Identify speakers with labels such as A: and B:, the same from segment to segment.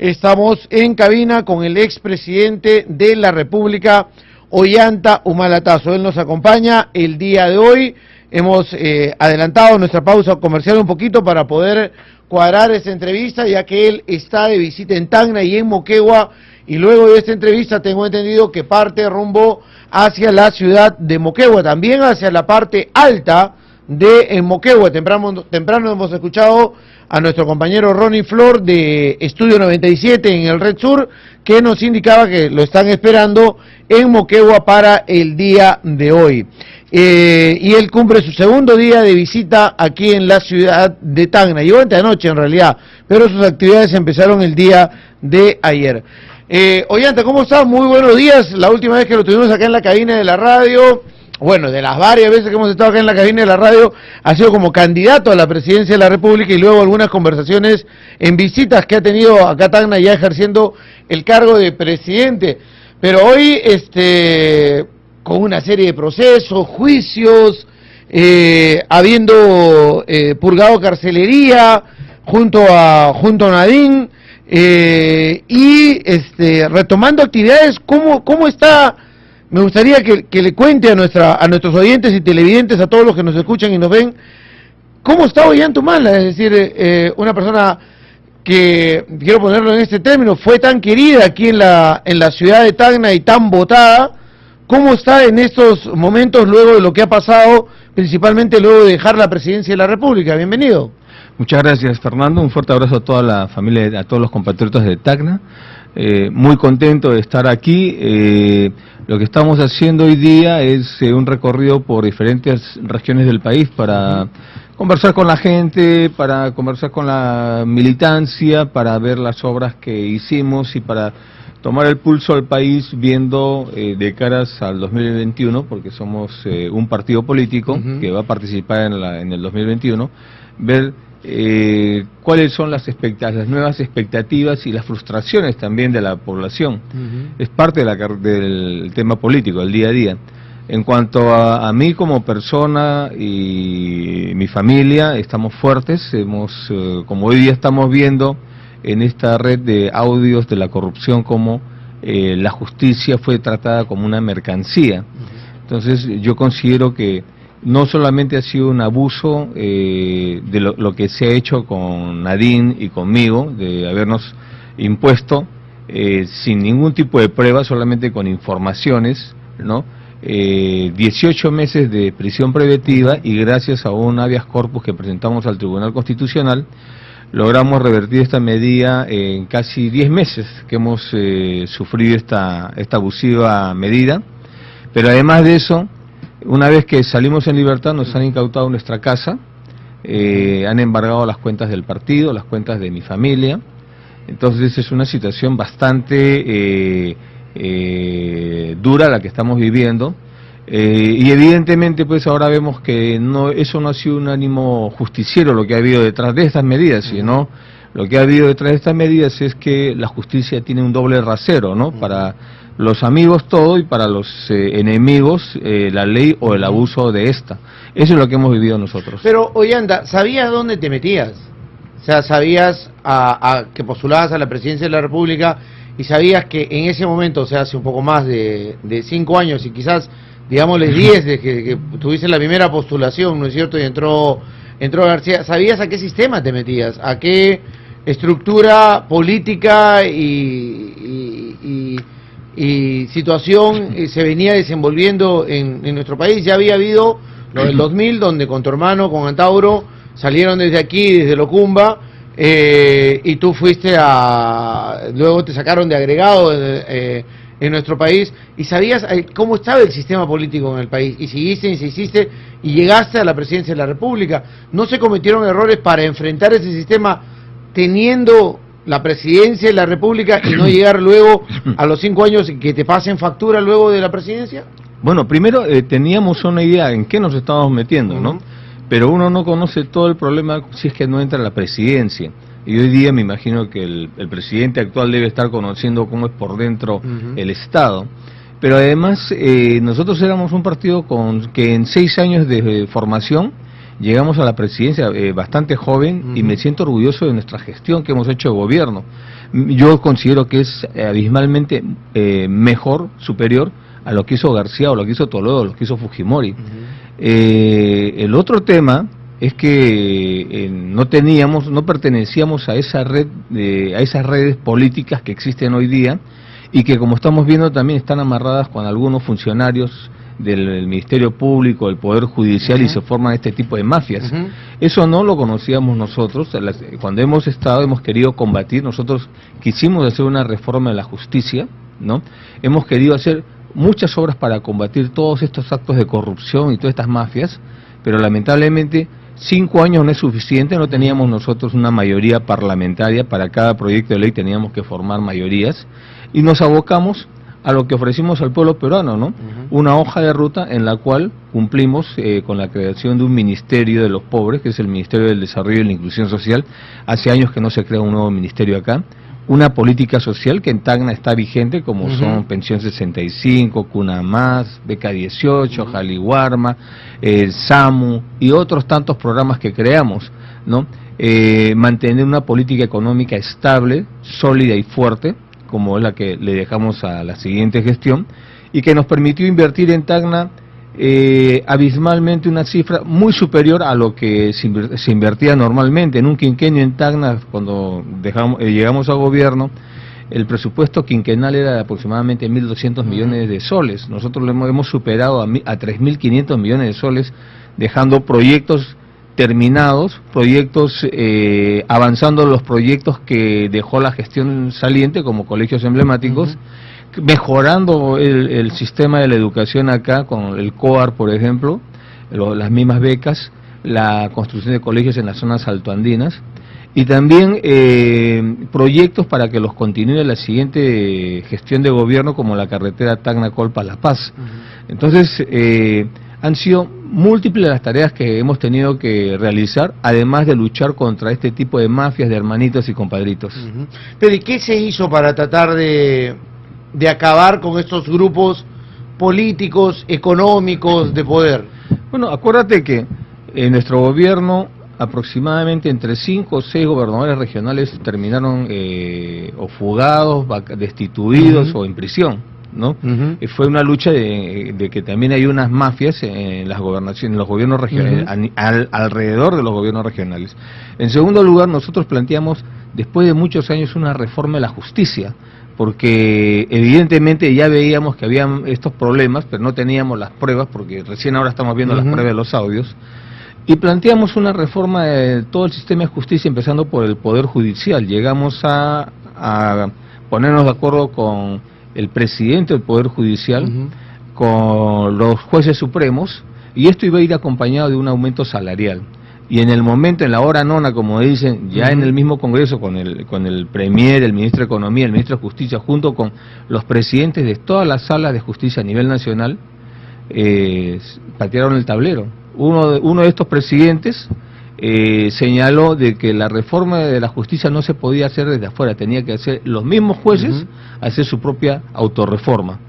A: Estamos en cabina con el expresidente de la República, Ollanta Humala-Tasso. Él nos acompaña el día de hoy. Hemos adelantado nuestra pausa comercial un poquito para poder cuadrar esta entrevista, ya que él está de visita en Tacna y en Moquegua, y luego de esta entrevista tengo entendido que parte rumbo hacia la ciudad de Moquegua, también hacia la parte alta de Moquegua. Temprano hemos escuchado a nuestro compañero Ronnie Flor de Estudio 97 en el Red Sur, que nos indicaba que lo están esperando en Moquegua para el día de hoy. Y él cumple su segundo día de visita aquí en la ciudad de Tacna. Llegó anoche en realidad, pero sus actividades empezaron el día de ayer. Ollanta, ¿cómo está? Muy buenos días. La última vez que lo tuvimos acá en la cabina de la radio, bueno, de las varias veces que hemos estado acá en la cabina de la radio, ha sido como candidato a la presidencia de la República y luego algunas conversaciones en visitas que ha tenido acá a Tacna ya ejerciendo el cargo de presidente. Pero hoy, con una serie de procesos, juicios, habiendo purgado carcelería junto a Nadine, y retomando actividades, ¿cómo está? Me gustaría que le cuente a nuestros oyentes y televidentes, a todos los que nos escuchan y nos ven, ¿cómo está Ollanta Humala? Es decir, una persona que, quiero ponerlo en este término, fue tan querida aquí en la ciudad de Tacna y tan votada. ¿Cómo está en estos momentos luego de lo que ha pasado, principalmente luego de dejar la presidencia de la República? Bienvenido.
B: Muchas gracias, Fernando. Un fuerte abrazo a toda la familia, a todos los compatriotas de Tacna. Muy contento de estar aquí. Lo que estamos haciendo hoy día es un recorrido por diferentes regiones del país para conversar con la gente, para conversar con la militancia, para ver las obras que hicimos y para tomar el pulso al país viendo de caras al 2021, porque somos un partido político que va a participar en el 2021, ver cuáles son las nuevas expectativas y las frustraciones también de la población. Es parte del tema político, del día a día. En cuanto a mí como persona y mi familia, estamos fuertes, como hoy día estamos viendo en esta red de audios de la corrupción, como la justicia fue tratada como una mercancía. Entonces yo considero que no solamente ha sido un abuso de lo que se ha hecho con Nadine y conmigo, de habernos impuesto sin ningún tipo de prueba, solamente con informaciones, ¿no? 18 meses de prisión preventiva, y gracias a un habeas corpus que presentamos al Tribunal Constitucional, logramos revertir esta medida en casi 10 meses que hemos sufrido esta abusiva medida. Pero además de eso, una vez que salimos en libertad, nos han incautado nuestra casa, han embargado las cuentas del partido, las cuentas de mi familia. Entonces es una situación bastante dura la que estamos viviendo. Y evidentemente pues ahora vemos que eso no ha sido un ánimo justiciero lo que ha habido detrás de estas medidas, sino lo que ha habido detrás de estas medidas es que la justicia tiene un doble rasero, ¿no? Para los amigos todo, y para los enemigos la ley o el abuso de esta. Eso es lo que hemos vivido nosotros.
A: Pero Ollanta, ¿sabías dónde te metías? O sea, sabías que postulabas a la presidencia de la República, y sabías que en ese momento, o sea, hace un poco más de 5 años, y quizás digámosle 10, de que tuviste la primera postulación, ¿no es cierto?, y entró García. ¿Sabías a qué sistema te metías? ¿A qué estructura política y situación se venía desenvolviendo en nuestro país? Ya había habido lo del 2000, donde con tu hermano, con Antauro, salieron desde aquí, desde Locumba, y tú fuiste luego te sacaron de agregado en nuestro país, y sabías cómo estaba el sistema político en el país, y seguiste, insististe, y llegaste a la presidencia de la República. ¿No se cometieron errores para enfrentar ese sistema teniendo la presidencia de la República y no llegar luego a los 5 años y que te pasen factura luego de la presidencia?
B: Bueno, primero teníamos una idea en qué nos estábamos metiendo, ¿no? Pero uno no conoce todo el problema si es que no entra a la presidencia. Y hoy día me imagino que el presidente actual debe estar conociendo cómo es por dentro el Estado. Pero además nosotros éramos un partido que en 6 años de formación llegamos a la presidencia bastante joven, y me siento orgulloso de nuestra gestión que hemos hecho de gobierno. yo considero que es abismalmente mejor, superior a lo que hizo García o lo que hizo Toledo o lo que hizo Fujimori. El otro tema es que no pertenecíamos a esa red, a esas redes políticas que existen hoy día y que, como estamos viendo, también están amarradas con algunos funcionarios del Ministerio Público, del Poder Judicial, y se forman este tipo de mafias. Eso no lo conocíamos nosotros. Cuando hemos querido combatir, nosotros quisimos hacer una reforma de la justicia, ¿no? Hemos querido hacer muchas obras para combatir todos estos actos de corrupción y todas estas mafias, pero lamentablemente 5 años no es suficiente, no teníamos nosotros una mayoría parlamentaria, para cada proyecto de ley teníamos que formar mayorías, y nos abocamos a lo que ofrecimos al pueblo peruano, ¿no? Una hoja de ruta en la cual cumplimos con la creación de un ministerio de los pobres, que es el Ministerio del Desarrollo y la Inclusión Social. Hace años que no se crea un nuevo ministerio acá. Una política social que en Tacna está vigente, como son Pensión 65, Cuna Más, Beca 18, Jaliwarma, SAMU y otros tantos programas que creamos, ¿no? Mantener una política económica estable, sólida y fuerte, como es la que le dejamos a la siguiente gestión, y que nos permitió invertir en Tacna abismalmente una cifra muy superior a lo que se invertía normalmente. En un quinquenio en Tacna, cuando llegamos al gobierno, el presupuesto quinquenal era de aproximadamente 1.200 millones de soles. Nosotros lo hemos superado a 3.500 millones de soles, dejando proyectos terminados, proyectos avanzando los proyectos que dejó la gestión saliente, como colegios emblemáticos, mejorando el sistema de la educación acá, con el COAR, por ejemplo, las mismas becas, la construcción de colegios en las zonas altoandinas, y también proyectos para que los continúe la siguiente gestión de gobierno, como la carretera Tacna-Colpa-La Paz. Entonces, han sido múltiples las tareas que hemos tenido que realizar, además de luchar contra este tipo de mafias de hermanitos y compadritos.
A: Pero ¿y qué se hizo para tratar de acabar con estos grupos políticos, económicos, de poder?
B: Bueno, acuérdate que en nuestro gobierno aproximadamente entre 5 o 6 gobernadores regionales terminaron o fugados, destituidos o en prisión, ¿no? Fue una lucha de que también hay unas mafias en las gobernaciones, en los gobiernos regionales, alrededor de los gobiernos regionales. En segundo lugar, nosotros planteamos, después de muchos años, una reforma de la justicia, porque evidentemente ya veíamos que había estos problemas, pero no teníamos las pruebas, porque recién ahora estamos viendo las pruebas de los audios, y planteamos una reforma de todo el sistema de justicia, empezando por el Poder Judicial. Llegamos a ponernos de acuerdo con el presidente del Poder Judicial, con los jueces supremos, y esto iba a ir acompañado de un aumento salarial. Y en el momento, en la hora nona, como dicen, ya en el mismo Congreso, con el Premier, el Ministro de Economía, el Ministro de Justicia, junto con los presidentes de todas las salas de justicia a nivel nacional, patearon el tablero. Uno de estos presidentes señaló de que la reforma de la justicia no se podía hacer desde afuera, tenía que hacer los mismos jueces hacer su propia autorreforma.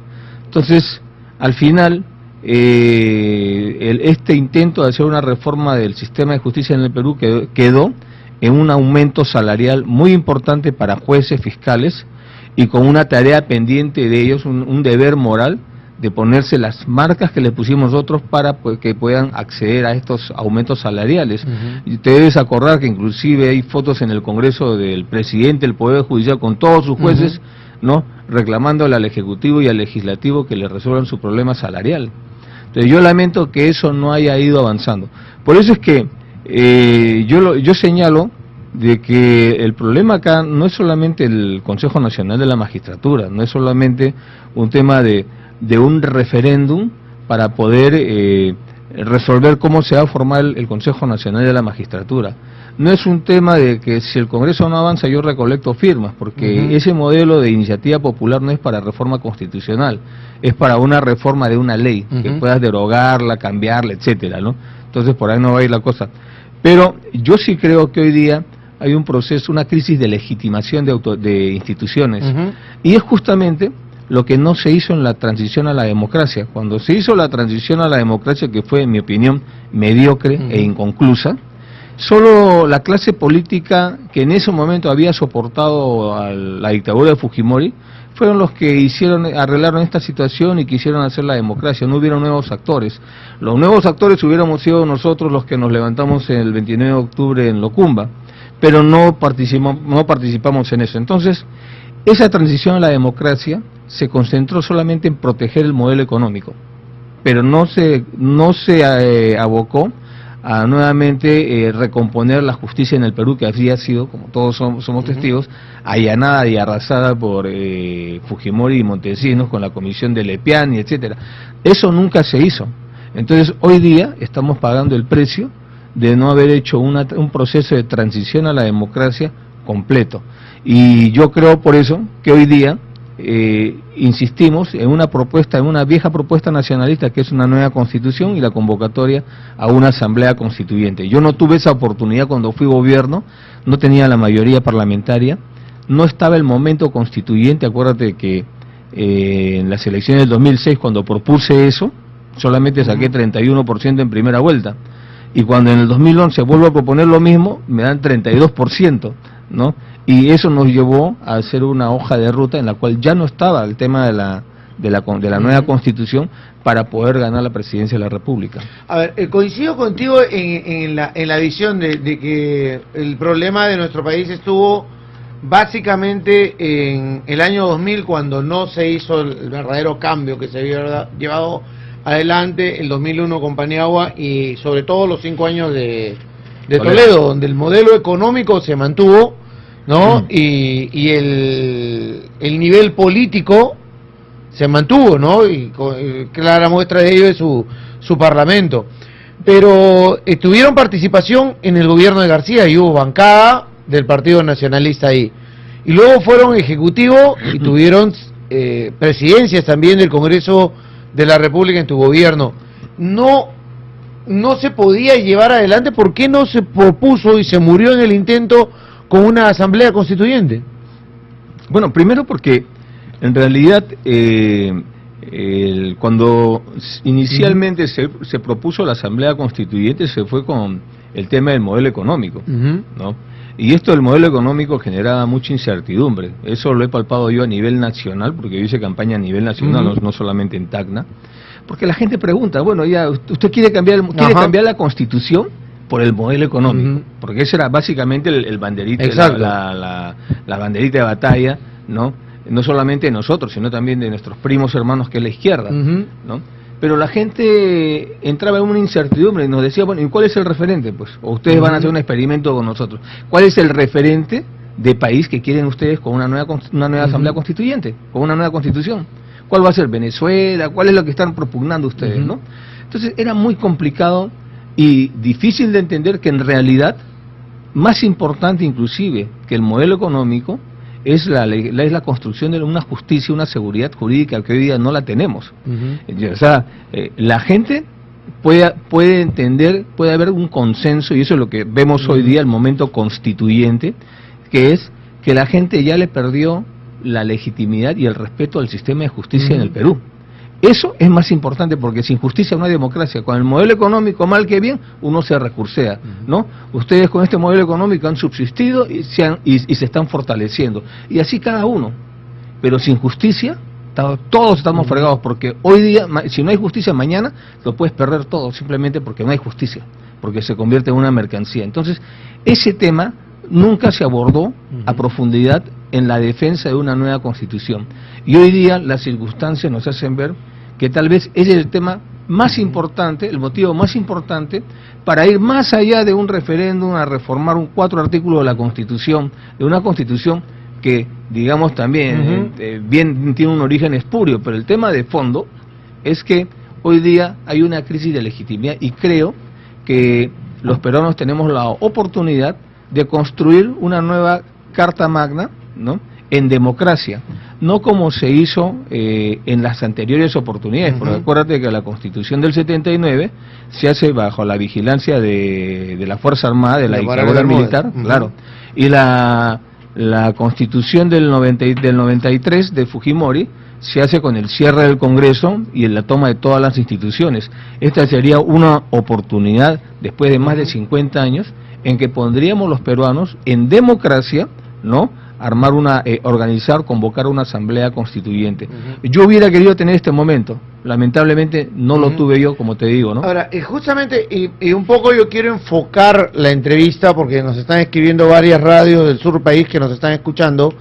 B: Entonces, al final, este intento de hacer una reforma del sistema de justicia en el Perú quedó en un aumento salarial muy importante para jueces, fiscales, y con una tarea pendiente de ellos, un deber moral de ponerse las marcas que le pusimos nosotros para que puedan acceder a estos aumentos salariales. Y te debes acordar que inclusive hay fotos en el Congreso del presidente del Poder Judicial con todos sus jueces, ¿no?, reclamándole al Ejecutivo y al Legislativo que le resuelvan su problema salarial. Entonces yo lamento que eso no haya ido avanzando. Por eso es que yo señalo de que el problema acá no es solamente el Consejo Nacional de la Magistratura, no es solamente un tema de un referéndum para poder resolver cómo se va a formar el Consejo Nacional de la Magistratura. No es un tema de que si el Congreso no avanza yo recolecto firmas, porque ese modelo de iniciativa popular no es para reforma constitucional, es para una reforma de una ley, que puedas derogarla, cambiarla, etcétera, ¿no? Entonces por ahí no va a ir la cosa. Pero yo sí creo que hoy día hay un proceso, una crisis de legitimación de instituciones, y es justamente lo que no se hizo en la transición a la democracia. Cuando se hizo la transición a la democracia, que fue, en mi opinión, mediocre e inconclusa, Solo la clase política que en ese momento había soportado a la dictadura de Fujimori fueron los que arreglaron esta situación y quisieron hacer la democracia. No hubieron nuevos actores. Los nuevos actores hubiéramos sido nosotros los que nos levantamos el 29 de octubre en Locumba, pero no participamos en eso. Entonces, esa transición a la democracia se concentró solamente en proteger el modelo económico, pero no se abocó a nuevamente recomponer la justicia en el Perú, que había sido, como todos somos testigos, allanada y arrasada por Fujimori y Montesinos con la comisión de Lepiani, etcétera. Eso nunca se hizo. Entonces, hoy día estamos pagando el precio de no haber hecho un proceso de transición a la democracia completo. Y yo creo por eso que hoy día insistimos en una vieja propuesta nacionalista, que es una nueva constitución y la convocatoria a una asamblea constituyente. Yo no tuve esa oportunidad cuando fui gobierno, no tenía la mayoría parlamentaria, no estaba el momento constituyente. Acuérdate que en las elecciones del 2006, cuando propuse eso, solamente saqué 31% en primera vuelta, y cuando en el 2011 vuelvo a proponer lo mismo, me dan 32%, ¿no? Y eso nos llevó a hacer una hoja de ruta en la cual ya no estaba el tema de la nueva constitución para poder ganar la presidencia de la República.
A: A ver, coincido contigo en la visión de que el problema de nuestro país estuvo básicamente en el año 2000, cuando no se hizo el verdadero cambio que se había llevado adelante, el 2001 con Paniagua, y sobre todo los 5 años de Toledo, donde el modelo económico se mantuvo, ¿no? Y el nivel político se mantuvo, ¿no? Y clara muestra de ello es su parlamento. Pero tuvieron participación en el gobierno de García y hubo bancada del Partido Nacionalista ahí. Y luego fueron ejecutivos y tuvieron presidencias también del Congreso de la República en tu gobierno. No se podía llevar adelante. ¿Por qué no se propuso y se murió en el intento con una asamblea constituyente?
B: Bueno, primero porque en realidad cuando inicialmente se propuso la asamblea constituyente, se fue con el tema del modelo económico, ¿no? Y esto del modelo económico generaba mucha incertidumbre. Eso lo he palpado yo a nivel nacional, porque yo hice campaña a nivel nacional, no solamente en Tacna. Porque la gente pregunta, bueno, ya, ¿usted quiere cambiar la Constitución por el modelo económico? Porque ese era básicamente el banderita, la banderita de batalla, ¿no? No solamente de nosotros, sino también de nuestros primos hermanos, que es la izquierda, ¿no? Pero la gente entraba en una incertidumbre y nos decía, bueno, ¿y cuál es el referente? Pues, o ustedes van a hacer un experimento con nosotros. ¿Cuál es el referente de país que quieren ustedes con una nueva asamblea constituyente, con una nueva constitución? ¿Cuál va a ser? ¿Venezuela? ¿Cuál es lo que están propugnando ustedes, no? Entonces era muy complicado y difícil de entender que en realidad, más importante inclusive que el modelo económico, es la construcción de una justicia, una seguridad jurídica que hoy día no la tenemos. O sea, la gente puede entender, puede haber un consenso, y eso es lo que vemos hoy día, el momento constituyente, que es que la gente ya le perdió la legitimidad y el respeto al sistema de justicia en el Perú. Eso es más importante, porque sin justicia no hay democracia. Con el modelo económico, mal que bien, uno se recursea, ¿no? Ustedes con este modelo económico han subsistido y se están fortaleciendo. Y así cada uno. Pero sin justicia, todos estamos fregados, porque hoy día, si no hay justicia, mañana lo puedes perder todo, simplemente porque no hay justicia, porque se convierte en una mercancía. Entonces, ese tema nunca se abordó a profundidad en la defensa de una nueva constitución. Y hoy día las circunstancias nos hacen ver que tal vez ese es el tema más importante, el motivo más importante para ir más allá de un referéndum a reformar 4 artículos de la Constitución, de una Constitución que, digamos, también bien tiene un origen espurio, pero el tema de fondo es que hoy día hay una crisis de legitimidad, y creo que los peruanos tenemos la oportunidad de construir una nueva Carta Magna, ¿no?, en democracia, no como se hizo en las anteriores oportunidades, porque acuérdate que la Constitución del 79 se hace bajo la vigilancia de la Fuerza Armada, de la dictadura militar, claro, y la Constitución del 93 de Fujimori se hace con el cierre del Congreso y en la toma de todas las instituciones. Esta sería una oportunidad, después de más de 50 años, en que pondríamos los peruanos en democracia, ¿no?, armar organizar, convocar una asamblea constituyente. Yo hubiera querido tener este momento, lamentablemente no lo tuve yo, como te digo, ¿no?
A: Ahora, justamente, y un poco yo quiero enfocar la entrevista, porque nos están escribiendo varias radios del sur del país que nos están escuchando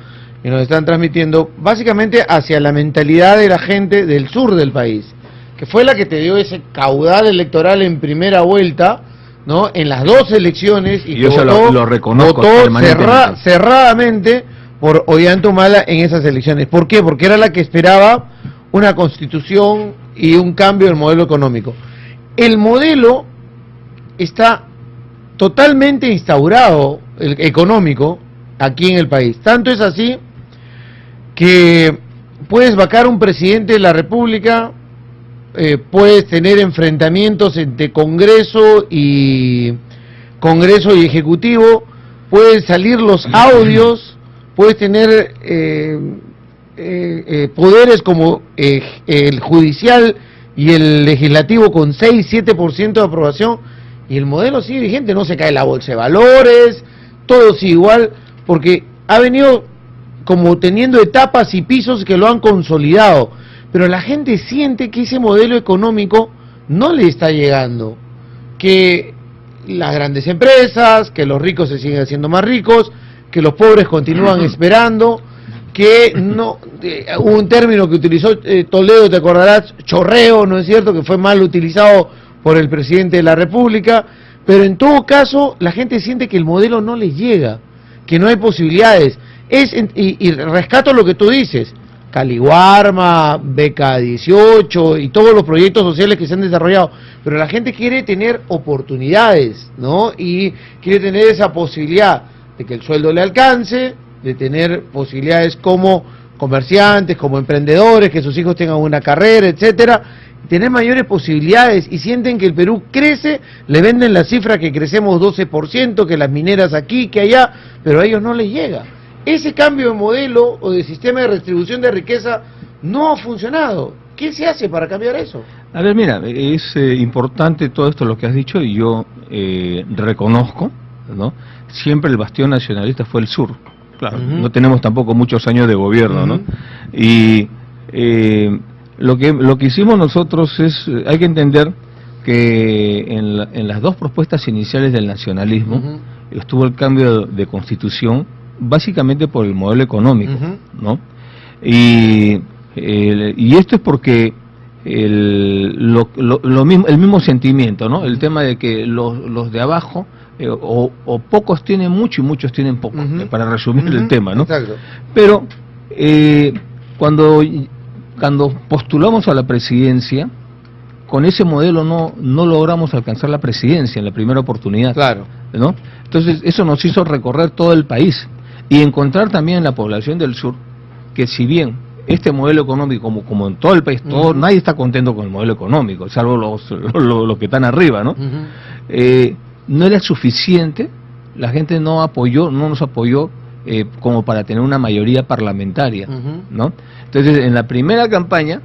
A: y nos están transmitiendo, básicamente hacia la mentalidad de la gente del sur del país, que fue la que te dio ese caudal electoral en primera vuelta, ¿no?, en las dos elecciones, y
B: yo lo reconozco
A: cerradamente por Ollanta Humala en esas elecciones. ¿Por qué? Porque era la que esperaba una constitución y un cambio del modelo económico. El modelo está totalmente instaurado, el económico, aquí en el país. Tanto es así que puedes vacar un presidente de la República, puedes tener enfrentamientos entre Congreso y Ejecutivo, pueden salir los audios, puedes tener poderes como el judicial y el legislativo con 6-7% de aprobación, y el modelo sigue vigente, no se cae la bolsa de valores, todo sigue igual, porque ha venido como teniendo etapas y pisos que lo han consolidado. Pero la gente siente que ese modelo económico no le está llegando, que las grandes empresas, que los ricos se siguen haciendo más ricos, que los pobres continúan esperando, que no, hubo un término que utilizó Toledo, te acordarás, chorreo, ¿no es cierto?, que fue mal utilizado por el presidente de la República, pero en todo caso la gente siente que el modelo no les llega, que no hay posibilidades. Y rescato lo que tú dices, Caliguarma, Beca 18 y todos los proyectos sociales que se han desarrollado, pero la gente quiere tener oportunidades, ¿no?, y quiere tener esa posibilidad de que el sueldo le alcance, de tener posibilidades como comerciantes, como emprendedores, que sus hijos tengan una carrera, etcétera, tener mayores posibilidades, y sienten que el Perú crece, le venden la cifra que crecemos 12%, que las mineras aquí, que allá, pero a ellos no les llega. Ese cambio de modelo o de sistema de redistribución de riqueza no ha funcionado. ¿Qué se hace para cambiar eso?
B: A ver, mira, es importante todo esto lo que has dicho, y yo reconozco, ¿no?, siempre el bastión nacionalista fue el sur. Claro, no tenemos tampoco muchos años de gobierno, ¿no? Y lo que hicimos nosotros es, hay que entender que en las dos propuestas iniciales del nacionalismo estuvo el cambio de constitución, básicamente por el modelo económico, ¿no? Y esto es porque el mismo sentimiento, ¿no? El tema de que los de abajo o pocos tienen mucho y muchos tienen poco, para resumir el tema, ¿no?
A: Exacto.
B: Pero cuando postulamos a la presidencia, con ese modelo no logramos alcanzar la presidencia en la primera oportunidad,
A: Claro.
B: ¿no? Entonces eso nos hizo recorrer todo el país y encontrar también en la población del sur que, si bien este modelo económico, como en todo el país, nadie está contento con el modelo económico, salvo los que están arriba, ¿no? No era suficiente, la gente no nos apoyó como para tener una mayoría parlamentaria, ¿no? Entonces, en la primera campaña,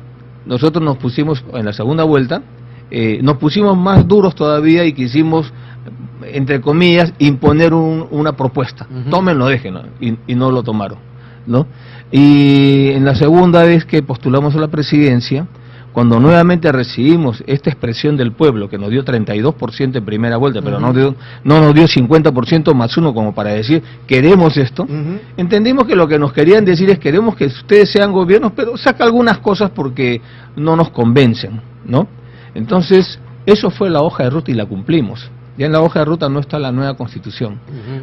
B: nosotros nos pusimos, en la segunda vuelta, nos pusimos más duros todavía y quisimos, entre comillas, imponer una propuesta. Tómenlo, déjenlo, y no lo tomaron, ¿no? Y en la segunda vez que postulamos a la presidencia, cuando nuevamente recibimos esta expresión del pueblo, que nos dio 32% en primera vuelta, pero no nos dio 50% más uno como para decir, queremos esto, entendimos que lo que nos querían decir es, queremos que ustedes sean gobiernos, pero saca algunas cosas porque no nos convencen, ¿no? Entonces, eso fue la hoja de ruta y la cumplimos. Ya en la hoja de ruta no está la nueva constitución.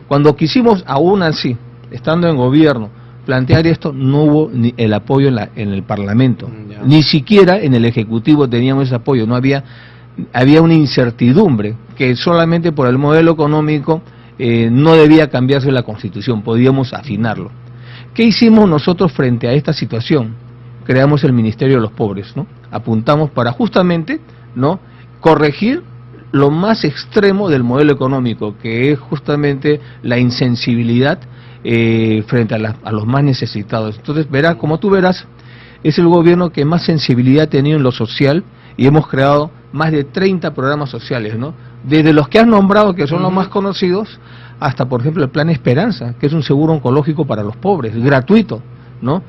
B: Cuando quisimos, aún así, estando en gobierno, plantear esto, no hubo ni el apoyo en el Parlamento, ni siquiera en el Ejecutivo teníamos ese apoyo, no había una incertidumbre que solamente por el modelo económico no debía cambiarse la Constitución, podíamos afinarlo. ¿Qué hicimos nosotros frente a esta situación? Creamos el Ministerio de los Pobres, ¿no? Apuntamos para justamente, ¿no?, corregir lo más extremo del modelo económico, que es justamente la insensibilidad frente a los más necesitados. Entonces, como tú verás, es el gobierno que más sensibilidad ha tenido en lo social y hemos creado más de 30 programas sociales, ¿no? Desde los que has nombrado, que son los más conocidos, hasta, por ejemplo, el Plan Esperanza, que es un seguro oncológico para los pobres, gratuito, ¿no?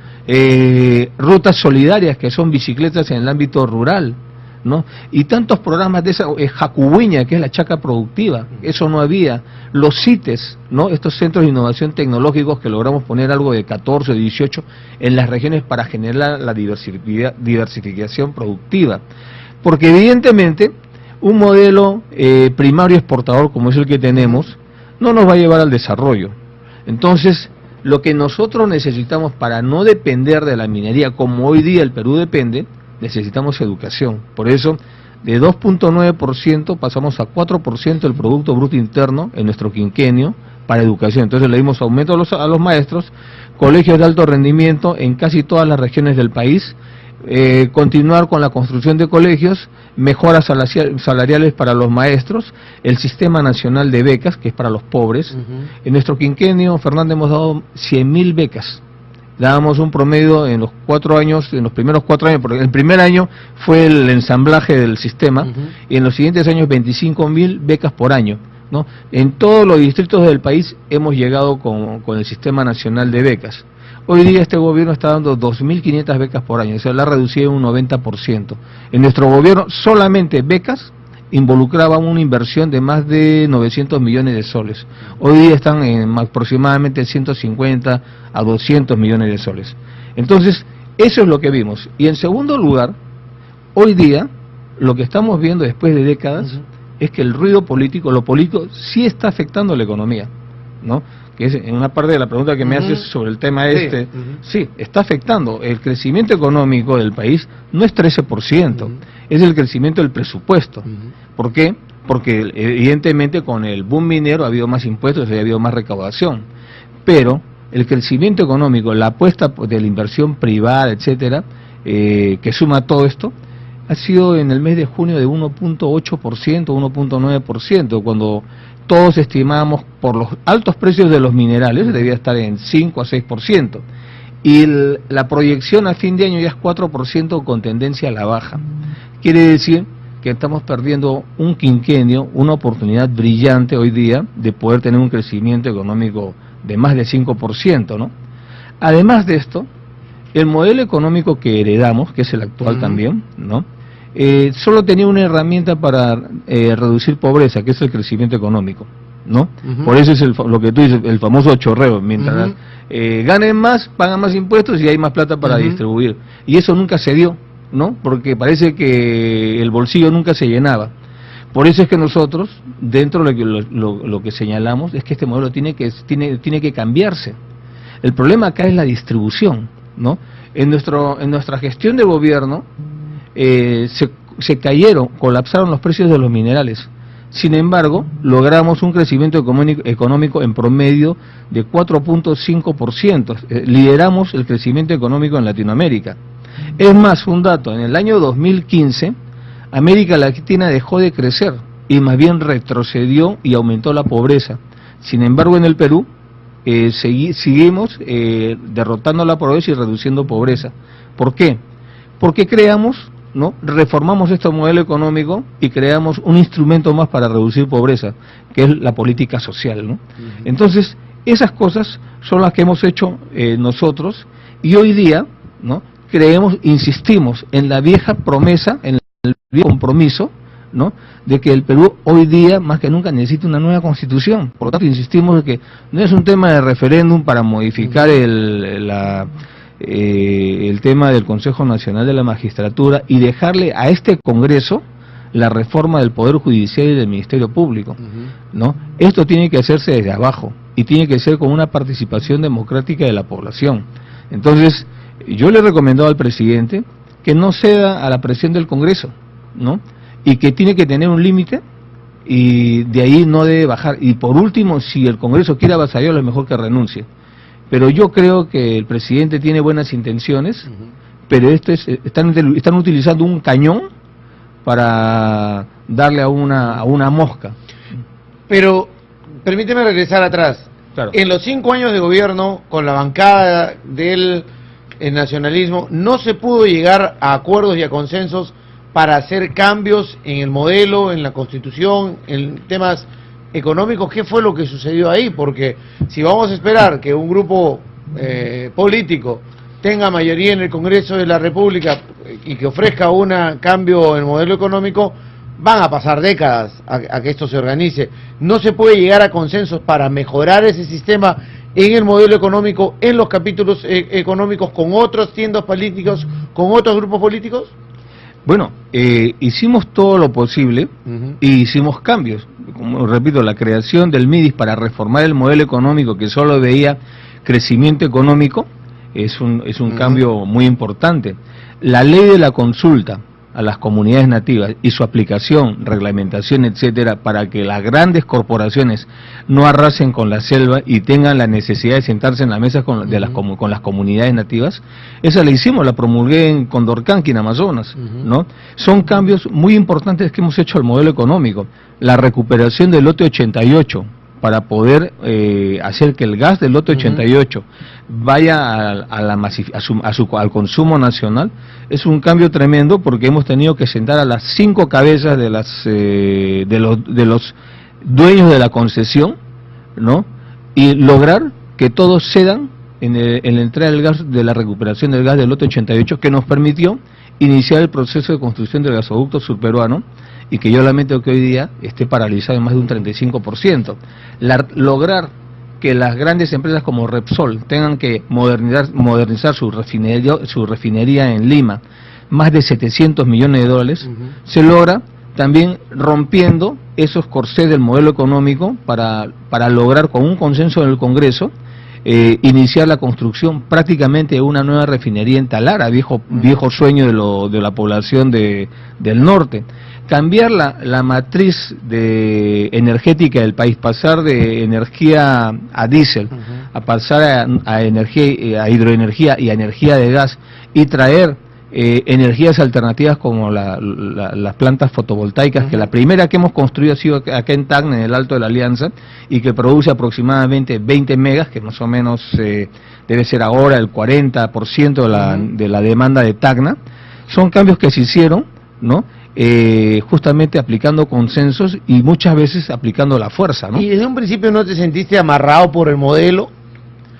B: Rutas solidarias, que son bicicletas en el ámbito rural, ¿no? Y tantos programas de esa, Jacubuña, que es la chaca productiva, eso no había. Los CITES, ¿no? Estos centros de innovación tecnológicos que logramos poner algo de 14 o 18 en las regiones para generar la diversificación productiva. Porque evidentemente un modelo primario exportador como es el que tenemos no nos va a llevar al desarrollo. Entonces, lo que nosotros necesitamos para no depender de la minería como hoy día el Perú depende, necesitamos educación. Por eso, de 2.9% pasamos a 4% del Producto Bruto Interno en nuestro quinquenio para educación. Entonces le dimos aumento a los maestros, colegios de alto rendimiento en casi todas las regiones del país, continuar con la construcción de colegios, mejoras salariales para los maestros, el Sistema Nacional de Becas, que es para los pobres. En nuestro quinquenio, Fernando, hemos dado 100.000 becas. Dábamos un promedio en los 4 años, en los primeros 4 años, porque el primer año fue el ensamblaje del sistema, y en los siguientes años 25.000 becas por año, ¿no? En todos los distritos del país hemos llegado con el Sistema Nacional de Becas. Hoy día este gobierno está dando 2.500 becas por año, o sea, la ha reducido un 90%. En nuestro gobierno solamente becas involucraban una inversión de más de 900 millones de soles. Hoy día están en aproximadamente 150 a 200 millones de soles. Entonces, eso es lo que vimos. Y en segundo lugar, hoy día, lo que estamos viendo después de décadas es que el ruido político, lo político, sí está afectando la economía, ¿no? Que es en una parte de la pregunta que me haces sobre el tema sí, está afectando. El crecimiento económico del país no es 13%, es el crecimiento del presupuesto. ¿Por qué? Porque evidentemente con el boom minero ha habido más impuestos y ha habido más recaudación, pero el crecimiento económico, la apuesta de la inversión privada, etcétera, que suma todo esto, ha sido en el mes de junio de 1.8%, 1.9%, cuando todos estimábamos por los altos precios de los minerales debía estar en 5 a 6%, y la proyección a fin de año ya es 4% con tendencia a la baja. Quiere decir que estamos perdiendo un quinquenio, una oportunidad brillante hoy día de poder tener un crecimiento económico de más de 5%, ¿no? Además de esto, el modelo económico que heredamos, que es el actual también, ¿no? Solo tenía una herramienta para reducir pobreza, que es el crecimiento económico, ¿no? Por eso es lo que tú dices, el famoso chorreo. Mientras ganen más, pagan más impuestos y hay más plata para distribuir. Y eso nunca se dio, ¿no? Porque parece que el bolsillo nunca se llenaba. Por eso es que nosotros, dentro de lo que señalamos, es que este modelo tiene que cambiarse. El problema acá es la distribución, ¿no? En nuestra gestión de gobierno, se cayeron, colapsaron los precios de los minerales. Sin embargo, logramos un crecimiento económico en promedio de 4.5%. Lideramos el crecimiento económico en Latinoamérica. Es más, un dato, en el año 2015, América Latina dejó de crecer y más bien retrocedió y aumentó la pobreza. Sin embargo, en el Perú, seguimos derrotando la pobreza y reduciendo pobreza. ¿Por qué? Porque reformamos este modelo económico y creamos un instrumento más para reducir pobreza, que es la política social, ¿no? Entonces, esas cosas son las que hemos hecho nosotros, y hoy día, ¿no?, insistimos en la vieja promesa, en el viejo compromiso, ¿no?, de que el Perú hoy día más que nunca necesita una nueva constitución. Por lo tanto, insistimos en que no es un tema de referéndum para modificar el tema del Consejo Nacional de la Magistratura y dejarle a este Congreso la reforma del Poder Judicial y del Ministerio Público, ¿no? Esto tiene que hacerse desde abajo y tiene que ser con una participación democrática de la población. Entonces, yo le he recomendado al presidente que no ceda a la presión del Congreso, ¿no?, y que tiene que tener un límite y de ahí no debe bajar. Y por último, si el Congreso quiere avasallarlo, es mejor que renuncie. Pero yo creo que el presidente tiene buenas intenciones, pero están utilizando un cañón para darle a una mosca.
A: Pero permíteme regresar atrás.
B: Claro.
A: En los 5 años de gobierno, con la bancada del el nacionalismo, no se pudo llegar a acuerdos y a consensos para hacer cambios en el modelo, en la Constitución, en temas económicos. ¿Qué fue lo que sucedió ahí? Porque si vamos a esperar que un grupo político tenga mayoría en el Congreso de la República y que ofrezca un cambio en el modelo económico, van a pasar décadas a que esto se organice. No se puede llegar a consensos para mejorar ese sistema en el modelo económico, en los capítulos económicos, con otros tiendos políticos, con otros grupos políticos.
B: Bueno, hicimos todo lo posible y hicimos cambios. Como repito, la creación del MIDIS para reformar el modelo económico que solo veía crecimiento económico es un cambio muy importante. La ley de la consulta a las comunidades nativas y su aplicación, reglamentación, etcétera, para que las grandes corporaciones no arrasen con la selva y tengan la necesidad de sentarse en la mesa con las comunidades nativas, esa la hicimos, la promulgué en Condorcanqui, en Amazonas, ¿no? Son cambios muy importantes que hemos hecho al modelo económico. La recuperación del lote 88, para poder hacer que el gas del lote 88 vaya al consumo nacional, es un cambio tremendo, porque hemos tenido que sentar a las 5 cabezas de los dueños de la concesión, ¿no? Y lograr que todos cedan en la entrada del gas, de la recuperación del gas del lote 88, que nos permitió iniciar el proceso de construcción del gasoducto surperuano, y que yo lamento que hoy día esté paralizado en más de un 35%. Lograr que las grandes empresas como Repsol tengan que modernizar su refinería en Lima, más de 700 millones de dólares, se logra también rompiendo esos corsés del modelo económico para lograr, con un consenso en el Congreso, iniciar la construcción prácticamente de una nueva refinería en Talara, viejo sueño de la población del norte. Cambiar la matriz energética del país, pasar de energía a diésel, a pasar a hidroenergía y a energía de gas, y traer energías alternativas como las plantas fotovoltaicas, que la primera que hemos construido ha sido acá en Tacna, en el Alto de la Alianza, y que produce aproximadamente 20 megas, que más o menos debe ser ahora el 40% de la demanda de Tacna. Son cambios que se hicieron, ¿no? Justamente aplicando consensos y muchas veces aplicando la fuerza, ¿no?
A: ¿Y desde un principio no te sentiste amarrado por el modelo?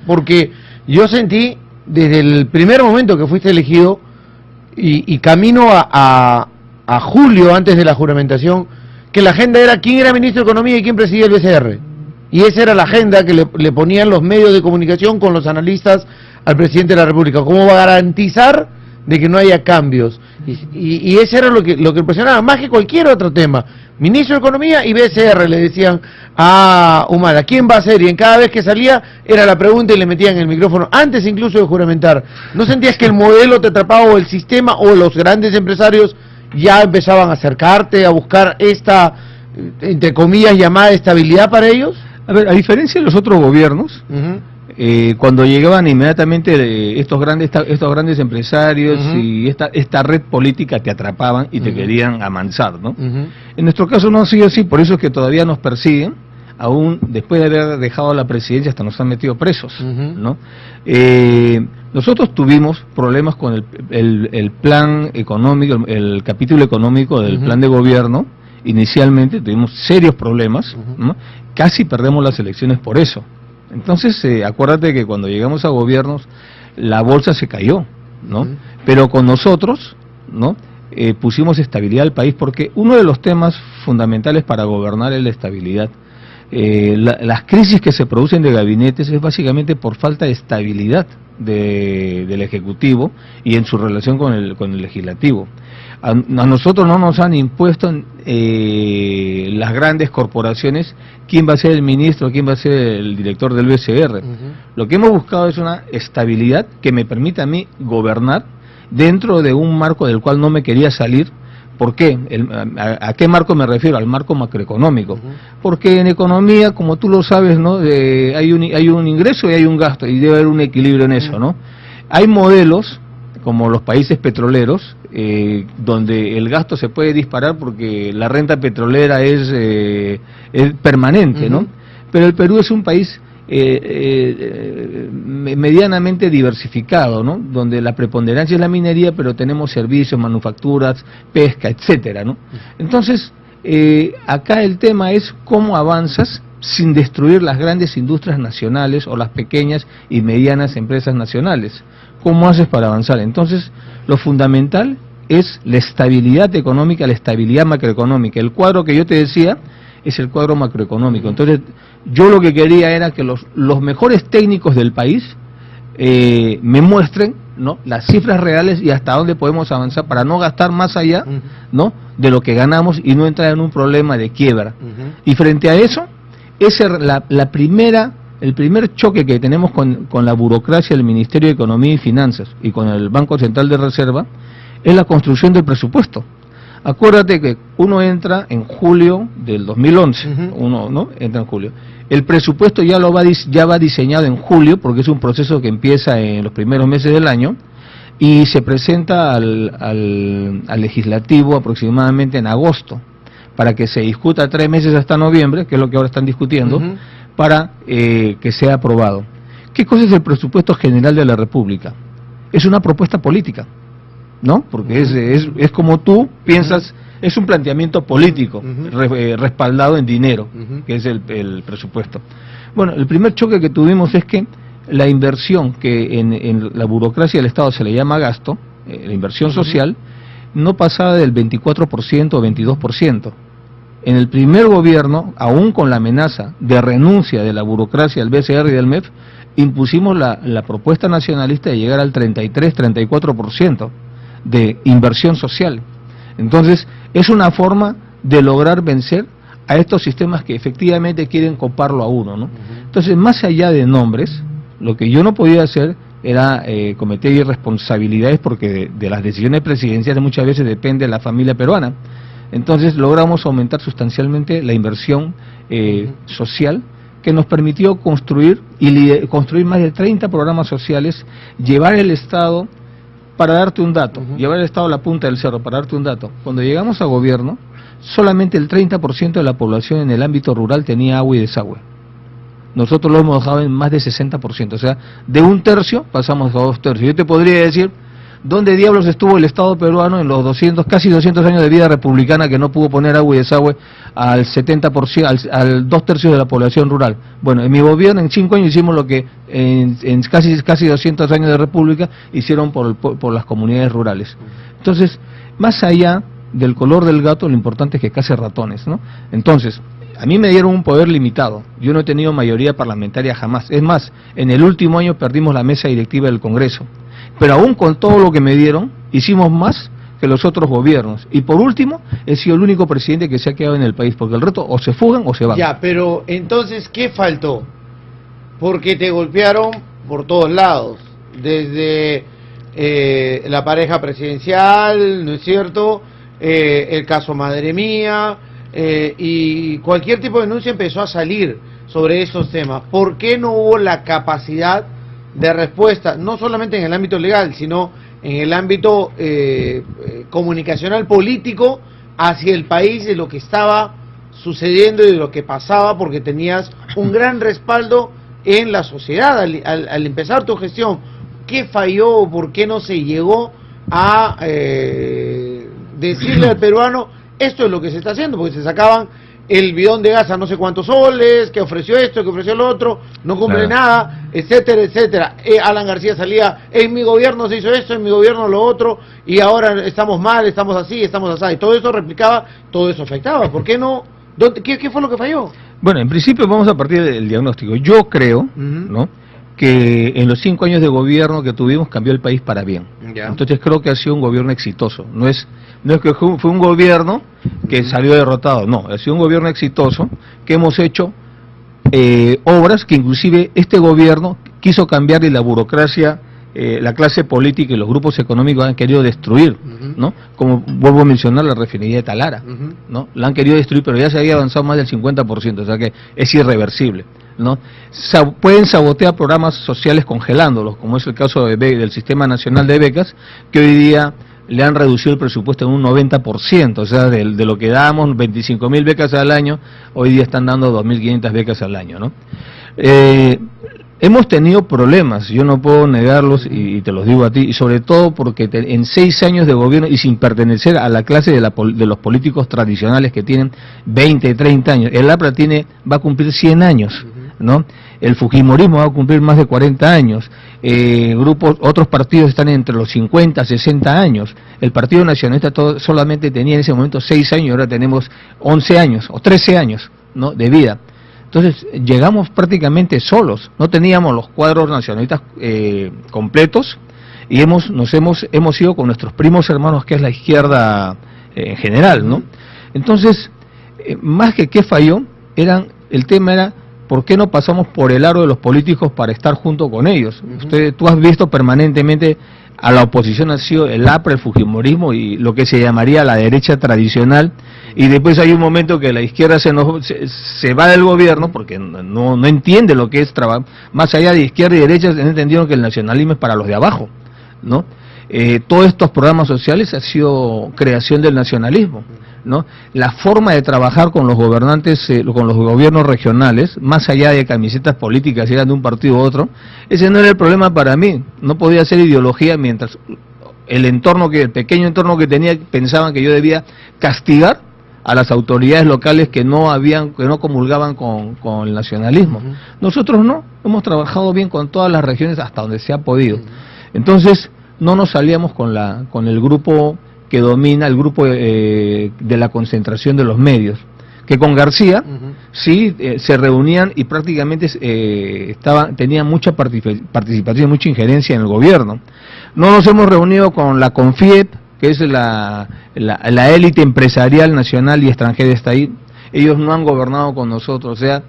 A: Porque yo sentí, desde el primer momento que fuiste elegido, y camino a julio, antes de la juramentación, que la agenda era quién era ministro de Economía y quién presidía el BCR. Y esa era la agenda que le ponían los medios de comunicación con los analistas al presidente de la República. ¿Cómo va a garantizar de que no haya cambios? Y ese era lo que presionaba, más que cualquier otro tema. Ministro de Economía y BCR le decían a Humala, ¿quién va a ser? Y en cada vez que salía era la pregunta y le metían el micrófono, antes incluso de juramentar. ¿No sentías que el modelo te atrapaba, o el sistema, o los grandes empresarios ya empezaban a acercarte, a buscar esta, entre comillas, llamada estabilidad para ellos?
B: A ver, a diferencia de los otros gobiernos, cuando llegaban inmediatamente estos grandes empresarios y esta red política, te atrapaban y te querían amansar, ¿no? En nuestro caso no ha sido así, por eso es que todavía nos persiguen, aún después de haber dejado la presidencia, hasta nos han metido presos, ¿no? Nosotros tuvimos problemas con el plan económico, el capítulo económico del plan de gobierno. Inicialmente tuvimos serios problemas, ¿no? Casi perdemos las elecciones por eso. Entonces, acuérdate que cuando llegamos a gobiernos, la bolsa se cayó, ¿no? Pero con nosotros, ¿no? Pusimos estabilidad al país, porque uno de los temas fundamentales para gobernar es la estabilidad. Las crisis que se producen de gabinetes es básicamente por falta de estabilidad del Ejecutivo y en su relación con el Legislativo. A nosotros no nos han impuesto las grandes corporaciones quién va a ser el ministro, quién va a ser el director del BCR. Lo que hemos buscado es una estabilidad que me permita a mí gobernar dentro de un marco del cual no me quería salir. ¿Por qué? ¿A qué marco me refiero? Al marco macroeconómico. Porque en economía, como tú lo sabes, ¿no? Hay un ingreso y hay un gasto, y debe haber un equilibrio en eso, ¿no? Hay modelos, como los países petroleros, donde el gasto se puede disparar porque la renta petrolera es permanente, ¿no? Pero el Perú es un país medianamente diversificado, ¿no? Donde la preponderancia es la minería, pero tenemos servicios, manufacturas, pesca, etcétera, ¿no? Entonces, acá el tema es cómo avanzas sin destruir las grandes industrias nacionales o las pequeñas y medianas empresas nacionales. ¿Cómo haces para avanzar? Entonces, lo fundamental es la estabilidad económica, la estabilidad macroeconómica. El cuadro que yo te decía es el cuadro macroeconómico. Entonces, yo lo que quería era que los mejores técnicos del país me muestren, ¿no?, las cifras reales y hasta dónde podemos avanzar para no gastar más allá, ¿no?, de lo que ganamos y no entrar en un problema de quiebra. Y frente a eso, el primer choque que tenemos con la burocracia del Ministerio de Economía y Finanzas y con el Banco Central de Reserva es la construcción del presupuesto. Acuérdate que uno entra en julio del 2011, uno, ¿no?, entra en julio. El presupuesto ya va diseñado en julio, porque es un proceso que empieza en los primeros meses del año, y se presenta al legislativo aproximadamente en agosto, para que se discuta 3 meses hasta noviembre, que es lo que ahora están discutiendo, para que sea aprobado. ¿Qué cosa es el presupuesto general de la República? Es una propuesta política, ¿no? Porque es como tú piensas, es un planteamiento político, respaldado en dinero, que es el presupuesto. Bueno, el primer choque que tuvimos es que la inversión, que en la burocracia del Estado se le llama gasto, la inversión social, no pasaba del 24% o 22%. En el primer gobierno, aún con la amenaza de renuncia de la burocracia del BCR y del MEF, impusimos la propuesta nacionalista de llegar al 33-34% de inversión social. Entonces, es una forma de lograr vencer a estos sistemas que efectivamente quieren coparlo a uno, ¿no? Entonces, más allá de nombres, lo que yo no podía hacer era cometer irresponsabilidades, porque de las decisiones presidenciales muchas veces depende la familia peruana. Entonces logramos aumentar sustancialmente la inversión social, que nos permitió construir más de 30 programas sociales, llevar el Estado, para darte un dato, llevar el Estado a la punta del cerro, para darte un dato. Cuando llegamos a gobierno, solamente el 30% de la población en el ámbito rural tenía agua y desagüe. Nosotros lo hemos dejado en más de 60%, o sea, de 1/3 pasamos a 2/3. Yo te podría decir, ¿dónde diablos estuvo el Estado peruano en los casi 200 años de vida republicana, que no pudo poner agua y desagüe al 70%, al 2/3 de la población rural? Bueno, en mi gobierno, en 5 años hicimos lo que en casi 200 años de república hicieron por las comunidades rurales. Entonces, más allá del color del gato, lo importante es que case ratones, ¿no? Entonces, a mí me dieron un poder limitado. Yo no he tenido mayoría parlamentaria jamás. Es más, en el último año perdimos la mesa directiva del Congreso. Pero aún con todo lo que me dieron, hicimos más que los otros gobiernos. Y por último, he sido el único presidente que se ha quedado en el país, porque el resto o se fugan o se van.
A: Ya, pero entonces, ¿qué faltó? Porque te golpearon por todos lados, desde la pareja presidencial, ¿no es cierto?, el caso Madre Mía, y cualquier tipo de denuncia empezó a salir sobre esos temas. ¿Por qué no hubo la capacidad de respuesta, no solamente en el ámbito legal, sino en el ámbito comunicacional político, hacia el país, de lo que estaba sucediendo y de lo que pasaba, porque tenías un gran respaldo en la sociedad al empezar tu gestión? ¿Qué falló? ¿Por qué no se llegó a decirle al peruano, esto es lo que se está haciendo? Porque se sacaban el bidón de gas a no sé cuántos soles, que ofreció esto, que ofreció lo otro, no cumple nada, etcétera, etcétera. Alan García salía, en mi gobierno se hizo esto, en mi gobierno lo otro, y ahora estamos mal, estamos así, estamos así. Y todo eso replicaba, todo eso afectaba. ¿Por qué no? ¿Qué fue lo que falló?
B: Bueno, en principio vamos a partir del diagnóstico. Yo creo, ¿no?, que en los 5 años de gobierno que tuvimos cambió el país para bien. Entonces creo que ha sido un gobierno exitoso. No es que fue un gobierno que salió derrotado, no, ha sido un gobierno exitoso, que hemos hecho obras que inclusive este gobierno quiso cambiar, y la burocracia, la clase política y los grupos económicos han querido destruir, ¿no? Como vuelvo a mencionar la refinería de Talara, ¿no? La han querido destruir, pero ya se había avanzado más del 50%, o sea que es irreversible, ¿no? Pueden sabotear programas sociales congelándolos, como es el caso del Sistema Nacional de Becas, que hoy día le han reducido el presupuesto en un 90%, o sea, de lo que dábamos 25.000 becas al año, hoy día están dando 2.500 becas al año, ¿no? Hemos tenido problemas, yo no puedo negarlos y te los digo a ti, y sobre todo porque en 6 años de gobierno y sin pertenecer a la clase de los políticos tradicionales que tienen 20, 30 años, el APRA va a cumplir 100 años, ¿no? El Fujimorismo va a cumplir más de 40 años, otros partidos están entre los 50, 60 años, el Partido Nacionalista solamente tenía en ese momento 6 años, ahora tenemos 11 años o 13 años, ¿no?, de vida. Entonces llegamos prácticamente solos, no teníamos los cuadros nacionalistas completos y hemos ido con nuestros primos hermanos, que es la izquierda en general, ¿no? Entonces, más que qué falló, el tema era por qué no pasamos por el aro de los políticos para estar junto con ellos. Tú has visto permanentemente a la oposición, ha sido el APRA, el Fujimorismo y lo que se llamaría la derecha tradicional, y después hay un momento que la izquierda se va del gobierno porque no entiende lo que es trabajar. Más allá de izquierda y derecha, han entendido que el nacionalismo es para los de abajo, ¿no? Todos estos programas sociales ha sido creación del nacionalismo, ¿no? La forma de trabajar con los gobernantes, con los gobiernos regionales, más allá de camisetas políticas, si eran de un partido u otro, ese no era el problema para mí. No podía ser ideología, mientras el pequeño entorno que tenía, pensaban que yo debía castigar a las autoridades locales que no comulgaban con el nacionalismo. Nosotros no, hemos trabajado bien con todas las regiones hasta donde se ha podido. Entonces, no nos salíamos con el grupo que domina, el grupo de la concentración de los medios, que con García sí se reunían y prácticamente tenían mucha participación, mucha injerencia en el gobierno. No nos hemos reunido con la CONFIEP, que es la élite empresarial nacional y extranjera está ahí. Ellos no han gobernado con nosotros, o sea,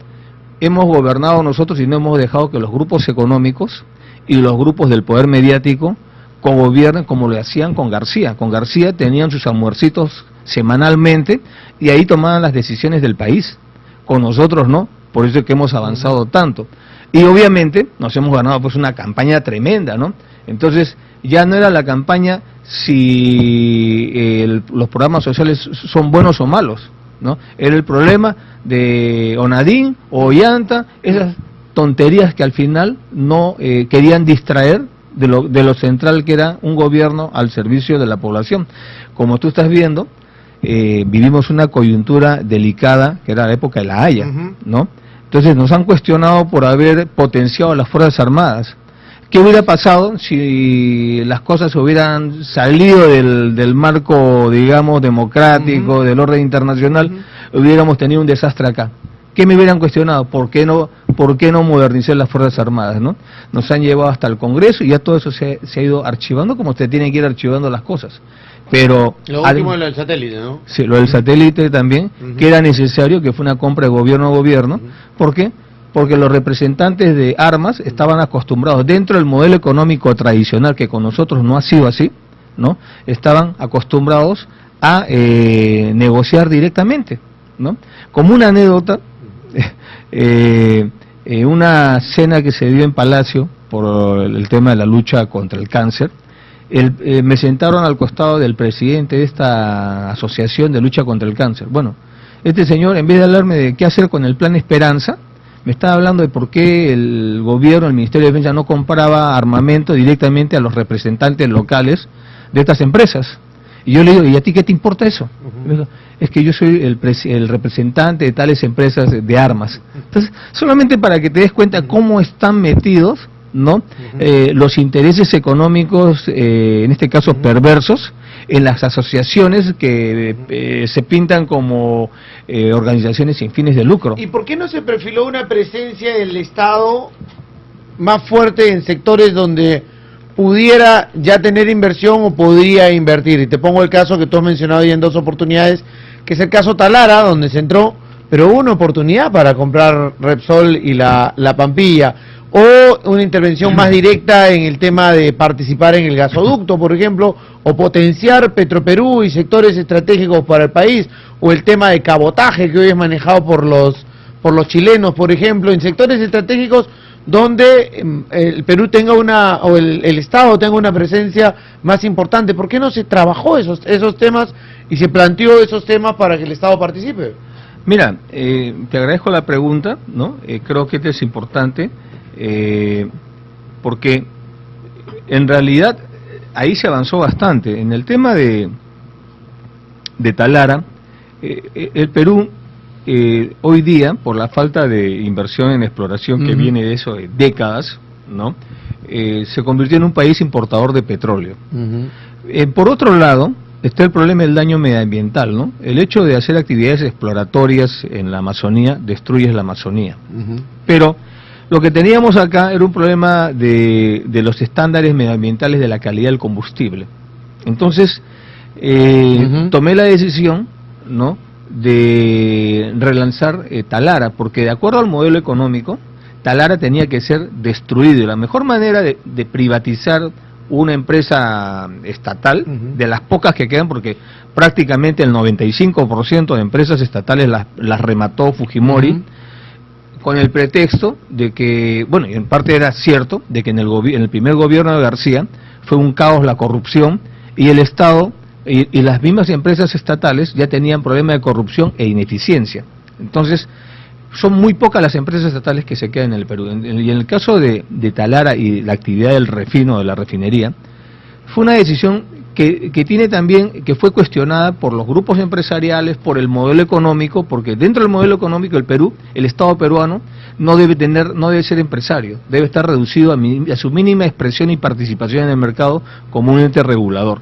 B: hemos gobernado nosotros y no hemos dejado que los grupos económicos y los grupos del poder mediático gobiernen como lo hacían con García. Con García tenían sus almuercitos semanalmente y ahí tomaban las decisiones del país. Con nosotros no, por eso es que hemos avanzado tanto. Y obviamente nos hemos ganado pues una campaña tremenda, ¿no? Entonces ya no era la campaña si los programas sociales son buenos o malos, ¿no? Era el problema de Onadín o Ollanta, esas tonterías que al final no querían distraer de lo central, que era un gobierno al servicio de la población. Como tú estás viendo, vivimos una coyuntura delicada, que era la época de la Haya, ¿no? Entonces nos han cuestionado por haber potenciado las Fuerzas Armadas. ¿Qué hubiera pasado si las cosas hubieran salido del marco, digamos, democrático, del orden internacional? Hubiéramos tenido un desastre acá. ¿Qué me hubieran cuestionado? ¿Por qué no modernizar las Fuerzas Armadas, no? Nos han llevado hasta el Congreso y ya todo eso se ha ido archivando como usted tiene que ir archivando las cosas. Pero
A: lo último es lo del satélite, ¿no?
B: Sí, lo del satélite también, que era necesario, que fue una compra de gobierno a gobierno. ¿Por qué? Porque los representantes de armas estaban acostumbrados, dentro del modelo económico tradicional, que con nosotros no ha sido así, ¿no? Estaban acostumbrados a negociar directamente, ¿no? Como una anécdota, una cena que se dio en Palacio por el tema de la lucha contra el cáncer, me sentaron al costado del presidente de esta asociación de lucha contra el cáncer. Bueno, este señor, en vez de hablarme de qué hacer con el plan Esperanza, me estaba hablando de por qué el gobierno, el Ministerio de Defensa, no compraba armamento directamente a los representantes locales de estas empresas. Y yo le digo, ¿y a ti qué te importa eso? Me dijo, es que yo soy el representante de tales empresas de armas. Entonces, solamente para que te des cuenta cómo están metidos, ¿no? Los intereses económicos, en este caso perversos, en las asociaciones que se pintan como organizaciones sin fines de lucro.
A: ¿Y por qué no se perfiló una presencia del Estado más fuerte en sectores donde pudiera ya tener inversión o podría invertir? Y te pongo el caso que tú has mencionado hoy en 2 oportunidades, que es el caso Talara, donde se entró, pero hubo una oportunidad para comprar Repsol y la Pampilla, o una intervención más directa en el tema de participar en el gasoducto, por ejemplo, o potenciar Petroperú y sectores estratégicos para el país, o el tema de cabotaje que hoy es manejado por los chilenos, por ejemplo, en sectores estratégicos donde el Perú tenga o el Estado tenga una presencia más importante. ¿Por qué no se trabajó esos temas y se planteó esos temas para que el Estado participe?
B: Mira, te agradezco la pregunta, ¿no? Creo que esto es importante, porque en realidad ahí se avanzó bastante. En el tema de Talara, el Perú hoy día, por la falta de inversión en exploración que viene de eso de décadas, ¿no? Se convirtió en un país importador de petróleo. Por otro lado, está el problema del daño medioambiental, ¿no? El hecho de hacer actividades exploratorias en la Amazonía destruye la Amazonía. Pero lo que teníamos acá era un problema de los estándares medioambientales de la calidad del combustible. Entonces, tomé la decisión, ¿no?, de relanzar Talara, porque de acuerdo al modelo económico, Talara tenía que ser destruido. Y la mejor manera de privatizar una empresa estatal, de las pocas que quedan, porque prácticamente el 95% de empresas estatales las remató Fujimori, con el pretexto de que, bueno, y en parte era cierto, de que en el primer gobierno de García fue un caos la corrupción, y el Estado y las mismas empresas estatales ya tenían problemas de corrupción e ineficiencia. Entonces, son muy pocas las empresas estatales que se quedan en el Perú. Y en el caso de Talara y la actividad del refino, de la refinería, fue una decisión que tiene también, que fue cuestionada por los grupos empresariales, por el modelo económico, porque dentro del modelo económico del Perú, el Estado peruano no debe ser empresario, debe estar reducido a su mínima expresión y participación en el mercado como un ente regulador.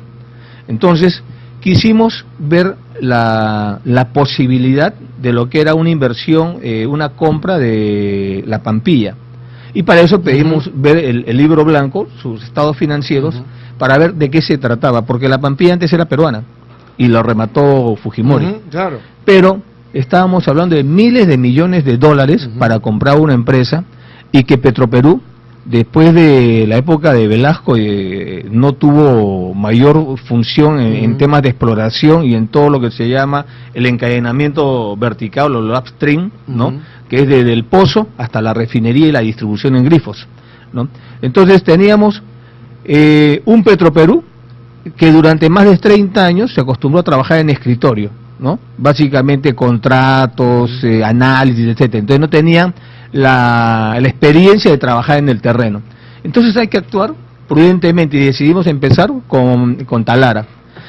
B: Entonces, quisimos ver la posibilidad de lo que era una inversión, una compra de la Pampilla. Y para eso pedimos ver el libro blanco, sus estados financieros, para ver de qué se trataba, porque la Pampilla antes era peruana y lo remató Fujimori.
A: Claro.
B: Pero estábamos hablando de miles de millones de dólares para comprar una empresa, y que Petroperú, después de la época de Velasco, no tuvo mayor función en temas de exploración y en todo lo que se llama el encadenamiento vertical o el upstream, ¿no?, que es desde el pozo hasta la refinería y la distribución en grifos, ¿no? Entonces teníamos un Petroperú que durante más de 30 años se acostumbró a trabajar en escritorio, ¿no? Básicamente contratos, análisis, etcétera. Entonces no tenían la experiencia de trabajar en el terreno. Entonces hay que actuar prudentemente, y decidimos empezar con Talara.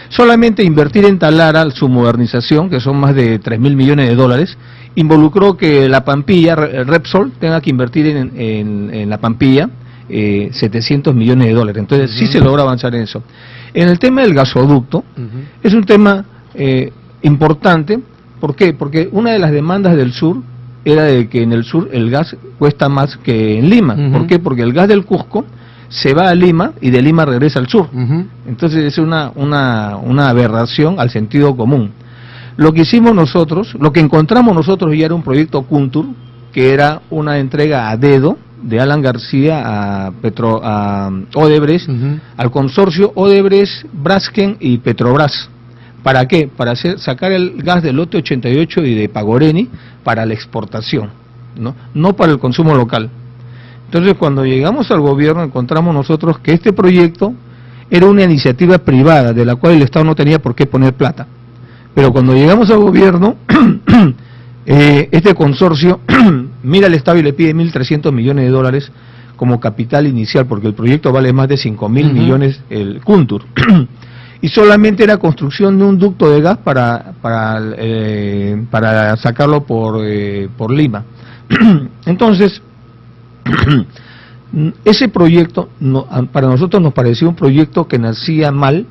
B: Solamente invertir en Talara, su modernización, que son más de 3.000 millones de dólares, involucró que la Pampilla, Repsol, tenga que invertir en la Pampilla 700 millones de dólares. Entonces sí se logra avanzar en eso. En el tema del gasoducto, es un tema importante. ¿Por qué? Porque una de las demandas del sur era de que en el sur el gas cuesta más que en Lima. ¿Por qué? Porque el gas del Cusco se va a Lima y de Lima regresa al sur. Entonces es una aberración al sentido común. Lo que hicimos nosotros, lo que encontramos nosotros ya era un proyecto Kuntur, que era una entrega a dedo de Alan García a Odebrecht, al consorcio Odebrecht, Braskem y Petrobras. ¿Para qué? Para sacar el gas del lote 88 y de Pagoreni para la exportación, no para el consumo local. Entonces, cuando llegamos al gobierno, encontramos nosotros que este proyecto era una iniciativa privada de la cual el Estado no tenía por qué poner plata. Pero cuando llegamos al gobierno, este consorcio mira al Estado y le pide 1.300 millones de dólares como capital inicial, porque el proyecto vale más de 5.000 millones el Kuntur. Y solamente era construcción de un ducto de gas para sacarlo por Lima. Entonces, ese proyecto para nosotros nos pareció un proyecto que nacía mal.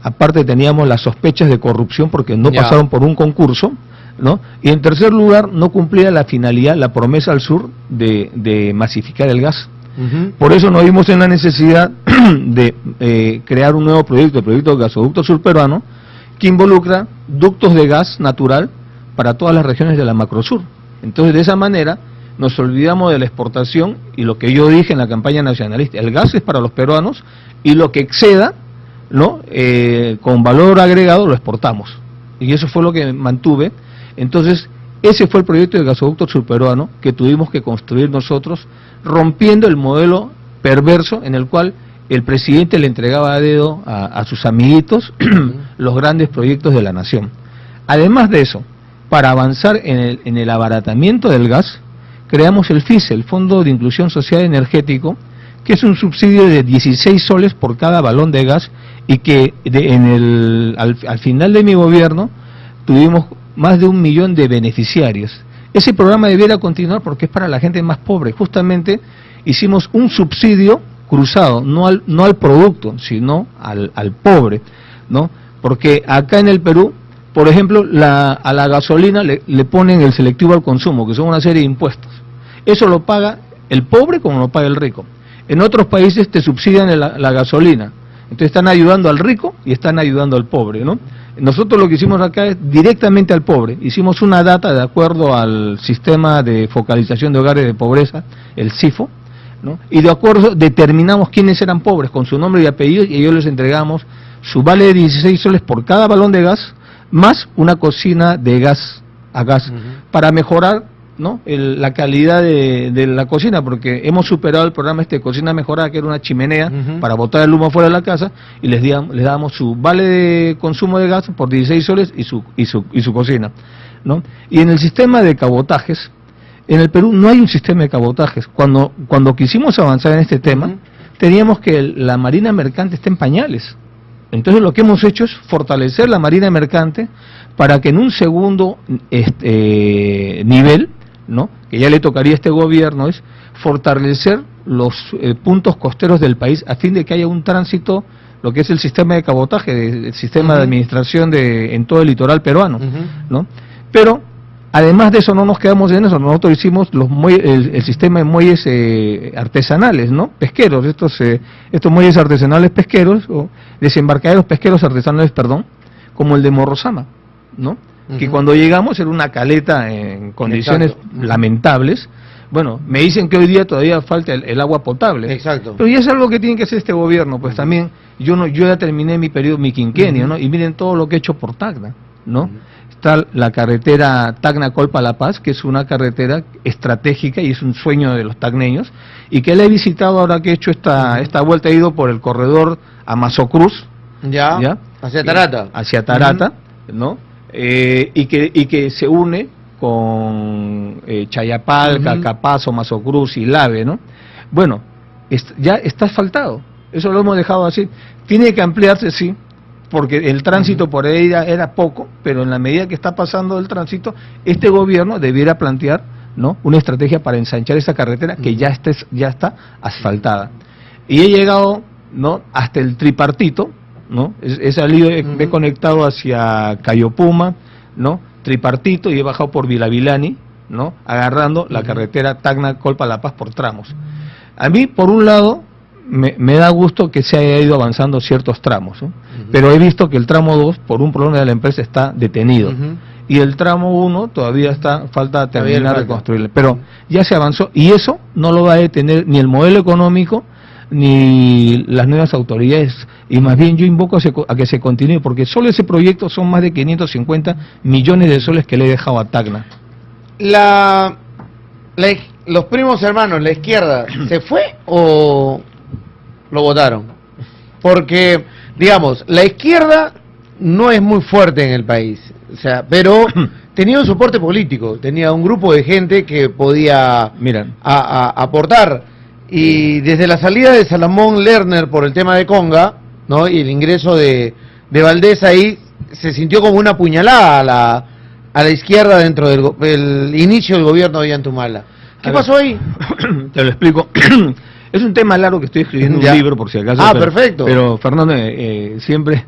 B: Aparte teníamos las sospechas de corrupción porque no pasaron por un concurso, ¿no? Y en tercer lugar, no cumplía la finalidad, la promesa al sur de masificar el gas. Por eso nos vimos en la necesidad de crear un nuevo proyecto, el proyecto de gasoducto surperuano, que involucra ductos de gas natural para todas las regiones de la macrosur. Entonces, de esa manera, nos olvidamos de la exportación y lo que yo dije en la campaña nacionalista: el gas es para los peruanos y lo que exceda, ¿no?, con valor agregado lo exportamos. Y eso fue lo que mantuve. Entonces, ese fue el proyecto de gasoducto surperuano que tuvimos que construir nosotros, rompiendo el modelo perverso en el cual el presidente le entregaba a dedo a sus amiguitos los grandes proyectos de la nación. Además de eso, para avanzar en el abaratamiento del gas, creamos el FISE, el Fondo de Inclusión Social Energético, que es un subsidio de 16 soles por cada balón de gas, y que al final de mi gobierno tuvimos más de 1 millón de beneficiarios. Ese programa debiera continuar porque es para la gente más pobre. Justamente hicimos un subsidio cruzado, no al producto, sino al pobre, ¿no? Porque acá en el Perú, por ejemplo, a la gasolina le ponen el selectivo al consumo, que son una serie de impuestos. Eso lo paga el pobre como lo paga el rico. En otros países te subsidian la gasolina. Entonces están ayudando al rico y están ayudando al pobre, ¿no? Nosotros lo que hicimos acá es directamente al pobre. Hicimos una data de acuerdo al sistema de focalización de hogares de pobreza, el SIFO, ¿no? Y de acuerdo determinamos quiénes eran pobres con su nombre y apellido, y ellos les entregamos su vale de 16 soles por cada balón de gas, más una cocina de gas a gas, para mejorar, ¿no?, la calidad de la cocina, porque hemos superado el programa de cocina mejorada, que era una chimenea para botar el humo fuera de la casa, y les damos su vale de consumo de gas por 16 soles y su cocina, ¿no? Y en el sistema de cabotajes, en el Perú no hay un sistema de cabotajes. Cuando quisimos avanzar en este tema, teníamos que la marina mercante esté en pañales. Entonces lo que hemos hecho es fortalecer la marina mercante para que en un segundo nivel, ¿no?, que ya le tocaría a este gobierno, es fortalecer los puntos costeros del país a fin de que haya un tránsito, lo que es el sistema de cabotaje, el sistema de administración en todo el litoral peruano, ¿no? Pero además de eso no nos quedamos en eso, nosotros hicimos el sistema de muelles artesanales, ¿no?, pesqueros, estos muelles artesanales pesqueros, o desembarcaderos pesqueros artesanales, perdón, como el de Morrosama, ¿no? Que cuando llegamos era una caleta en condiciones lamentables. Bueno, me dicen que hoy día todavía falta el agua potable.
A: Exacto.
B: Pero ya es algo que tiene que hacer este gobierno, pues también, yo ya terminé mi periodo, mi quinquenio, ¿no? Y miren todo lo que he hecho por Tacna, ¿no? Está la carretera Tacna-Colpa-La Paz, que es una carretera estratégica y es un sueño de los tacneños, y que la he visitado ahora que he hecho esta vuelta, he ido por el corredor a Mazocruz,
A: ¿Ya? Hacia Tarata.
B: Hacia Tarata, ¿no? Y que se une con Chayapalca, Capazo, Mazocruz y Lave, ¿no? Bueno, ya está asfaltado, eso lo hemos dejado así. Tiene que ampliarse, sí, porque el tránsito por ahí era poco, pero en la medida que está pasando el tránsito, este gobierno debiera plantear, ¿no?, una estrategia para ensanchar esa carretera que ya está asfaltada. Y he llegado, ¿no?, hasta el tripartito, ¿no? He salido, he conectado hacia Cayopuma, ¿no?, tripartito, y he bajado por Vilavilani, ¿no?, agarrando la carretera Tacna-Colpa-La Paz por tramos. A mí, por un lado, me da gusto que se haya ido avanzando ciertos tramos, ¿no? Pero he visto que el tramo 2, por un problema de la empresa, está detenido. Y el tramo 1 todavía falta terminar de construirlo. Pero ya se avanzó, y eso no lo va a detener ni el modelo económico, ni las nuevas autoridades, y más bien yo invoco a que se continúe, porque solo ese proyecto son más de 550 millones de soles que le he dejado a Tacna.
A: Los primos hermanos, la izquierda, ¿se fue o lo votaron? Porque, digamos, la izquierda no es muy fuerte en el país, o sea, pero tenía un soporte político, tenía un grupo de gente que podía aportar. Y desde la salida de Salomón Lerner por el tema de Conga, ¿no?, y el ingreso de Valdés ahí, se sintió como una puñalada a la izquierda dentro del inicio del gobierno de Ollantumala. ¿Qué pasó ahí?
B: Te lo explico. Es un tema largo que estoy escribiendo un libro, por si acaso.
A: Perfecto.
B: Pero Fernando, siempre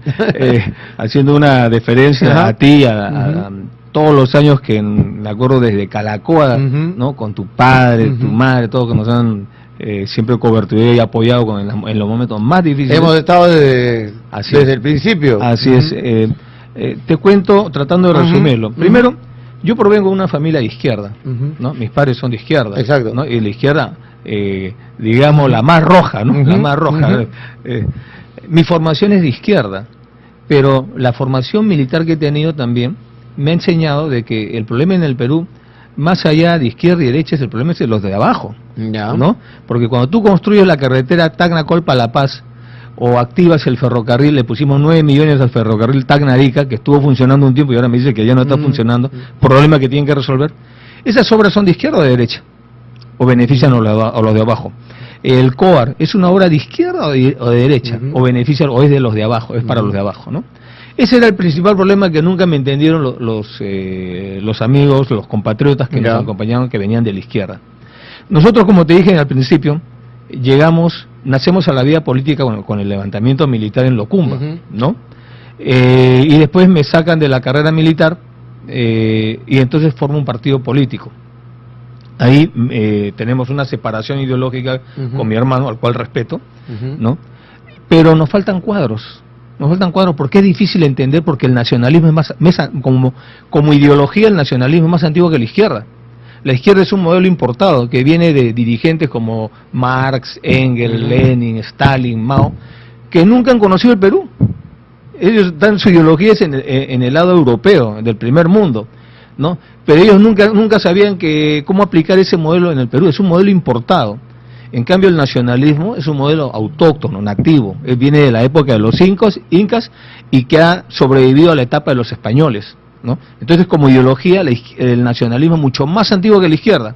B: haciendo una deferencia a ti, a todos los años que me acuerdo desde Calacoa, ¿no?, con tu padre, tu madre, todos que nos han siempre coberturado y apoyado en los momentos más difíciles.
A: Hemos estado desde el principio.
B: Así es. Te cuento, tratando de resumirlo. Primero, yo provengo de una familia de izquierda, ¿no? Mis padres son de izquierda.
A: Exacto.
B: ¿no? Y la izquierda, digamos, la más roja, ¿no? La más roja. Mi formación es de izquierda, pero la formación militar que he tenido también me ha enseñado de que el problema en el Perú, más allá de izquierda y derecha, el problema es de los de abajo, ¿no? Porque cuando tú construyes la carretera Tacna-Colpa-La Paz, o activas el ferrocarril, le pusimos 9 millones al ferrocarril Tacna-Arica, que estuvo funcionando un tiempo y ahora me dice que ya no está funcionando, problema que tienen que resolver. ¿Esas obras son de izquierda o de derecha? ¿O benefician a los de abajo? El COAR, ¿es una obra de izquierda o de derecha? ¿O beneficia, o es de los de abajo, es para los de abajo, ¿no? Ese era el principal problema que nunca me entendieron los amigos, los compatriotas que nos acompañaban, que venían de la izquierda. Nosotros, como te dije al principio, nacemos a la vida política con el levantamiento militar en Locumba, ¿no? Y después me sacan de la carrera militar y entonces formo un partido político. Ahí tenemos una separación ideológica con mi hermano, al cual respeto, ¿no? Pero nos faltan cuadros. Nos faltan cuadros porque es difícil entender, porque el nacionalismo es más, como ideología, el nacionalismo es más antiguo que la izquierda. La izquierda es un modelo importado que viene de dirigentes como Marx, Engels, Lenin, Stalin, Mao, que nunca han conocido el Perú. Ellos dan su ideología en el lado europeo, del primer mundo, ¿no? Pero ellos nunca sabían cómo aplicar ese modelo en el Perú. Es un modelo importado. En cambio, el nacionalismo es un modelo autóctono, nativo. Viene de la época de los incas y que ha sobrevivido a la etapa de los españoles, ¿no? Entonces, como ideología, el nacionalismo es mucho más antiguo que la izquierda.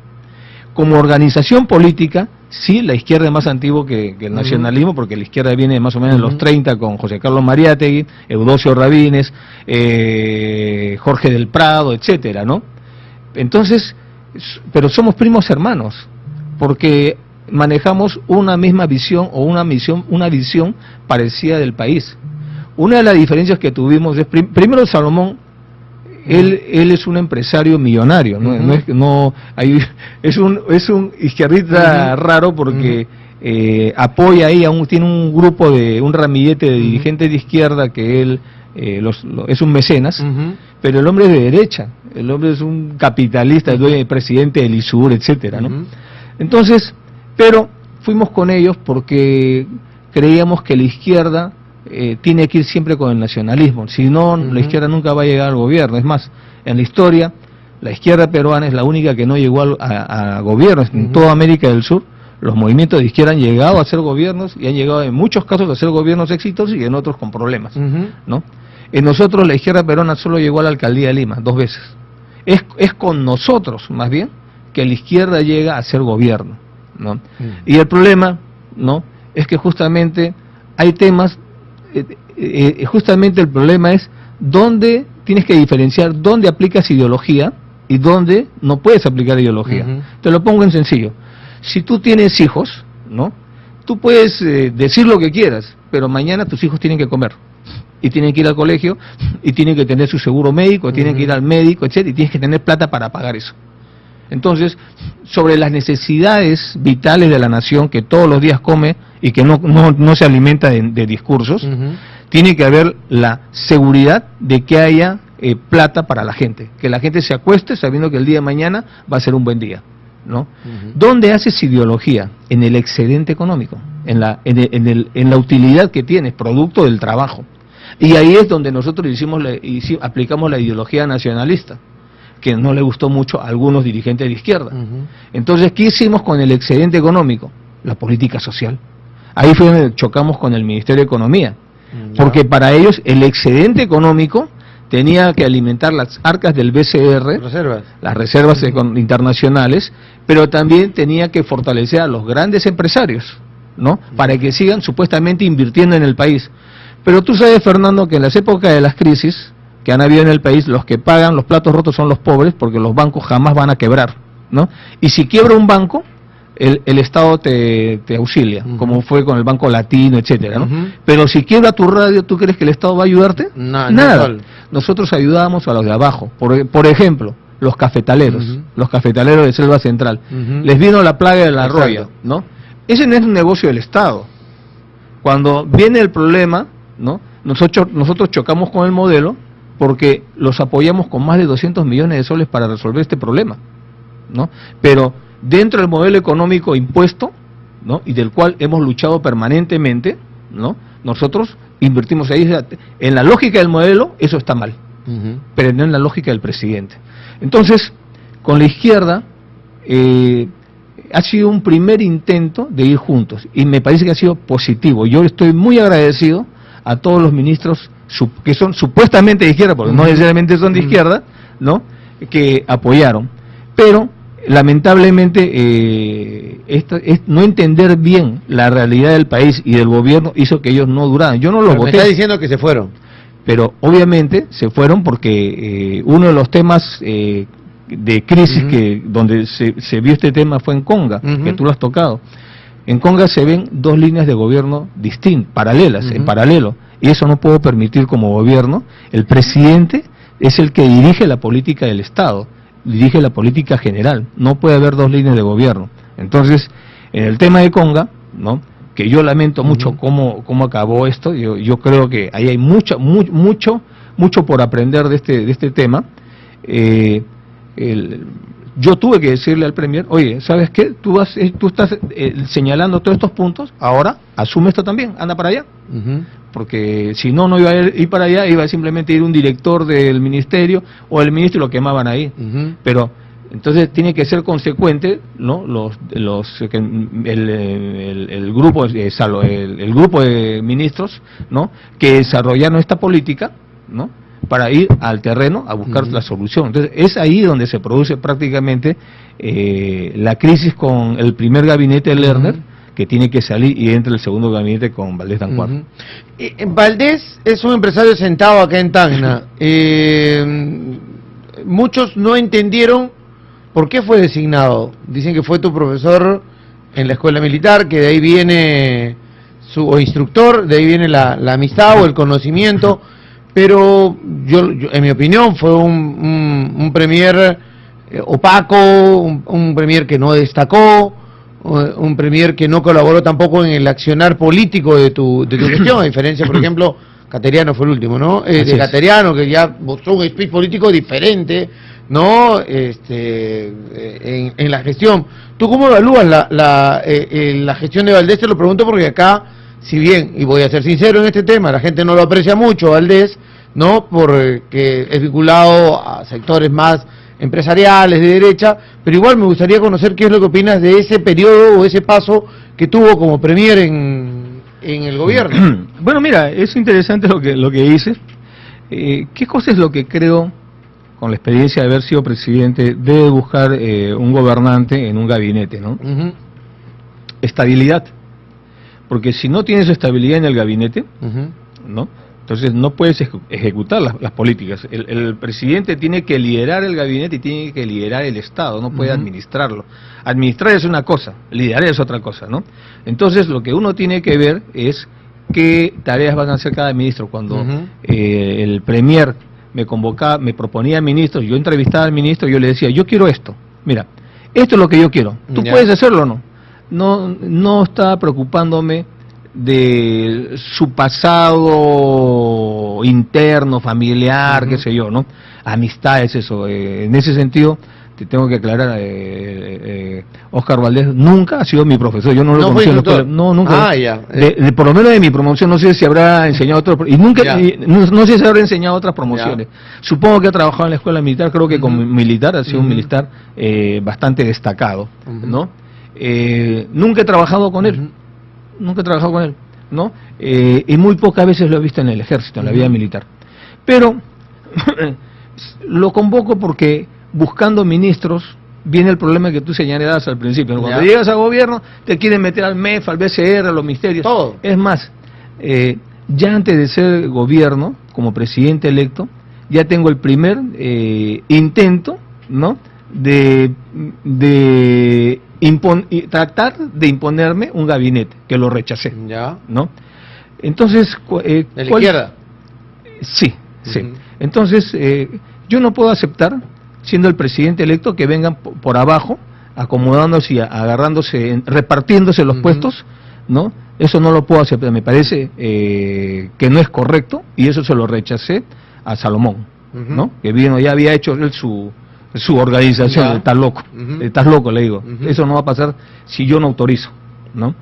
B: Como organización política, sí, la izquierda es más antiguo que el nacionalismo, porque la izquierda viene más o menos en los 30 con José Carlos Mariátegui, Eudosio Rabines, Jorge del Prado, etcétera, ¿no? Entonces, pero somos primos hermanos, porque manejamos una misma visión o una visión parecida del país. Una de las diferencias que tuvimos es, primero, Salomón, él es un empresario millonario, es un izquierdista raro, porque apoya ahí, tiene un grupo un ramillete de dirigentes de izquierda que él es un mecenas, pero el hombre es de derecha, el hombre es un capitalista, presidente del ISUR, etcétera, ¿no? Entonces, pero fuimos con ellos porque creíamos que la izquierda tiene que ir siempre con el nacionalismo, si no, la izquierda nunca va a llegar al gobierno. Es más, en la historia, la izquierda peruana es la única que no llegó a gobiernos. En toda América del Sur, los movimientos de izquierda han llegado a hacer gobiernos, y han llegado en muchos casos a ser gobiernos exitosos y en otros con problemas, ¿no? En nosotros, la izquierda peruana solo llegó a la alcaldía de Lima 2 veces. Es con nosotros, más bien, que la izquierda llega a ser gobierno, ¿no? Y el problema, ¿no?, es que justamente hay temas, justamente el problema es dónde tienes que diferenciar, dónde aplicas ideología y dónde no puedes aplicar ideología. Te lo pongo en sencillo. Si tú tienes hijos, ¿no?, tú puedes decir lo que quieras, pero mañana tus hijos tienen que comer, y tienen que ir al colegio, y tienen que tener su seguro médico, tienen que ir al médico, etcétera, y tienes que tener plata para pagar eso. Entonces, sobre las necesidades vitales de la nación, que todos los días come y que no se alimenta de discursos, tiene que haber la seguridad de que haya plata para la gente, que la gente se acueste sabiendo que el día de mañana va a ser un buen día, ¿no? ¿Dónde haces ideología? En el excedente económico, en la utilidad que tienes, producto del trabajo. Y ahí es donde nosotros aplicamos la ideología nacionalista, que no le gustó mucho a algunos dirigentes de izquierda. Entonces, ¿qué hicimos con el excedente económico? La política social. Ahí fue donde chocamos con el Ministerio de Economía, porque para ellos el excedente económico tenía que alimentar las arcas del BCR, las reservas internacionales, pero también tenía que fortalecer a los grandes empresarios, ¿no?, para que sigan supuestamente invirtiendo en el país. Pero tú sabes, Fernando, que en las épocas de las crisis que han habido en el país, los que pagan los platos rotos son los pobres, porque los bancos jamás van a quebrar, ¿no? Y si quiebra un banco, el Estado te auxilia, como fue con el Banco Latino, etcétera, ¿no? Pero si quiebra tu radio, ¿tú crees que el Estado va a ayudarte? Nada. Nosotros ayudábamos a los de abajo. Por ejemplo, los cafetaleros, los cafetaleros de Selva Central. Les vino la plaga de la roya, ¿no? Ese no es un negocio del Estado. Cuando viene el problema, ¿no?, nosotros chocamos con el modelo, porque los apoyamos con más de 200 millones de soles para resolver este problema, ¿no? Pero dentro del modelo económico impuesto, ¿no?, y del cual hemos luchado permanentemente, ¿no?, nosotros invertimos ahí. En la lógica del modelo, eso está mal, pero no en la lógica del presidente. Entonces, con la izquierda, ha sido un primer intento de ir juntos y me parece que ha sido positivo. Yo estoy muy agradecido a todos los ministros que son supuestamente de izquierda, porque no necesariamente son de izquierda, ¿no?, que apoyaron. Pero lamentablemente no entender bien la realidad del país y del gobierno hizo que ellos no duraran. Yo no los voté.
A: Me está diciendo que se fueron.
B: Pero obviamente se fueron porque uno de los temas de crisis donde se vio este tema fue en Conga, que tú lo has tocado. En Conga se ven dos líneas de gobierno distintas, paralelas, en paralelo, y eso no puedo permitir como gobierno. El presidente es el que dirige la política del Estado, dirige la política general, no puede haber dos líneas de gobierno. Entonces, en el tema de Conga, ¿no?, que yo lamento mucho cómo acabó esto, yo creo que ahí hay mucho por aprender de este tema. Yo tuve que decirle al Premier, oye, ¿sabes qué? Tú estás señalando todos estos puntos, ahora asume esto también, anda para allá. Porque si no iba a ir para allá, iba a simplemente ir un director del ministerio o el ministro y lo quemaban ahí. Pero entonces tiene que ser consecuente, ¿no?, el grupo de ministros, ¿no?, que desarrollaron esta política, ¿no?, para ir al terreno a buscar la solución. Entonces es ahí donde se produce prácticamente la crisis con el primer gabinete de Lerner, que tiene que salir, y entra el segundo gabinete con Valdés Dancuarro.
A: Valdés es un empresario sentado acá en Tacna. Muchos no entendieron por qué fue designado. Dicen que fue tu profesor en la escuela militar, que de ahí viene o instructor, de ahí viene la amistad o el conocimiento, pero yo en mi opinión fue un premier opaco, un premier que no destacó, un premier que no colaboró tampoco en el accionar político de tu gestión, a diferencia, por ejemplo, Cateriano fue el último, ¿no? De Cateriano, que ya mostró un speech político diferente, ¿no?, en la gestión. ¿Tú cómo evalúas la gestión de Valdés? Te lo pregunto porque acá, si bien, y voy a ser sincero en este tema, la gente no lo aprecia mucho, Valdés, ¿no?, porque es vinculado a sectores más empresariales, de derecha, pero igual me gustaría conocer qué es lo que opinas de ese periodo o ese paso que tuvo como premier en el gobierno.
B: Bueno, mira, es interesante lo que dices. ¿Qué cosa es lo que creo, con la experiencia de haber sido presidente, debe buscar un gobernante en un gabinete, ¿no? Estabilidad. Porque si no tienes estabilidad en el gabinete, ¿no?, entonces no puedes ejecutar las políticas. El presidente tiene que liderar el gabinete y tiene que liderar el Estado, no puede administrarlo. Administrar es una cosa, liderar es otra cosa, ¿no? Entonces lo que uno tiene que ver es qué tareas van a hacer cada ministro. Cuando el premier me proponía ministros, yo entrevistaba al ministro y yo le decía, yo quiero esto, mira, esto es lo que yo quiero, ¿tú puedes hacerlo o no? No estaba preocupándome de su pasado interno, familiar, qué sé yo, ¿no? Amistades, eso. En ese sentido, te tengo que aclarar, Óscar Valdés nunca ha sido mi profesor. Yo no lo conocí en la escuela. No, nunca. Por lo menos de mi promoción, no sé si habrá enseñado otro, y nunca, no sé si habrá enseñado otras promociones. Supongo que ha trabajado en la escuela militar, creo que como militar, ha sido un militar bastante destacado, ¿no? Nunca he trabajado con él. Nunca he trabajado con él, ¿no? Y muy pocas veces lo he visto en el ejército, en la vida militar. Pero lo convoco porque buscando ministros viene el problema que tú señalabas al principio, ¿no? Cuando llegas a gobierno te quieren meter al MEF, al BCR, a los ministerios.
A: Todo.
B: Es más, ya antes de ser gobierno, como presidente electo, ya tengo el primer intento, ¿no?, de tratar de imponerme un gabinete, que lo rechacé, ¿no? Entonces,
A: ¿de la izquierda?
B: Sí. Entonces, yo no puedo aceptar, siendo el presidente electo, que vengan por abajo, acomodándose y agarrándose, repartiéndose los puestos, ¿no? Eso no lo puedo aceptar, me parece que no es correcto, y eso se lo rechacé a Salomón, ¿no? Que ya había hecho él su organización. Estás loco, le digo. Eso no va a pasar si yo no autorizo, ¿no?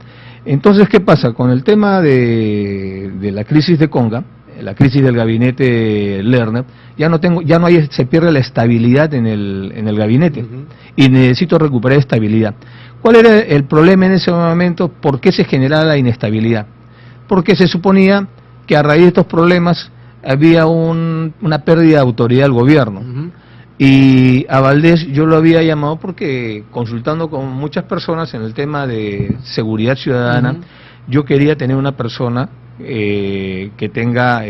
B: Entonces, ¿qué pasa? Con el tema de la crisis de Conga, la crisis del gabinete Lerner, se pierde la estabilidad en el gabinete, y necesito recuperar estabilidad. ¿Cuál era el problema en ese momento? ¿Por qué se generaba la inestabilidad? Porque se suponía que a raíz de estos problemas había una pérdida de autoridad del gobierno. Y a Valdés yo lo había llamado porque, consultando con muchas personas en el tema de seguridad ciudadana, yo quería tener una persona que tenga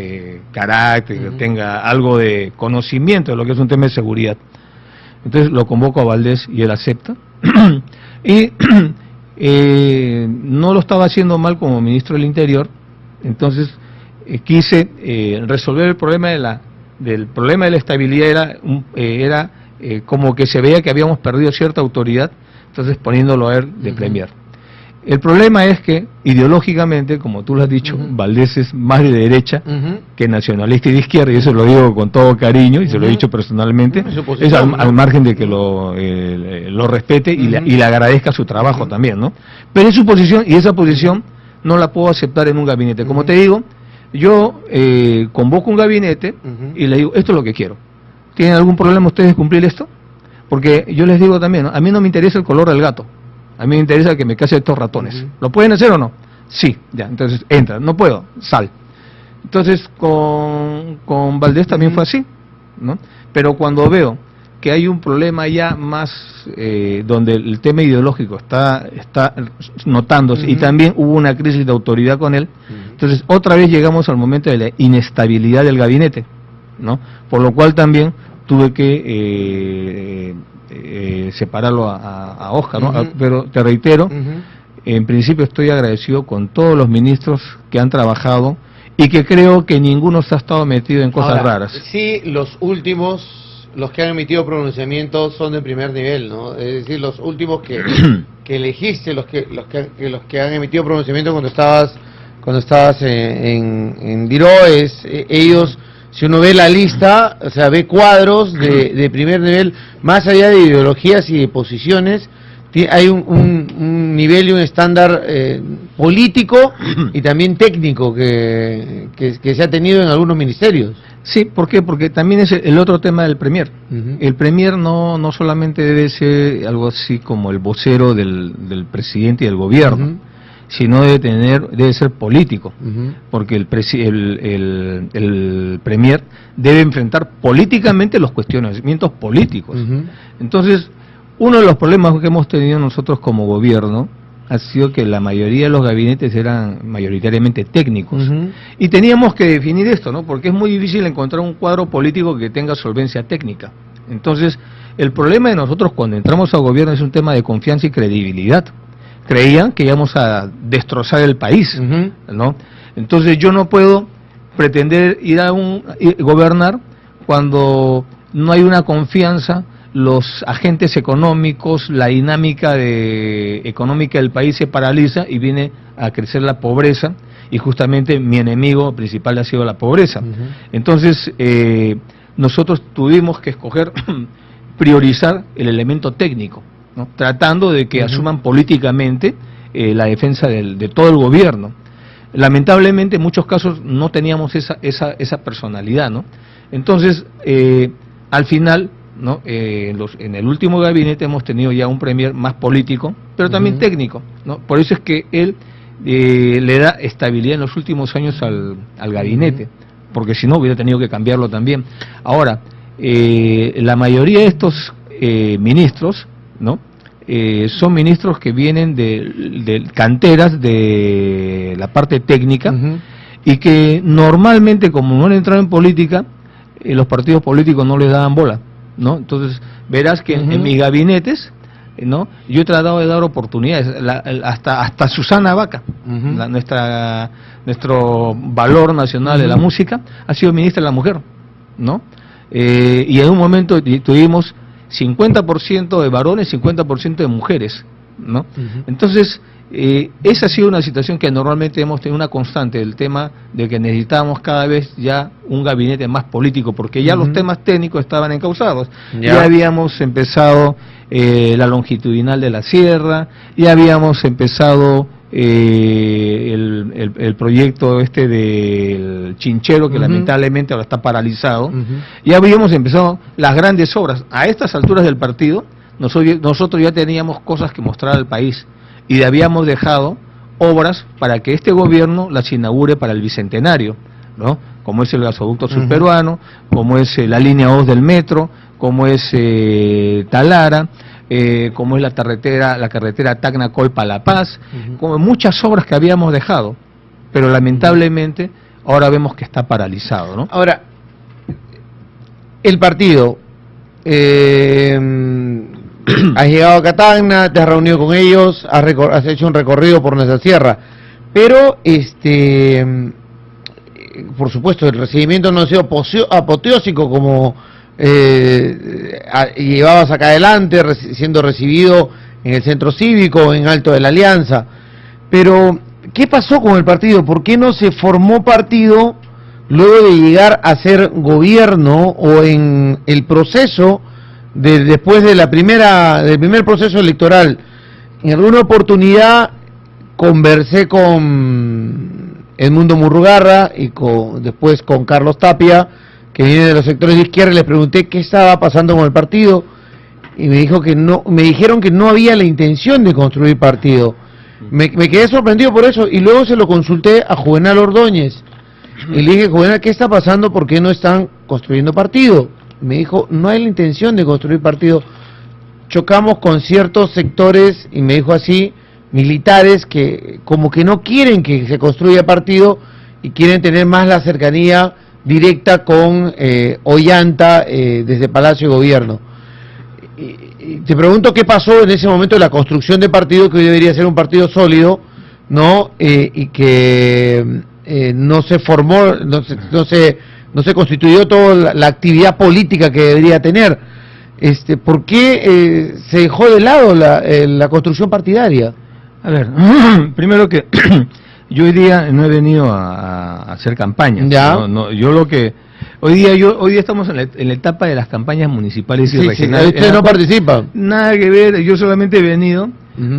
B: carácter, que tenga algo de conocimiento de lo que es un tema de seguridad. Entonces lo convoco a Valdés y él acepta. Y no lo estaba haciendo mal como ministro del Interior, entonces quise resolver el problema del problema de la estabilidad. Era como que se veía que habíamos perdido cierta autoridad, entonces poniéndolo a él de premier. El problema es que ideológicamente, como tú lo has dicho, Valdés es más de derecha que nacionalista y de izquierda, y eso lo digo con todo cariño y se lo he dicho personalmente, es al margen de que lo respete y le agradezca su trabajo también, ¿no? Pero es su posición, y esa posición no la puedo aceptar en un gabinete. Como te digo, yo convoco un gabinete y le digo, esto es lo que quiero. ¿Tienen algún problema ustedes cumplir esto? Porque yo les digo también, ¿no? A mí no me interesa el color del gato. A mí me interesa que me case estos ratones. ¿Lo pueden hacer o no? Sí, ya, entonces entra. No puedo, sal. Entonces con Valdés también fue así, ¿no? Pero cuando veo que hay un problema ya más donde el tema ideológico está notándose, y también hubo una crisis de autoridad con él, entonces otra vez llegamos al momento de la inestabilidad del gabinete, ¿no? Por lo cual también tuve que separarlo a Oscar, ¿no? Pero te reitero, en principio estoy agradecido con todos los ministros que han trabajado y que creo que ninguno se ha estado metido en cosas raras.
A: Sí, los últimos, los que han emitido pronunciamientos son de primer nivel, ¿no? Es decir, los últimos que elegiste, los que han emitido pronunciamiento cuando estabas en Diroes, ellos, si uno ve la lista, o sea, ve cuadros de primer nivel, más allá de ideologías y de posiciones, hay un nivel y un estándar político y también técnico que se ha tenido en algunos ministerios.
B: Sí, ¿por qué? Porque también es el otro tema del premier. El premier no solamente debe ser algo así como el vocero del presidente y del gobierno, sino debe ser político, porque el premier debe enfrentar políticamente los cuestionamientos políticos. Entonces, uno de los problemas que hemos tenido nosotros como gobierno ha sido que la mayoría de los gabinetes eran mayoritariamente técnicos, y teníamos que definir esto, ¿no? Porque es muy difícil encontrar un cuadro político que tenga solvencia técnica. Entonces, el problema de nosotros cuando entramos al gobierno es un tema de confianza y credibilidad. Creían que íbamos a destrozar el país, ¿no? Entonces yo no puedo pretender ir a gobernar cuando no hay una confianza, los agentes económicos, la dinámica económica del país se paraliza y viene a crecer la pobreza, y justamente mi enemigo principal ha sido la pobreza. Entonces nosotros tuvimos que escoger, priorizar el elemento técnico, ¿no? Tratando de que asuman políticamente la defensa de todo el gobierno. Lamentablemente en muchos casos no teníamos esa personalidad, ¿no? Entonces al final, ¿no? En el último gabinete hemos tenido ya un premier más político, pero también técnico, ¿no? Por eso es que él le da estabilidad en los últimos años al gabinete, porque si no hubiera tenido que cambiarlo también. Ahora, la mayoría de estos ministros, ¿no? Son ministros que vienen de canteras de la parte técnica, y que normalmente, como no han entrado en política, los partidos políticos no les daban bola, ¿no? Entonces verás que en mis gabinetes, ¿no? Yo he tratado de dar oportunidades, hasta Susana Vaca, nuestro valor nacional de la música, ha sido ministra de la mujer, ¿no? Y en un momento tuvimos 50% de varones, 50% de mujeres, ¿no? Entonces, esa ha sido una situación que normalmente hemos tenido una constante, el tema de que necesitábamos cada vez ya un gabinete más político, porque ya los temas técnicos estaban encausados. Ya habíamos empezado la longitudinal de la sierra, ya habíamos empezado el proyecto este del Chinchero, que lamentablemente ahora está paralizado. Ya habíamos empezado las grandes obras. A estas alturas del partido, nosotros ya teníamos cosas que mostrar al país y habíamos dejado obras para que este gobierno las inaugure para el Bicentenario, ¿no? Como es el gasoducto subperuano, como es la línea 2 del metro, como es Talara, como es la carretera Tacna-Colpa-La Paz, como muchas obras que habíamos dejado, pero lamentablemente ahora vemos que está paralizado, ¿no?
A: Ahora, el partido, has llegado a Tacna, te has reunido con ellos, has hecho un recorrido por nuestra sierra, pero por supuesto el recibimiento no ha sido apoteósico como llevabas acá adelante, siendo recibido en el centro cívico, en Alto de la Alianza. Pero, ¿qué pasó con el partido? ¿Por qué no se formó partido luego de llegar a ser gobierno o en el proceso después de del primer proceso electoral? En alguna oportunidad conversé con Edmundo Murrugarra y después con Carlos Tapia, que viene de los sectores de izquierda, y les pregunté qué estaba pasando con el partido y me dijeron que no había la intención de construir partido. Me quedé sorprendido por eso y luego se lo consulté a Juvenal Ordóñez y le dije: Juvenal, ¿qué está pasando? ¿Por qué no están construyendo partido? Me dijo: no hay la intención de construir partido, chocamos con ciertos sectores, y me dijo así, militares, que como que no quieren que se construya partido y quieren tener más la cercanía directa con Ollanta desde Palacio de Gobierno. Y te pregunto qué pasó en ese momento de la construcción de partido, que hoy debería ser un partido sólido, ¿no? Y que no se formó, no se constituyó toda la actividad política que debería tener. ¿Por qué se dejó de lado la construcción partidaria?
B: A ver, primero que yo hoy día no he venido a hacer campaña. Hoy día estamos en la etapa de las campañas municipales y regionales.
A: Usted no participa.
B: Nada que ver, yo solamente he venido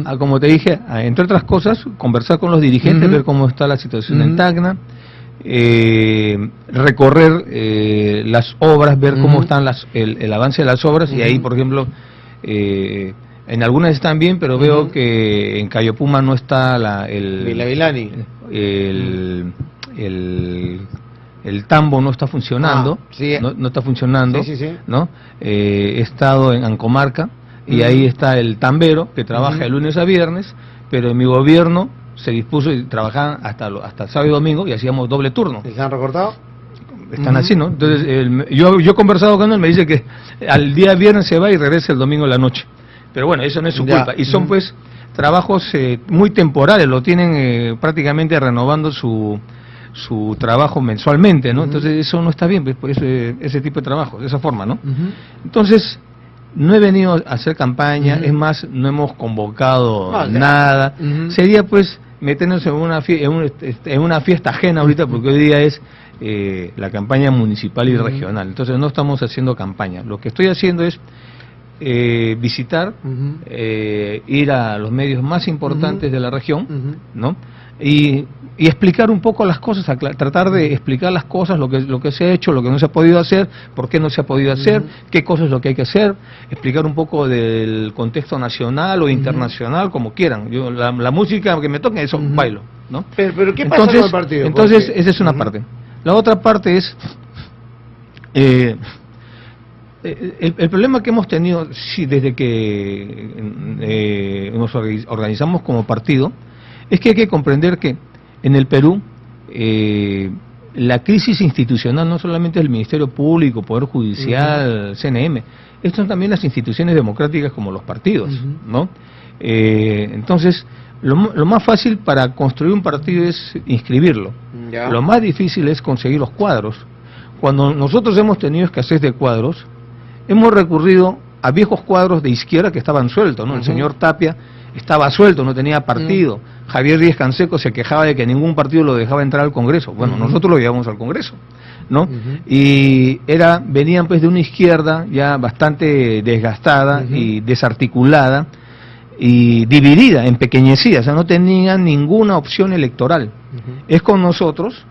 B: a, como te dije, entre otras cosas, conversar con los dirigentes, ver cómo está la situación en Tacna, recorrer las obras, ver cómo están el avance de las obras, y ahí, por ejemplo, en algunas están bien, pero veo que en Cayopuma no está el tambo no está funcionando, no está funcionando, ¿no? He estado en Ancomarca y ahí está el tambero que trabaja de lunes a viernes, pero en mi gobierno se dispuso y trabajaban hasta sábado y domingo y hacíamos doble turno.
A: ¿Se han recortado?
B: Están así, ¿no? Entonces yo he conversado con él, me dice que al día viernes se va y regresa el domingo en la noche. Pero bueno, eso no es su culpa. Y son pues trabajos muy temporales, lo tienen prácticamente renovando su trabajo mensualmente, ¿no? Entonces eso no está bien, pues, ese tipo de trabajo, de esa forma, ¿no? Entonces, no he venido a hacer campaña, es más, no hemos convocado nada. Sería pues meternos en una fiesta ajena ahorita, porque hoy día es la campaña municipal y regional. Entonces no estamos haciendo campaña. Lo que estoy haciendo es visitar, ir a los medios más importantes de la región, ¿no? Y explicar un poco las cosas, tratar de explicar las cosas, lo que se ha hecho, lo que no se ha podido hacer, por qué no se ha podido hacer, qué cosas es lo que hay que hacer, explicar un poco del contexto nacional o internacional, como quieran. Yo la música que me toque, eso bailo, ¿no?
A: Pero ¿qué pasa con el partido?
B: Entonces, esa es una parte. La otra parte es el problema que hemos tenido desde que nos organizamos como partido, es que hay que comprender que en el Perú la crisis institucional no solamente es el Ministerio Público, Poder Judicial, CNM, estas son también las instituciones democráticas como los partidos, ¿no? Entonces, lo más fácil para construir un partido es inscribirlo. Lo más difícil es conseguir los cuadros. Cuando nosotros hemos tenido escasez de cuadros, hemos recurrido a viejos cuadros de izquierda que estaban sueltos, ¿no? El señor Tapia estaba suelto, no tenía partido. Javier Díez Canseco se quejaba de que ningún partido lo dejaba entrar al Congreso. Bueno, nosotros lo llevamos al Congreso, ¿no? Y venían pues de una izquierda ya bastante desgastada y desarticulada, y dividida, empequeñecida, o sea, no tenían ninguna opción electoral. Es con nosotros,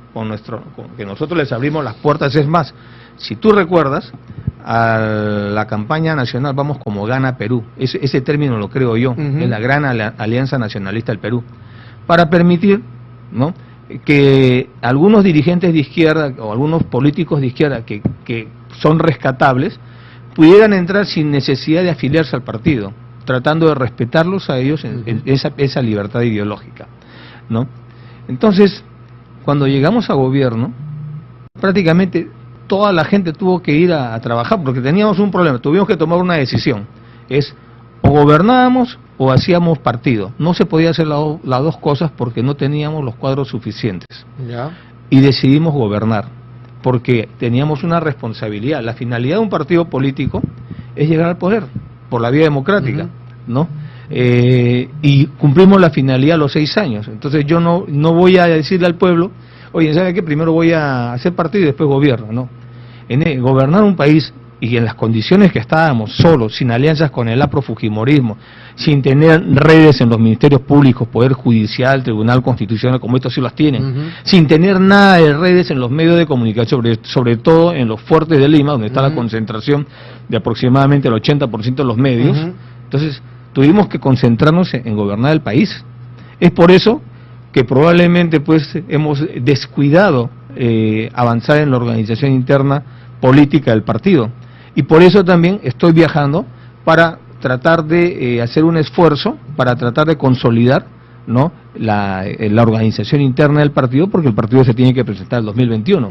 B: que nosotros les abrimos las puertas. Es más, si tú recuerdas, a la campaña nacional Vamos como Gana Perú, ese término lo creo yo, es la gran alianza nacionalista del Perú, para permitir, ¿no?, que algunos dirigentes de izquierda o algunos políticos de izquierda que son rescatables pudieran entrar sin necesidad de afiliarse al partido, tratando de respetarlos a ellos en esa libertad ideológica, ¿no? Entonces, cuando llegamos a gobierno, prácticamente toda la gente tuvo que ir a trabajar, porque teníamos un problema, tuvimos que tomar una decisión, es o gobernábamos o hacíamos partido, no se podía hacer las dos cosas porque no teníamos los cuadros suficientes.
A: ¿Ya?
B: Y decidimos gobernar, porque teníamos una responsabilidad. La finalidad de un partido político es llegar al poder, por la vía democrática, ¿no? Y cumplimos la finalidad a los 6 años. Entonces yo no voy a decirle al pueblo, oye, ¿sabe qué? Primero voy a hacer partido y después gobierno, ¿no? Gobernar un país, y en las condiciones que estábamos, solos, sin alianzas con el afrofujimorismo, sin tener redes en los ministerios públicos, Poder Judicial, Tribunal Constitucional, como estos sí las tienen, sin tener nada de redes en los medios de comunicación, sobre todo en los fuertes de Lima, donde está la concentración de aproximadamente el 80% de los medios. Entonces tuvimos que concentrarnos en gobernar el país. Es por eso que probablemente pues hemos descuidado avanzar en la organización interna política del partido, y por eso también estoy viajando para tratar de hacer un esfuerzo para tratar de consolidar, ¿no?, la organización interna del partido, porque el partido se tiene que presentar el 2021.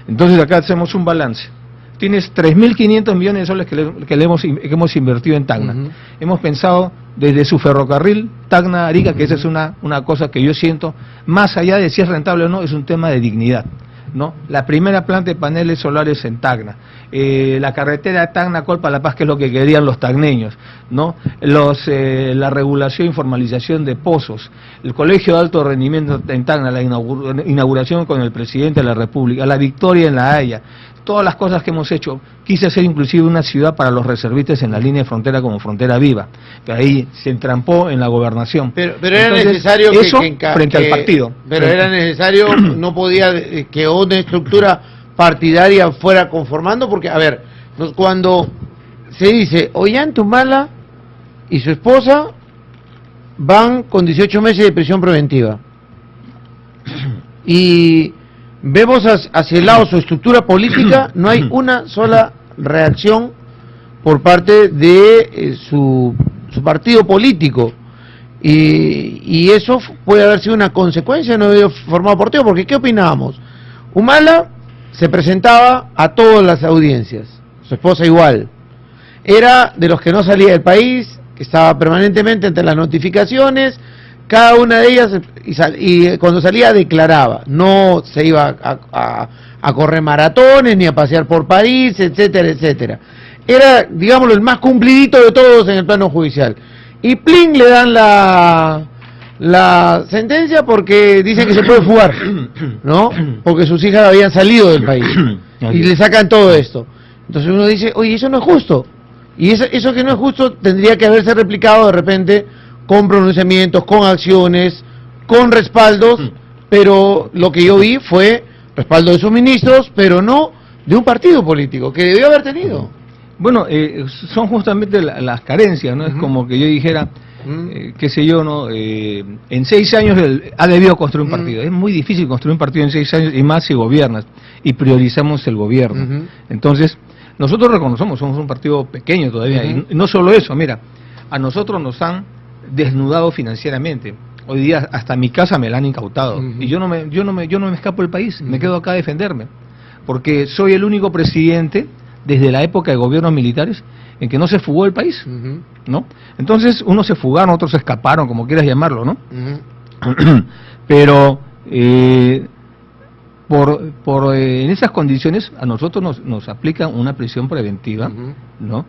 B: Entonces acá hacemos un balance. Tienes 3.500 millones de soles que hemos invertido en Tacna. Hemos pensado desde su ferrocarril Tacna-Arica, que esa es una cosa que yo siento, más allá de si es rentable o no, es un tema de dignidad, ¿no? La primera planta de paneles solares en Tacna, la carretera Tacna-Colpa La Paz, que es lo que querían los tacneños, ¿no? La regulación y formalización de pozos, el colegio de alto rendimiento en Tacna, la inauguración con el presidente de la República, la victoria en La Haya, todas las cosas que hemos hecho. Quise hacer inclusive una ciudad para los reservistas en la línea de frontera como Frontera Viva, que ahí se entrampó en la gobernación.
A: Pero era necesario
B: frente al partido.
A: Pero era necesario, no podía que una estructura partidaria fuera conformando, porque, a ver, cuando se dice Ollanta Humala y su esposa van con 18 meses de prisión preventiva, y vemos hacia el lado su estructura política, no hay una sola reacción por parte de su partido político, y eso puede haber sido una consecuencia de no haber formado partido, porque ¿qué opinábamos? Humala se presentaba a todas las audiencias, su esposa igual, era de los que no salía del país, que estaba permanentemente entre las notificaciones, cada una de ellas, y cuando salía declaraba, no se iba a correr maratones, ni a pasear por París, etcétera, etcétera. Era, digámoslo, el más cumplidito de todos en el plano judicial. Y plin le dan la sentencia porque dicen que se puede fugar, ¿no? Porque sus hijas habían salido del país. Y le sacan todo esto. Entonces uno dice, oye, eso no es justo. Y eso que no es justo tendría que haberse replicado de repente con pronunciamientos, con acciones, con respaldos, pero lo que yo vi fue respaldo de sus ministros, pero no de un partido político, que debió haber tenido.
B: Bueno, son justamente las carencias, ¿no? Es como que yo dijera, qué sé yo, ¿no? En 6 años ha debido construir un partido. Es muy difícil construir un partido en 6 años, y más si gobiernas, y priorizamos el gobierno. Entonces, nosotros reconocemos, somos un partido pequeño todavía, y no solo eso, mira, a nosotros nos han desnudado financieramente. Hoy día hasta mi casa me la han incautado, y yo no me escapo del país, me quedo acá a defenderme, porque soy el único presidente desde la época de gobiernos militares en que no se fugó el país, ¿no? Entonces unos se fugaron, otros se escaparon, como quieras llamarlo, ¿no? Pero en esas condiciones a nosotros nos aplican una prisión preventiva, ¿no?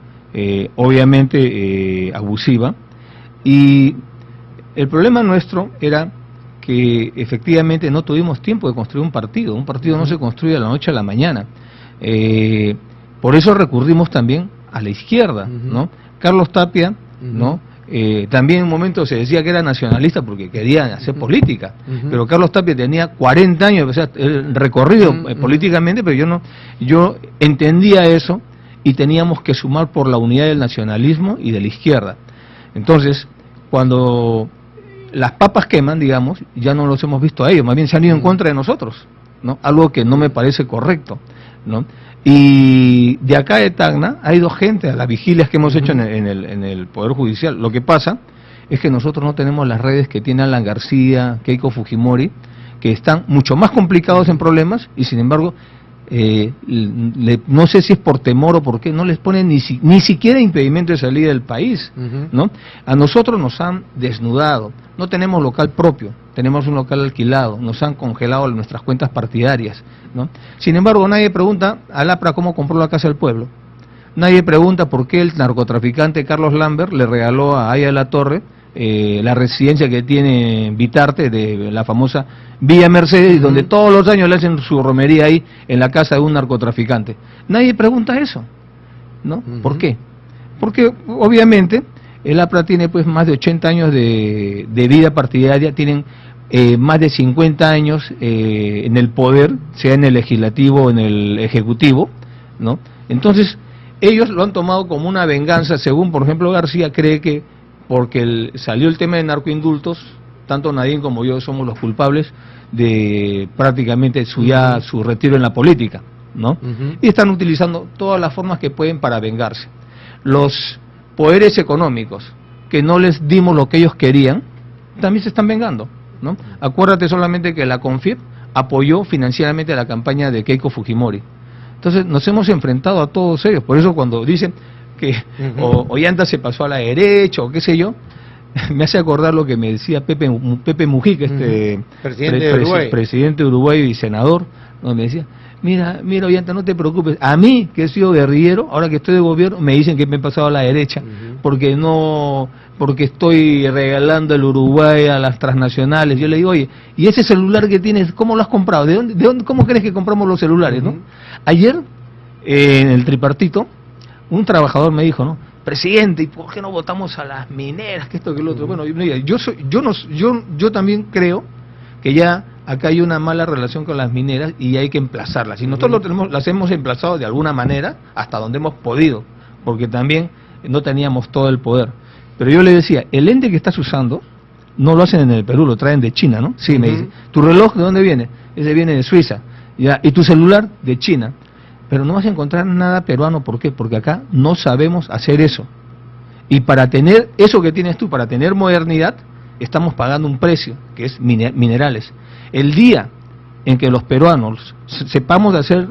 B: Obviamente abusiva. Y el problema nuestro era que efectivamente no tuvimos tiempo de construir un partido no se construye de la noche a la mañana, por eso recurrimos también a la izquierda, ¿no? Carlos Tapia, ¿no?, También en un momento se decía que era nacionalista porque querían hacer política, pero Carlos Tapia tenía 40 años, o sea, el recorrido políticamente, pero yo entendía eso y teníamos que sumar por la unidad del nacionalismo y de la izquierda. Entonces, cuando las papas queman, digamos, ya no los hemos visto a ellos, más bien se han ido en contra de nosotros, ¿no? Algo que no me parece correcto, ¿no? Y de acá de Tacna ha ido gente a las vigilias que hemos hecho en el Poder Judicial. Lo que pasa es que nosotros no tenemos las redes que tiene Alan García, Keiko Fujimori, que están mucho más complicados en problemas y sin embargo, no sé si es por temor o por qué, no les ponen ni siquiera impedimento de salida del país, ¿no? A nosotros nos han desnudado, no tenemos local propio, tenemos un local alquilado, nos han congelado nuestras cuentas partidarias, ¿no? Sin embargo, nadie pregunta al APRA cómo compró la Casa del Pueblo, nadie pregunta por qué el narcotraficante Carlos Lambert le regaló a Aya de la Torre la residencia que tiene Vitarte, de la famosa Villa Mercedes, donde todos los años le hacen su romería ahí en la casa de un narcotraficante. Nadie pregunta eso, ¿no? ¿Por qué? Porque obviamente el APRA tiene pues más de 80 años de vida partidaria, tienen más de 50 años en el poder, sea en el legislativo o en el ejecutivo, ¿no? Entonces, ellos lo han tomado como una venganza, según por ejemplo García cree que porque salió el tema de narcoindultos, tanto Nadine como yo somos los culpables de prácticamente su retiro en la política, ¿no? Y están utilizando todas las formas que pueden para vengarse. Los poderes económicos, que no les dimos lo que ellos querían, también se están vengando, ¿no? Acuérdate solamente que la CONFIEP apoyó financieramente la campaña de Keiko Fujimori. Entonces nos hemos enfrentado a todos ellos, por eso cuando dicen que Ollanta se pasó a la derecha o qué sé yo, me hace acordar lo que me decía Pepe Mujica, presidente de Uruguay y senador, donde me decía, mira Ollanta, no te preocupes, a mí que he sido guerrillero, ahora que estoy de gobierno, me dicen que me he pasado a la derecha, porque estoy regalando el Uruguay a las transnacionales. Yo le digo, oye, ¿y ese celular que tienes, cómo lo has comprado? ¿De dónde cómo crees que compramos los celulares, no? Ayer, en el tripartito, un trabajador me dijo, ¿no? Presidente, ¿y por qué no votamos a las mineras? Que esto, que lo otro. Bueno, yo también creo que ya acá hay una mala relación con las mineras y hay que emplazarlas. Y nosotros las hemos emplazado de alguna manera hasta donde hemos podido, porque también no teníamos todo el poder. Pero yo le decía, el lente que estás usando no lo hacen en el Perú, lo traen de China, ¿no? Sí, me dice. ¿Tu reloj de dónde viene? Ese viene de Suiza. ¿Ya? ¿Y tu celular? De China. Pero no vas a encontrar nada peruano, ¿por qué? Porque acá no sabemos hacer eso. Y para tener eso que tienes tú, para tener modernidad, estamos pagando un precio, que es minerales. El día en que los peruanos sepamos hacer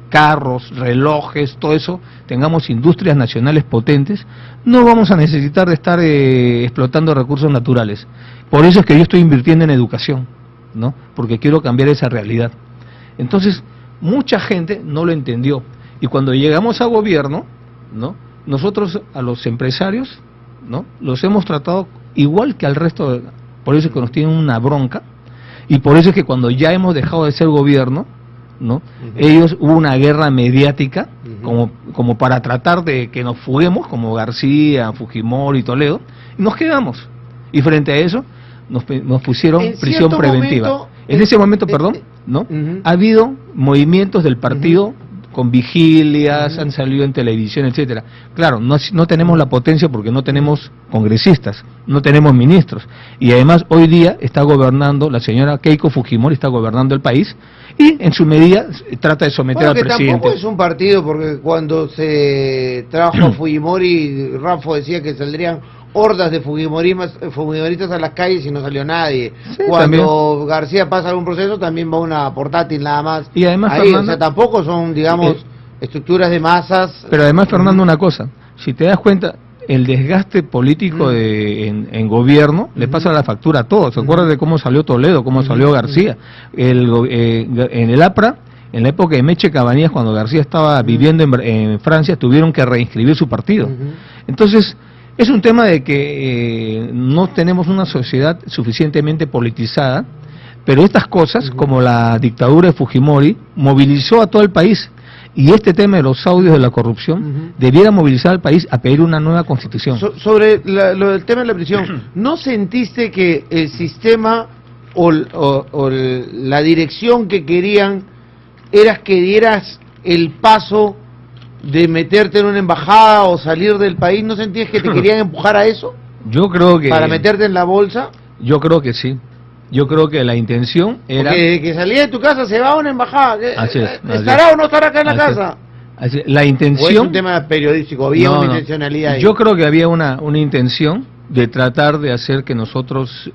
B: carros, relojes, todo eso, tengamos industrias nacionales potentes, no vamos a necesitar de estar explotando recursos naturales. Por eso es que yo estoy invirtiendo en educación, ¿no? Porque quiero cambiar esa realidad. Entonces, mucha gente no lo entendió y cuando llegamos a gobierno, ¿no? Nosotros a los empresarios, ¿no? Los hemos tratado igual que al resto, por eso es que nos tienen una bronca y por eso es que cuando ya hemos dejado de ser gobierno, ¿no? Ellos hubo una guerra mediática como para tratar de que nos fuguemos, como García, Fujimori, Toledo, y nos quedamos y frente a eso nos pusieron prisión preventiva. En ese momento, perdón, ¿no? Ha habido movimientos del partido con vigilias, han salido en televisión, etcétera. Claro, no tenemos la potencia porque no tenemos congresistas, no tenemos ministros. Y además hoy día está gobernando, la señora Keiko Fujimori está gobernando el país y en su medida trata de someter al presidente.
A: Tampoco es un partido porque cuando se trajo Fujimori, Rafa decía que saldrían hordas de fujimoristas a las calles y no salió nadie. Sí, cuando también García pasa algún proceso también va una portátil nada más. Y además, ahí, Fernando, o sea, tampoco son, digamos, estructuras de masas.
B: Pero además, Fernando, una cosa, si te das cuenta, el desgaste político en gobierno le pasa la factura a todos. ¿Se acuerdan de cómo salió Toledo, cómo salió García? En el APRA, en la época de Meche Cabanías, cuando García estaba viviendo en Francia, tuvieron que reinscribir su partido. Entonces, es un tema de que no tenemos una sociedad suficientemente politizada, pero estas cosas, como la dictadura de Fujimori, movilizó a todo el país. Y este tema de los audios de la corrupción debiera movilizar al país a pedir una nueva constitución.
A: Sobre lo del tema de la prisión, ¿no sentiste que el sistema o la dirección que querían era que dieras el paso de meterte en una embajada o salir del país? ¿No sentías que te querían empujar a eso?
B: Yo creo que...
A: ¿Para meterte en la bolsa?
B: Yo creo que sí. Yo creo que la intención era...
A: Porque desde que salía de tu casa se va a una embajada. ¿Estará
B: es.
A: o no estará acá en la casa?
B: La intención... ¿O es
A: un tema periodístico? ¿Había una intencionalidad ahí?
B: Yo creo que había una intención de tratar de hacer que nosotros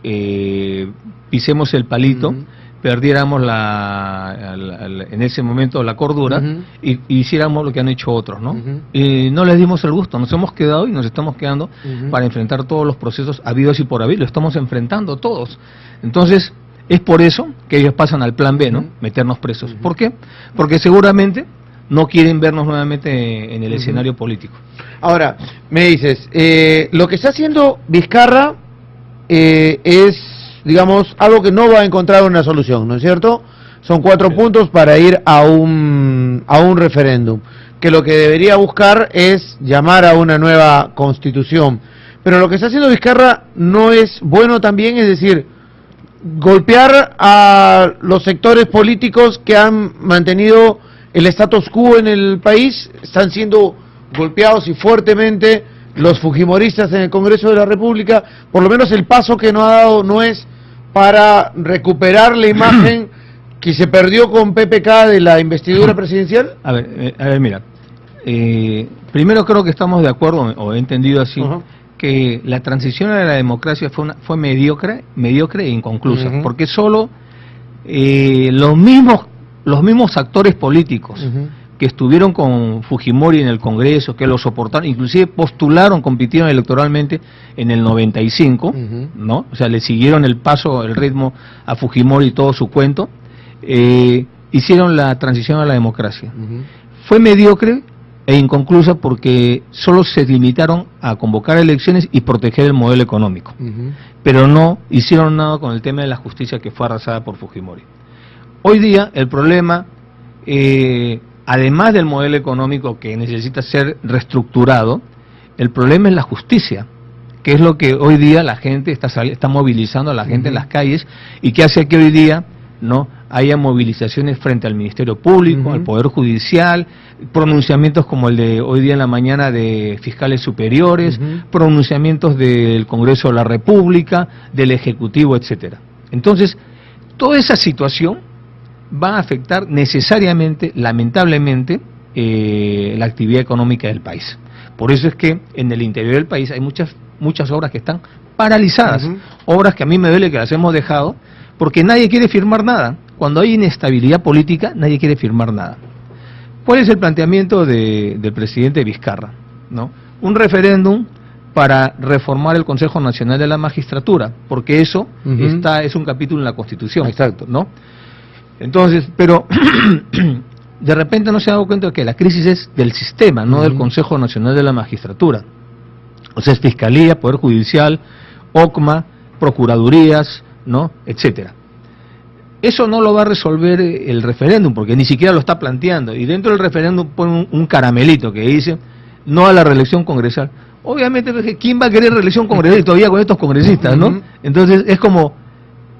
B: pisemos el palito, perdiéramos en ese momento la cordura y hiciéramos lo que han hecho otros, ¿no? Y no les dimos el gusto, nos hemos quedado y nos estamos quedando para enfrentar todos los procesos habidos y por haber, lo estamos enfrentando todos. Entonces, es por eso que ellos pasan al plan B, ¿no? Meternos presos. ¿Por qué? Porque seguramente no quieren vernos nuevamente en el escenario político.
A: Ahora, me dices, lo que está haciendo Vizcarra es, digamos, algo que no va a encontrar una solución, ¿no es cierto? Son 4 puntos para ir a un referéndum, que lo que debería buscar es llamar a una nueva constitución. Pero lo que está haciendo Vizcarra no es bueno también, es decir, golpear a los sectores políticos que han mantenido el status quo en el país. Están siendo golpeados y fuertemente los fujimoristas en el Congreso de la República. Por lo menos el paso que no ha dado no es para recuperar la imagen que se perdió con PPK de la investidura presidencial.
B: A ver, mira, primero creo que estamos de acuerdo, o he entendido así, que la transición a la democracia fue mediocre e inconclusa, porque solo los mismos actores políticos que estuvieron con Fujimori en el Congreso, que lo soportaron, inclusive postularon, compitieron electoralmente en el 95, ¿no? O sea, le siguieron el ritmo a Fujimori y todo su cuento, hicieron la transición a la democracia. Fue mediocre e inconclusa porque solo se limitaron a convocar elecciones y proteger el modelo económico, pero no hicieron nada con el tema de la justicia que fue arrasada por Fujimori. Hoy día el problema, además del modelo económico que necesita ser reestructurado, el problema es la justicia, que es lo que hoy día la gente está movilizando a la gente en las calles y que hace que hoy día no haya movilizaciones frente al Ministerio Público, al Poder Judicial, pronunciamientos como el de hoy día en la mañana de fiscales superiores, pronunciamientos del Congreso de la República, del Ejecutivo, etcétera. Entonces, toda esa situación va a afectar necesariamente, lamentablemente, la actividad económica del país. Por eso es que en el interior del país hay muchas obras que están paralizadas, obras que a mí me duele que las hemos dejado, porque nadie quiere firmar nada. Cuando hay inestabilidad política, nadie quiere firmar nada. ¿Cuál es el planteamiento del presidente Vizcarra? ¿No? Un referéndum para reformar el Consejo Nacional de la Magistratura, porque eso es un capítulo en la Constitución.
A: Exacto.
B: ¿No? Entonces, pero de repente no se ha dado cuenta de que la crisis es del sistema, no del Consejo Nacional de la Magistratura. O sea, es Fiscalía, Poder Judicial, OCMA, Procuradurías, ¿no? Etcétera. Eso no lo va a resolver el referéndum, porque ni siquiera lo está planteando. Y dentro del referéndum pone un caramelito que dice no a la reelección congresal. Obviamente, ¿quién va a querer reelección congresal todavía con estos congresistas, no? Entonces es como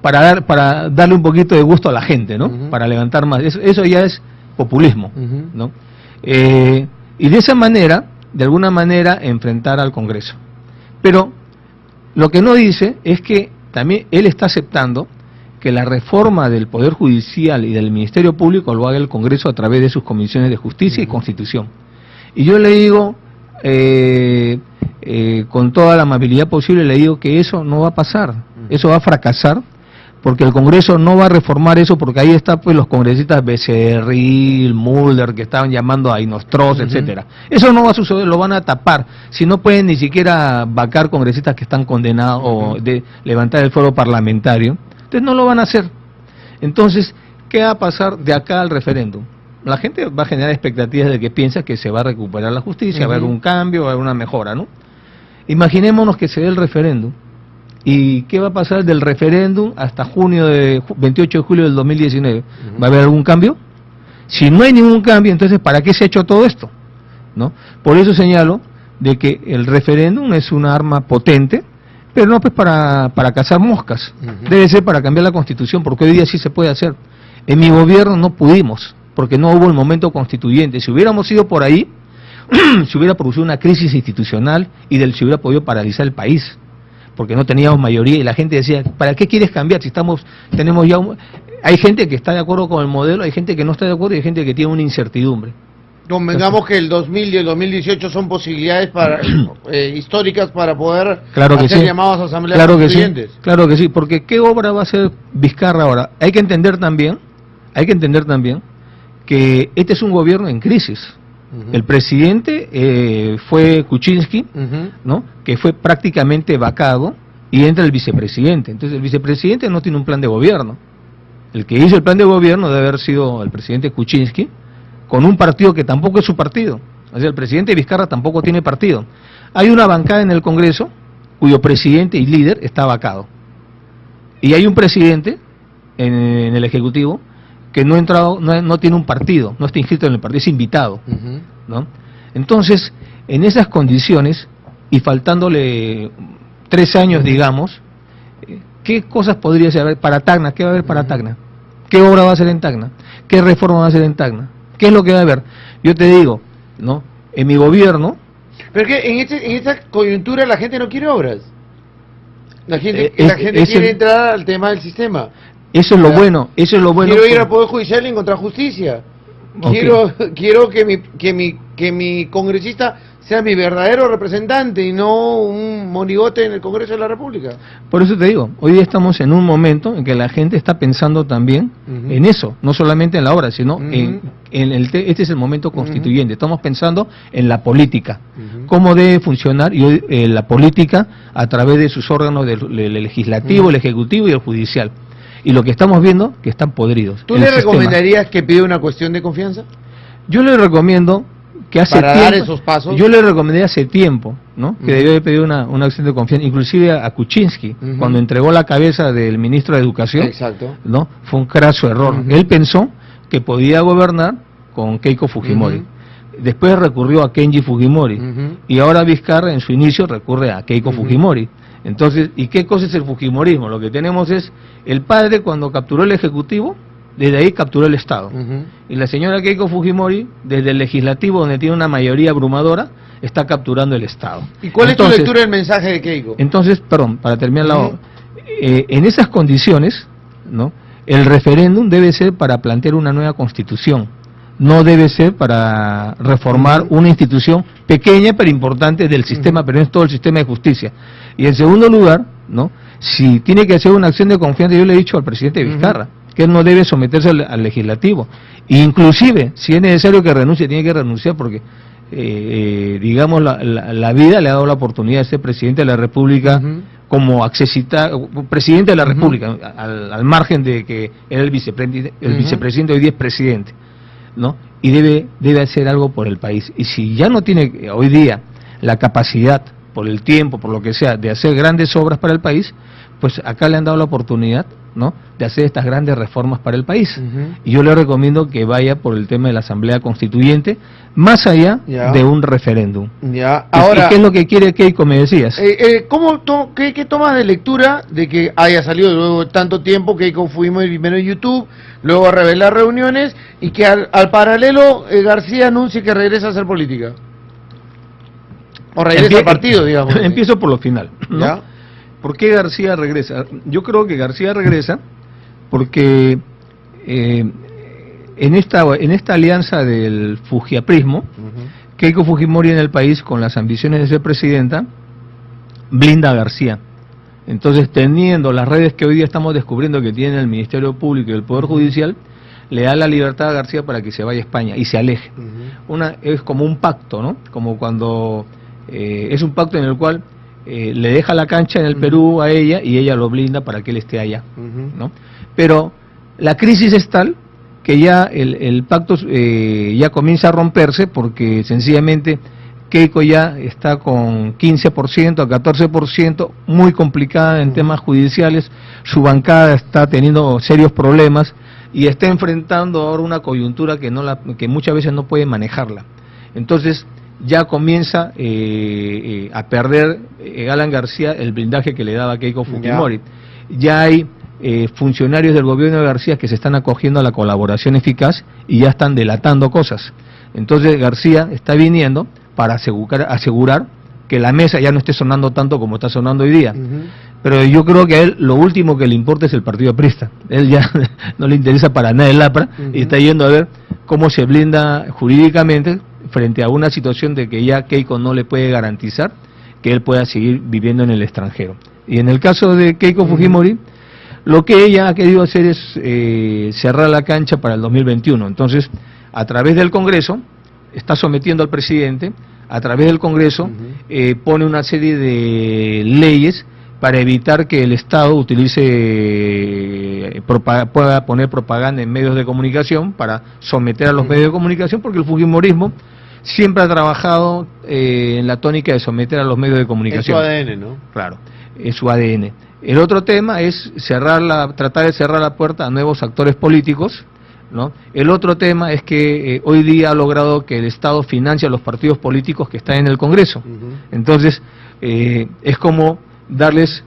B: para darle un poquito de gusto a la gente, ¿no? Para levantar más. Eso ya es populismo, ¿no? Y de esa manera, de alguna manera, enfrentar al Congreso. Pero lo que no dice es que también él está aceptando que la reforma del Poder Judicial y del Ministerio Público lo haga el Congreso a través de sus comisiones de Justicia y Constitución. Y yo le digo, con toda la amabilidad posible, le digo que eso no va a pasar, eso va a fracasar, porque el Congreso no va a reformar eso, porque ahí están pues los congresistas Becerril, Mulder, que estaban llamando a Inostroz, etcétera. Eso no va a suceder, lo van a tapar. Si no pueden ni siquiera vacar congresistas que están condenados o de levantar el fuero parlamentario, entonces no lo van a hacer. Entonces, ¿qué va a pasar de acá al referéndum? La gente va a generar expectativas de que piensa que se va a recuperar la justicia, va a haber un cambio, va a haber una mejora, ¿no? Imaginémonos que se dé el referéndum. ¿Y qué va a pasar del referéndum hasta 28 de julio del 2019? ¿Va a haber algún cambio? Si no hay ningún cambio, entonces ¿para qué se ha hecho todo esto? ¿No? Por eso señalo de que el referéndum es una arma potente, pero no pues para cazar moscas, debe ser para cambiar la Constitución, porque hoy día sí se puede hacer. En mi gobierno no pudimos, porque no hubo el momento constituyente. Si hubiéramos ido por ahí, se hubiera producido una crisis institucional y se hubiera podido paralizar el país, porque no teníamos mayoría y la gente decía, ¿para qué quieres cambiar si tenemos ya hay gente que está de acuerdo con el modelo, hay gente que no está de acuerdo y hay gente que tiene una incertidumbre.
A: Convengamos que el 2000 y el 2018 son posibilidades históricas para poder hacer llamados a asambleas constituyentes.
B: Claro que sí, porque ¿qué obra va a hacer Vizcarra ahora? Hay que entender también que este es un gobierno en crisis. El presidente fue Kuczynski, ¿no? Que fue prácticamente vacado, y entra el vicepresidente. Entonces el vicepresidente no tiene un plan de gobierno. El que hizo el plan de gobierno debe haber sido el presidente Kuczynski, con un partido que tampoco es su partido. O sea, el presidente Vizcarra tampoco tiene partido. Hay una bancada en el Congreso cuyo presidente y líder está vacado. Y hay un presidente en el Ejecutivo que no tiene un partido, no está inscrito en el partido, es invitado, ¿no? Entonces, en esas condiciones, y faltándole 3 años, digamos, ¿qué cosas podría ser para Tacna? ¿Qué va a haber para Tacna? ¿Qué obra va a hacer en Tacna? ¿Qué reforma va a hacer en Tacna? ¿Qué es lo que va a haber? Yo te digo, ¿no? En mi gobierno...
A: Pero que en esta coyuntura la gente no quiere obras. La gente quiere entrar al tema del sistema.
B: Eso es lo bueno, eso es lo bueno.
A: Quiero ir al Poder Judicial y encontrar justicia. Quiero que mi congresista sea mi verdadero representante y no un monigote en el Congreso de la República.
B: Por eso te digo, hoy día estamos en un momento en que la gente está pensando también en eso, no solamente en la obra, sino este es el momento constituyente. Estamos pensando en la política, cómo debe funcionar y hoy, la política a través de sus órganos del legislativo, el ejecutivo y el judicial. Y lo que estamos viendo, que están podridos.
A: ¿Tú le recomendarías que pida una cuestión de confianza?
B: Yo le recomiendo que hace
A: para
B: tiempo,
A: dar esos pasos.
B: Yo le recomendé hace tiempo, ¿no? Que debió de pedir una acción de confianza, inclusive a Kuczynski, cuando entregó la cabeza del ministro de Educación.
A: Exacto.
B: ¿No? Fue un craso error. Él pensó que podía gobernar con Keiko Fujimori. Después recurrió a Kenji Fujimori. Y ahora Vizcarra en su inicio recurre a Keiko Fujimori. Entonces, ¿y qué cosa es el fujimorismo? Lo que tenemos es el padre cuando capturó el Ejecutivo, desde ahí capturó el Estado. Y la señora Keiko Fujimori, desde el Legislativo, donde tiene una mayoría abrumadora, está capturando el Estado.
A: ¿Y cuál es tu lectura del mensaje de Keiko?
B: Entonces, perdón, para terminar la obra, en esas condiciones, ¿no? El referéndum debe ser para plantear una nueva constitución, no debe ser para reformar una institución pequeña pero importante del sistema, pero no es todo el sistema de justicia. Y en segundo lugar, ¿no? Si tiene que hacer una acción de confianza, yo le he dicho al presidente Vizcarra, que él no debe someterse al legislativo. Inclusive, si es necesario que renuncie, tiene que renunciar porque, digamos, la vida le ha dado la oportunidad a ser presidente de la República como presidente de la República, al margen de que era el vicepresidente, hoy día es presidente, ¿no? Y debe hacer algo por el país. Y si ya no tiene hoy día la capacidad, por el tiempo, por lo que sea, de hacer grandes obras para el país, pues acá le han dado la oportunidad, ¿no?, de hacer estas grandes reformas para el país. Y yo le recomiendo que vaya por el tema de la Asamblea Constituyente, más allá de un referéndum. Ahora, ¿qué es lo que quiere Keiko, me decías?
A: ¿Qué tomas de lectura de que haya salido luego de tanto tiempo Keiko Fujimori primero en YouTube, luego a revelar reuniones, y que al paralelo García anuncie que regresa a hacer política? O regresa al partido, digamos.
B: Empiezo por lo final, ¿no? ¿Por qué García regresa? Yo creo que García regresa porque en esta alianza del fujiaprismo, Keiko Fujimori en el país, con las ambiciones de ser presidenta, blinda a García. Entonces, teniendo las redes que hoy día estamos descubriendo que tiene el Ministerio Público y el Poder Judicial, le da la libertad a García para que se vaya a España y se aleje. Es como un pacto, ¿no? Como cuando es un pacto en el cual le deja la cancha en el Perú a ella y ella lo blinda para que él esté allá, ¿no? Pero la crisis es tal que ya el pacto ya comienza a romperse porque sencillamente Keiko ya está con 15% a 14%, muy complicada en temas judiciales, su bancada está teniendo serios problemas y está enfrentando ahora una coyuntura que muchas veces no puede manejarla. Entonces ya comienza a perder Alan García el blindaje que le daba Keiko Fujimori. Ya hay funcionarios del gobierno de García que se están acogiendo a la colaboración eficaz y ya están delatando cosas. Entonces García está viniendo para asegurar que la mesa ya no esté sonando tanto como está sonando hoy día. Pero yo creo que a él lo último que le importa es el partido aprista. Él ya no le interesa para nada el APRA y está yendo a ver cómo se blinda jurídicamente frente a una situación de que ya Keiko no le puede garantizar que él pueda seguir viviendo en el extranjero. Y en el caso de Keiko Fujimori, lo que ella ha querido hacer es cerrar la cancha para el 2021. Entonces, a través del Congreso, está sometiendo al presidente, a través del Congreso, pone una serie de leyes para evitar que el Estado pueda poner propaganda en medios de comunicación para someter a los medios de comunicación, porque el fujimorismo siempre ha trabajado en la tónica de someter a los medios de comunicación.
A: Es su ADN, ¿no?
B: Claro, es su ADN. El otro tema es tratar de cerrar la puerta a nuevos actores políticos, ¿no? El otro tema es que hoy día ha logrado que el Estado financie a los partidos políticos que están en el Congreso. Entonces, es como darles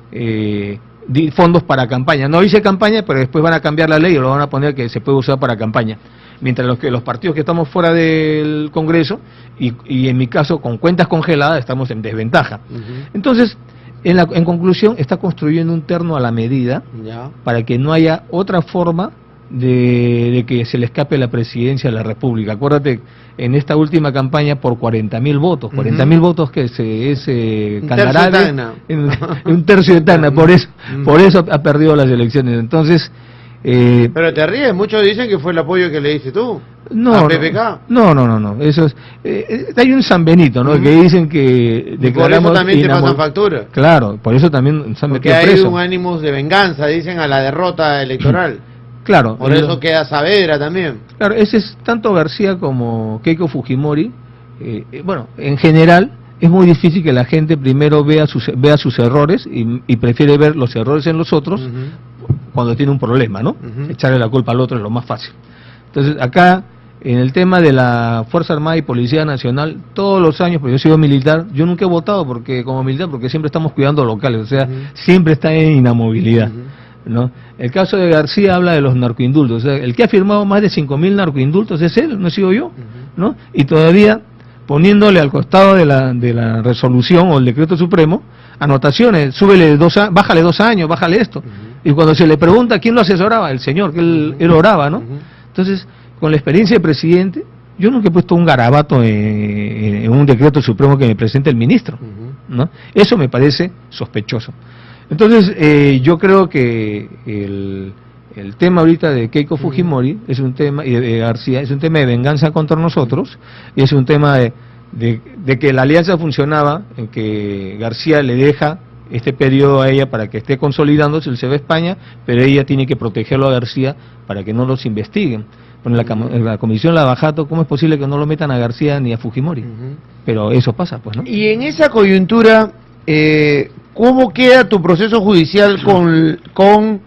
B: fondos para campaña. No dice campaña, pero después van a cambiar la ley y lo van a poner que se puede usar para campaña. Mientras que los partidos que estamos fuera del Congreso, y en mi caso con cuentas congeladas, estamos en desventaja. Entonces, en conclusión, está construyendo un terno a la medida para que no haya otra forma de que se le escape la presidencia de la República. Acuérdate, en esta última campaña por 40.000 votos, 40.000 votos que es Canarave, un tercio de Tacna, por eso ha perdido las elecciones. Entonces,
A: pero te ríes, muchos dicen que fue el apoyo que le diste tú a PPK.
B: No, eso es, hay un San Benito, ¿no? Que dicen que declaramos,
A: por eso también te pasan factura.
B: Claro, por eso también se han metido
A: preso.
B: preso.
A: Hay un ánimo de venganza, dicen, a la derrota electoral.
B: Claro.
A: Por eso queda Saavedra también.
B: Claro, ese es tanto García como Keiko Fujimori. Bueno, en general es muy difícil que la gente primero vea sus errores y prefiere ver los errores en los otros cuando tiene un problema, ¿no? Echarle la culpa al otro es lo más fácil. Entonces, acá, en el tema de la Fuerza Armada y Policía Nacional, todos los años, porque yo he sido militar, yo nunca he votado como militar, porque siempre estamos cuidando locales, o sea, siempre está en inamovilidad, ¿no? El caso de García habla de los narcoindultos, o sea, el que ha firmado más de 5.000 narcoindultos es él, no he sido yo, ¿no? Y todavía poniéndole al costado de la resolución o el decreto supremo anotaciones, bájale 2 años, bájale esto. Y cuando se le pregunta quién lo asesoraba, el señor, que él oraba, ¿no? Entonces, con la experiencia de presidente, yo nunca he puesto un garabato en un decreto supremo que me presente el ministro, ¿no? Eso me parece sospechoso. Entonces, yo creo que el tema ahorita de Keiko Fujimori es un tema, y de García, es un tema de venganza contra nosotros, y es un tema de que la alianza funcionaba, en que García le deja este periodo a ella para que esté consolidándose, él se va a España, pero ella tiene que protegerlo a García para que no los investiguen. Bueno, en la comisión Lavajato, ¿cómo es posible que no lo metan a García ni a Fujimori? Pero eso pasa, pues, ¿no?
A: Y en esa coyuntura, ¿cómo queda tu proceso judicial con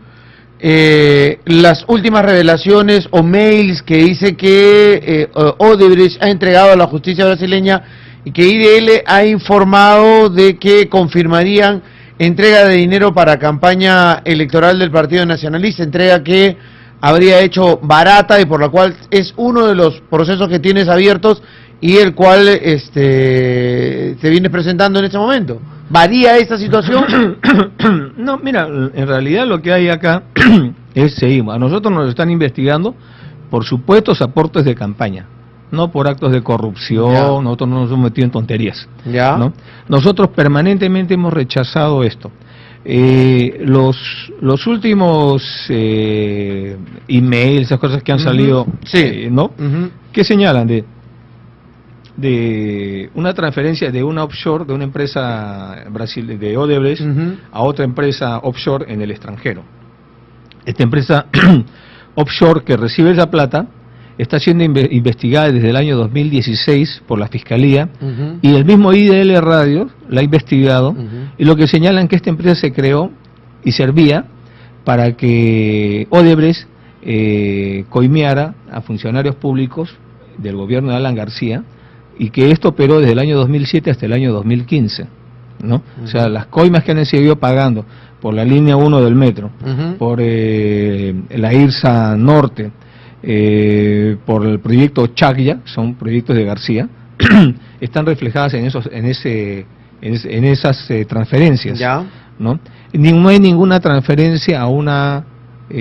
A: las últimas revelaciones o mails que dice que Odebrecht ha entregado a la justicia brasileña y que IDL ha informado de que confirmarían entrega de dinero para campaña electoral del Partido Nacionalista, entrega que habría hecho barata y por la cual es uno de los procesos que tienes abiertos y el cual te vienes presentando en este momento? ¿Varía esta situación?
B: No, mira, en realidad lo que hay acá es seguimos. A nosotros nos están investigando por supuestos aportes de campaña, no por actos de corrupción. Nosotros no nos hemos metido en tonterías, ¿no? Nosotros permanentemente hemos rechazado esto. Los últimos emails, esas cosas que han salido, ¿no? ¿Qué señalan? De una transferencia de una offshore, de una empresa de Odebrecht a otra empresa offshore en el extranjero. Esta empresa offshore que recibe esa plata está siendo investigada desde el año 2016 por la Fiscalía, y el mismo IDL Radio la ha investigado, y lo que señalan que esta empresa se creó y servía para que Odebrecht coimeara a funcionarios públicos del gobierno de Alan García, y que esto operó desde el año 2007 hasta el año 2015, ¿no? O sea, las coimas que han seguido pagando por la línea 1 del metro, por la IRSA Norte, por el proyecto Chaglia, son proyectos de García, están reflejadas en esas transferencias,
A: ya,
B: ¿no? No hay ninguna transferencia a una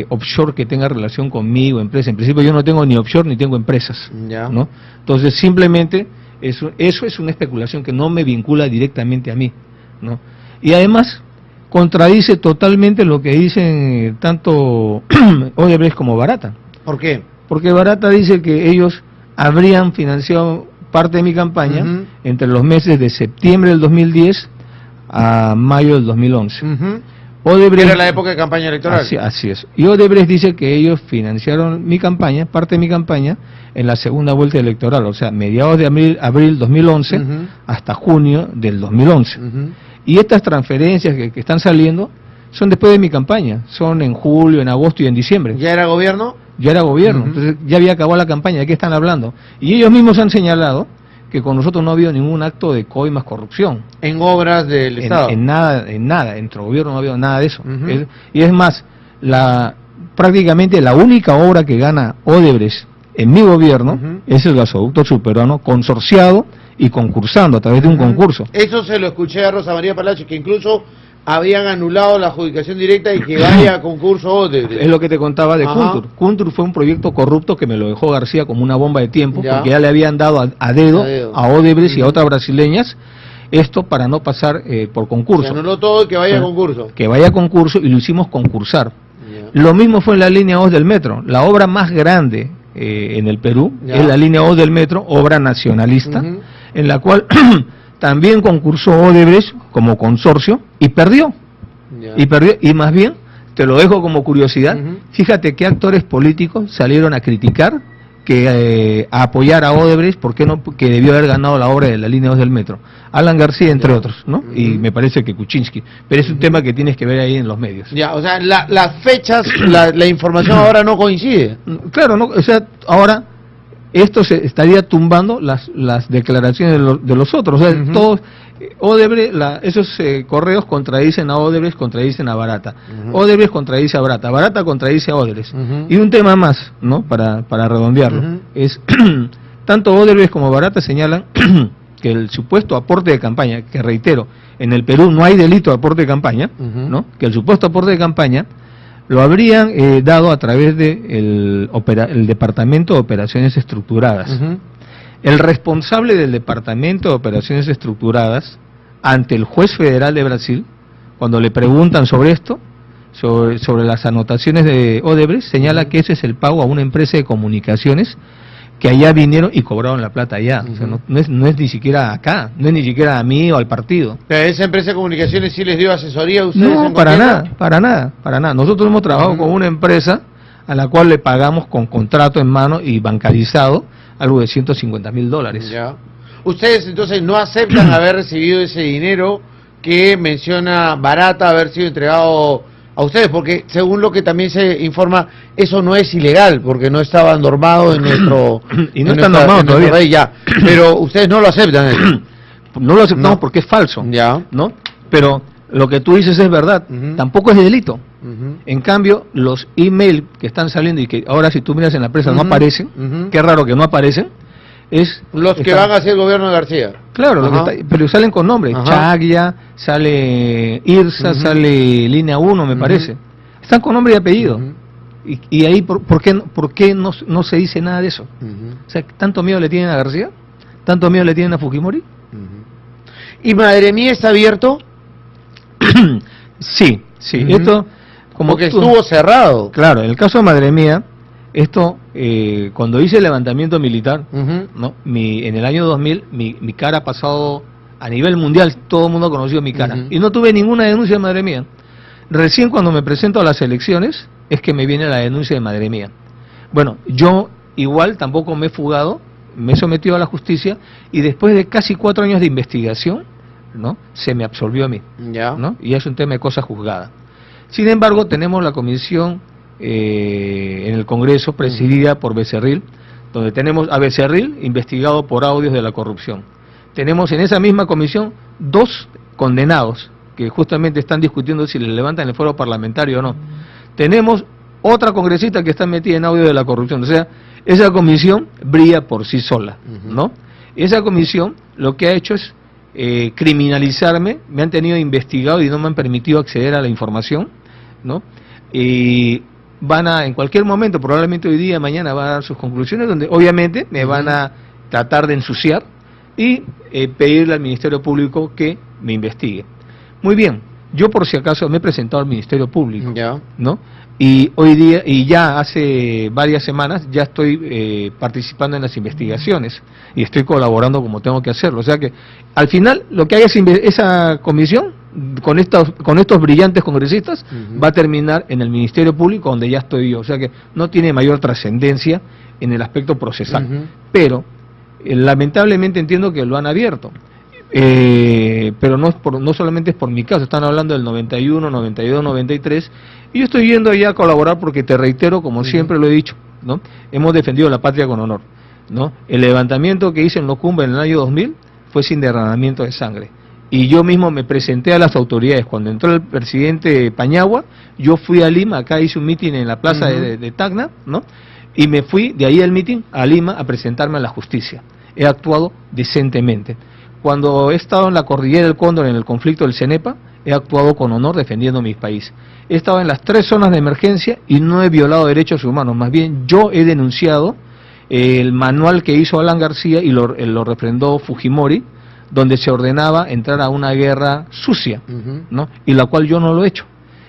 B: offshore que tenga relación conmigo, empresa. En principio yo no tengo ni offshore ni tengo empresas,
A: ya,
B: ¿no? Entonces simplemente eso es una especulación que no me vincula directamente a mí, ¿no? Y además contradice totalmente lo que dicen tanto Odebrecht como Barata.
A: ¿Por qué?
B: Porque Barata dice que ellos habrían financiado parte de mi campaña entre los meses de septiembre del 2010 a mayo del 2011. Odebrecht,
A: era la época de campaña electoral.
B: Así es. Y Odebrecht dice que ellos financiaron mi campaña, parte de mi campaña, en la segunda vuelta electoral, o sea, mediados de abril 2011 hasta junio del 2011. Y estas transferencias que están saliendo son después de mi campaña, son en julio, en agosto y en diciembre.
A: ¿Ya era gobierno?
B: Ya era gobierno, entonces ya había acabado la campaña. ¿De qué están hablando? Y ellos mismos han señalado que con nosotros no ha habido ningún acto de coimas, corrupción.
A: En obras del Estado.
B: En nada, entre gobierno no ha habido nada de eso. Y es más, prácticamente la única obra que gana Odebrecht en mi gobierno es el gasoducto subperuano, consorciado y concursando a través de un concurso.
A: Eso se lo escuché a Rosa María Palacio, que incluso habían anulado la adjudicación directa y que vaya a concurso Odebrecht.
B: Es lo que te contaba de Kuntur. Kuntur fue un proyecto corrupto que me lo dejó García como una bomba de tiempo, porque ya le habían dado a dedo a Odebrecht y a otras brasileñas esto para no pasar por concurso.
A: Se anuló todo y que vaya a concurso.
B: Que vaya a concurso y lo hicimos concursar. Lo mismo fue en la línea 2 del metro. La obra más grande en el Perú es la línea 2 del metro, obra nacionalista, en la cual también concursó Odebrecht como consorcio y perdió. Y más bien, te lo dejo como curiosidad, fíjate qué actores políticos salieron a criticar, a apoyar a Odebrecht, que debió haber ganado la obra de la línea 2 del metro. Alan García, entre otros, ¿no? Y me parece que Kuczynski. Pero es un tema que tienes que ver ahí en los medios.
A: Ya, o sea, las fechas, la información ahora no coincide.
B: Claro, no, o sea, ahora esto se estaría tumbando las declaraciones de los otros. O sea, todos, Odebrecht, esos correos contradicen a Odebrecht, contradicen a Barata. Odebrecht contradice a Barata, Barata contradice a Odebrecht. Y un tema más, ¿no? Para redondearlo, es tanto Odebrecht como Barata señalan que el supuesto aporte de campaña, que reitero, en el Perú no hay delito de aporte de campaña, ¿no? Que el supuesto aporte de campaña lo habrían dado a través de el Departamento de Operaciones Estructuradas. El responsable del Departamento de Operaciones Estructuradas, ante el juez federal de Brasil, cuando le preguntan sobre esto, sobre las anotaciones de Odebrecht, señala que ese es el pago a una empresa de comunicaciones que allá vinieron y cobraron la plata allá. O sea, no es ni siquiera acá, no es ni siquiera a mí o al partido.
A: ¿Pero esa empresa de comunicaciones sí les dio asesoría a ustedes?
B: No, para nada. Nosotros hemos trabajado con una empresa a la cual le pagamos con contrato en mano y bancarizado algo de $150.000.
A: Ya. Ustedes entonces no aceptan haber recibido ese dinero que menciona Barata haber sido entregado a ustedes, porque según lo que también se informa, eso no es ilegal, porque no estaba normado en nuestro...
B: y no está normado todavía.
A: Rey, ya. Pero ustedes no lo aceptan eso.
B: No lo aceptamos porque es falso,
A: ya,
B: ¿no? Pero lo que tú dices es verdad, tampoco es delito. En cambio, los emails que están saliendo y que ahora si tú miras en la prensa no aparecen, qué raro que no aparecen, es...
A: Los que van a ser el gobierno de García.
B: Claro, pero salen con nombre, Chaglia, sale IRSA, sale Línea 1, me parece. Están con nombre y apellido. Y ahí, ¿por qué no se dice nada de eso? O sea, ¿tanto miedo le tienen a García? ¿Tanto miedo le tienen a Fujimori?
A: ¿Y Madre Mía está abierto?
B: Sí. Esto...
A: Porque estuvo cerrado.
B: Claro, en el caso de Madre Mía, esto, cuando hice el levantamiento militar, ¿no? En el año 2000, mi cara ha pasado a nivel mundial, todo el mundo ha conocido mi cara. Y no tuve ninguna denuncia de Madre Mía. Recién cuando me presento a las elecciones, es que me viene la denuncia de Madre Mía. Bueno, yo igual tampoco me he fugado, me he sometido a la justicia, y después de casi 4 años de investigación, ¿no? Se me absolvió a mí, ¿no? Y es un tema de cosa juzgada. Sin embargo, tenemos la Comisión en el Congreso, presidida por Becerril, donde tenemos a Becerril investigado por audios de la corrupción. Tenemos en esa misma comisión 2 condenados, que justamente están discutiendo si les levantan el fuero parlamentario o no. Tenemos otra congresista que está metida en audio de la corrupción. O sea, esa comisión brilla por sí sola, ¿no? Esa comisión lo que ha hecho es criminalizarme, me han tenido investigado y no me han permitido acceder a la información, ¿no? Y van a, en cualquier momento, probablemente hoy día, mañana, va a dar sus conclusiones, donde obviamente me van a tratar de ensuciar y pedirle al Ministerio Público que me investigue. Muy bien, yo por si acaso me he presentado al Ministerio Público, ¿no? Y hoy día, y ya hace varias semanas, ya estoy participando en las investigaciones y estoy colaborando como tengo que hacerlo. O sea que al final lo que hay es esa comisión con estos brillantes congresistas va a terminar en el Ministerio Público, donde ya estoy yo. O sea que no tiene mayor trascendencia en el aspecto procesal. Pero lamentablemente entiendo que lo han abierto. Pero no solamente es por mi caso, están hablando del 91, 92, 93, y yo estoy yendo allá a colaborar porque, te reitero, como siempre lo he dicho, ¿no? Hemos defendido la patria con honor, ¿no? El levantamiento que hice en Locumba en el año 2000 fue sin derramamiento de sangre, y yo mismo me presenté a las autoridades. Cuando entró el presidente Pañagua, yo fui a Lima, acá hice un mitin en la plaza de Tacna, ¿no? Y me fui de ahí del mitin a Lima a presentarme a la justicia. He actuado decentemente. Cuando he estado en la cordillera del Cóndor, en el conflicto del Cenepa, he actuado con honor defendiendo mi país. He estado en las 3 zonas de emergencia y no he violado derechos humanos. Más bien, yo he denunciado el manual que hizo Alan García y lo refrendó Fujimori, donde se ordenaba entrar a una guerra sucia, ¿no? Y la cual yo no lo he hecho.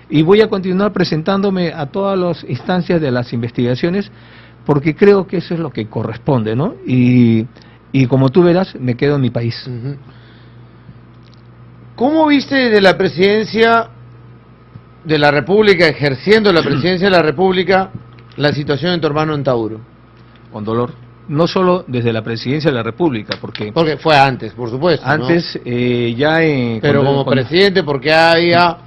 B: Y voy a continuar presentándome a todas las instancias de las investigaciones, porque creo que eso es lo que corresponde, ¿no? Y como tú verás, me quedo en mi país.
A: ¿Cómo viste de la presidencia de la República, ejerciendo la presidencia de la República, la situación de tu hermano en Tauro?
B: Con dolor. No solo desde la presidencia de la República, porque
A: fue antes, por supuesto,
B: antes, ¿no?
A: Pero como presidente, porque había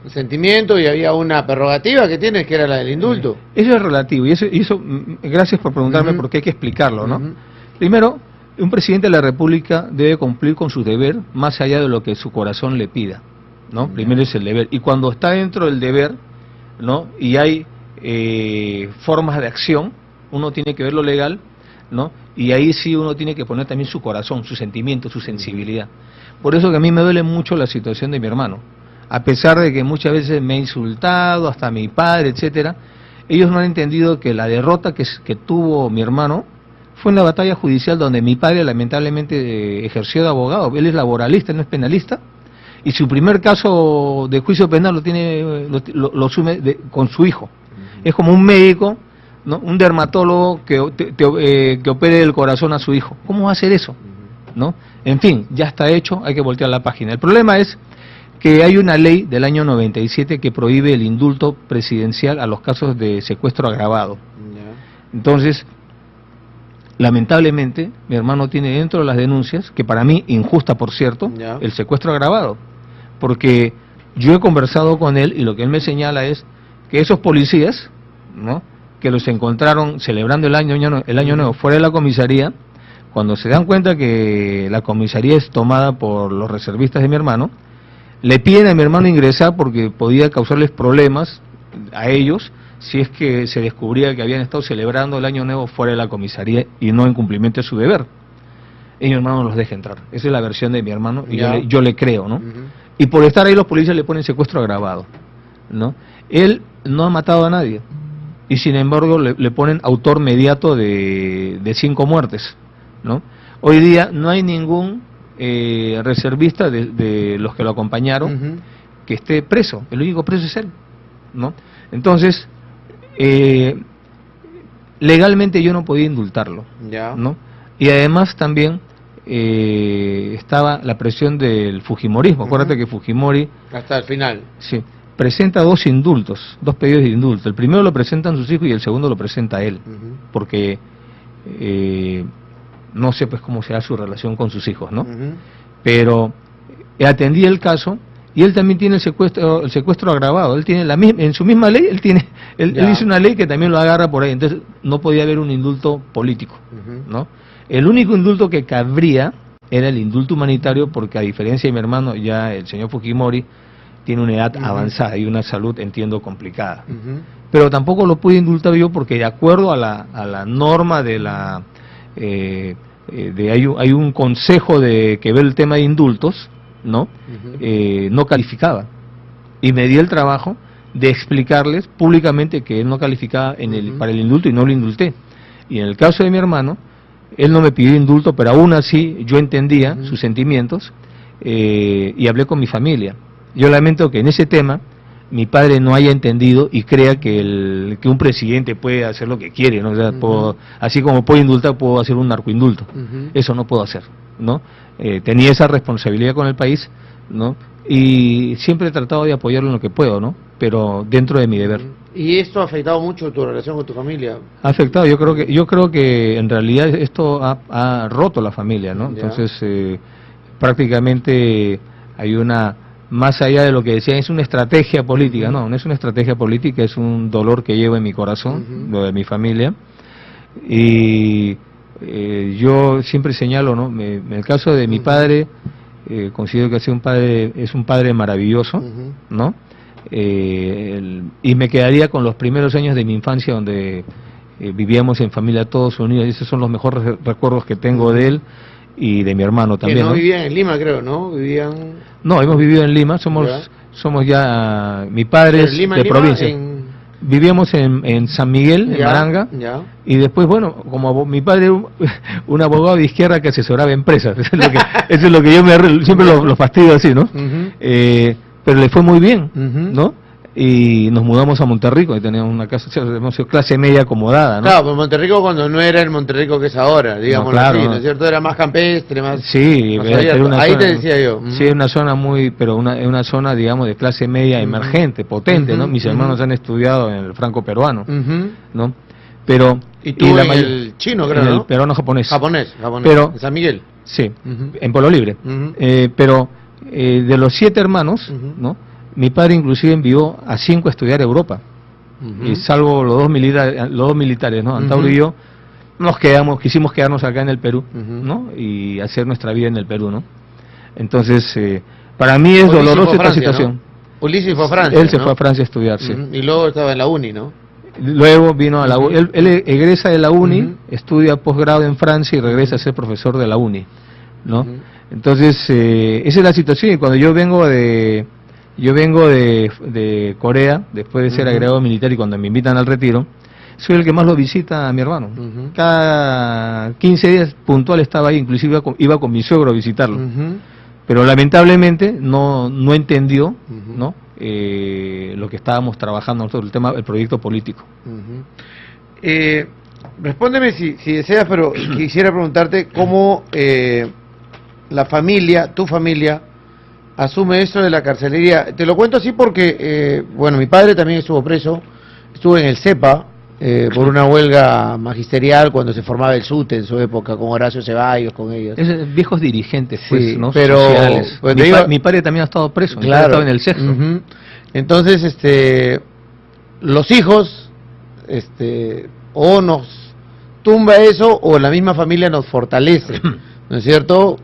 A: sentimiento y había una prerrogativa que tienes, que era la del indulto.
B: Eso es relativo, y eso gracias por preguntarme, porque hay que explicarlo, ¿no? Primero, un presidente de la República debe cumplir con su deber más allá de lo que su corazón le pida, ¿no? Primero es el deber, y cuando está dentro del deber, ¿no? Y hay formas de acción, uno tiene que ver lo legal, ¿no? Y ahí sí uno tiene que poner también su corazón, su sentimiento, su sensibilidad. Por eso que a mí me duele mucho la situación de mi hermano, a pesar de que muchas veces me ha insultado, hasta mi padre, etcétera. Ellos no han entendido que la derrota que tuvo mi hermano fue en la batalla judicial, donde mi padre lamentablemente ejerció de abogado. Él es laboralista, no es penalista, y su primer caso de juicio penal lo asume con su hijo. Es como un médico, ¿no? Un dermatólogo que opere el corazón a su hijo. ¿Cómo va a hacer eso? ¿No? En fin, ya está hecho, hay que voltear la página. El problema es que hay una ley del año 97 que prohíbe el indulto presidencial a los casos de secuestro agravado. Entonces, lamentablemente, mi hermano tiene dentro de las denuncias, que para mí, injusta por cierto, el secuestro agravado. Porque yo he conversado con él y lo que él me señala es que esos policías, ¿no?, que los encontraron celebrando el año nuevo fuera de la comisaría, cuando se dan cuenta que la comisaría es tomada por los reservistas de mi hermano, le piden a mi hermano ingresar porque podía causarles problemas a ellos si es que se descubría que habían estado celebrando el año nuevo fuera de la comisaría y no en cumplimiento de su deber. Y mi hermano los deja entrar. Esa es la versión de mi hermano y yo le creo, ¿no? Y por estar ahí los policías le ponen secuestro agravado, ¿no? Él no ha matado a nadie y sin embargo le ponen autor mediato de 5 muertes, ¿no? Hoy día no hay ningún reservista de los que lo acompañaron que esté preso. El único preso es él, ¿no? Entonces, legalmente yo no podía indultarlo, ¿no? Y además también estaba la presión del fujimorismo. Acuérdate que Fujimori
A: hasta el final
B: presenta 2 indultos, 2 pedidos de indulto. El primero lo presentan sus hijos y el segundo lo presenta él, porque no sé pues cómo será su relación con sus hijos, ¿no? Pero atendí el caso y él también tiene el secuestro agravado. Él tiene en su misma ley, él tiene Él hizo una ley que también lo agarra por ahí, entonces no podía haber un indulto político, ¿no? El único indulto que cabría era el indulto humanitario, porque a diferencia de mi hermano, ya el señor Fujimori tiene una edad avanzada y una salud, entiendo, complicada. Pero tampoco lo pude indultar yo porque de acuerdo a la norma de la... hay un consejo que ve el tema de indultos, ¿no? No calificaba. Y me di el trabajo de explicarles públicamente que él no calificaba para el indulto y no lo indulté. Y en el caso de mi hermano, él no me pidió indulto, pero aún así yo entendía sus sentimientos y hablé con mi familia. Yo lamento que en ese tema mi padre no haya entendido y crea que un presidente puede hacer lo que quiere, ¿no? O sea, así como puedo indultar, puedo hacer un narcoindulto. Eso no puedo hacer, ¿no? Tenía esa responsabilidad con el país, ¿no? Y siempre he tratado de apoyarlo en lo que puedo, ¿no? Pero dentro de mi deber.
A: ¿Y esto ha afectado mucho tu relación con tu familia? Ha
B: afectado, yo creo que en realidad esto ha roto la familia, ¿no? Entonces, prácticamente hay más allá de lo que decían, es una estrategia política, no es una estrategia política, es un dolor que llevo en mi corazón, lo de mi familia. Y yo siempre señalo, ¿no? En el caso de mi padre, considero que es un padre maravilloso, ¿no? Y me quedaría con los primeros años de mi infancia donde vivíamos en familia todos unidos, y esos son los mejores recuerdos que tengo de él y de mi hermano también.
A: Que no vivían en Lima, creo, ¿no?
B: No, hemos vivido en Lima, somos ya, mi padre es de provincia. Vivíamos en San Miguel, en Maranga, y después, bueno, como mi padre un abogado de izquierda que asesoraba empresas, eso es lo que yo siempre lo fastidio así, ¿no? Pero le fue muy bien, ¿no? Y nos mudamos a Monterrico y teníamos una casa, hemos sido clase media acomodada, ¿no?
A: Claro, pero Monterrico cuando no era el Monterrico que es ahora, digamos, así, ¿no es cierto? Era más campestre, más...
B: Sí,
A: más ahí te decía yo.
B: Sí, una zona una zona, digamos, de clase media emergente, potente, ¿no? Mis hermanos han estudiado en el franco-peruano, ¿no? Pero...
A: ¿Y tú en el chino, creo,
B: en el peruano-japonés.
A: Japonés,
B: pero,
A: en San Miguel.
B: Sí, en Pueblo Libre. Pero de los 7 hermanos, ¿no? Mi padre inclusive envió a 5 a estudiar a Europa, y salvo los dos militares, ¿no? Antauro y yo, quisimos quedarnos acá en el Perú, ¿no? Y hacer nuestra vida en el Perú, ¿no? Entonces, para mí es dolorosa esta situación. ¿No?
A: Ulises fue a Francia,
B: Él se fue a Francia a estudiar, sí.
A: Y luego estaba en la uni, ¿no?
B: Luego vino a la uni, él egresa de la uni, estudia posgrado en Francia y regresa a ser profesor de la uni, ¿no? Entonces, esa es la situación, y cuando yo vengo de Corea, después de ser agregado militar, y cuando me invitan al retiro, soy el que más lo visita a mi hermano. Cada 15 días puntual estaba ahí, inclusive iba con mi suegro a visitarlo. Pero lamentablemente no entendió, ¿no? Lo que estábamos trabajando nosotros, el proyecto político.
A: Respóndeme si deseas, pero quisiera preguntarte cómo la familia, tu familia, asume eso de la carcelería. Te lo cuento así porque, bueno, mi padre también estuvo preso, estuvo en el CEPA por una huelga magisterial cuando se formaba el SUTE en su época, con Horacio Ceballos, con ellos.
B: Viejos dirigentes, pues,
A: sí,
B: ¿no?
A: Pero,
B: sociales. Pues, mi padre también ha estado preso,
A: claro,
B: ha estado en el sexto.
A: Entonces, los hijos, o nos tumba eso, o la misma familia nos fortalece. ¿No es cierto?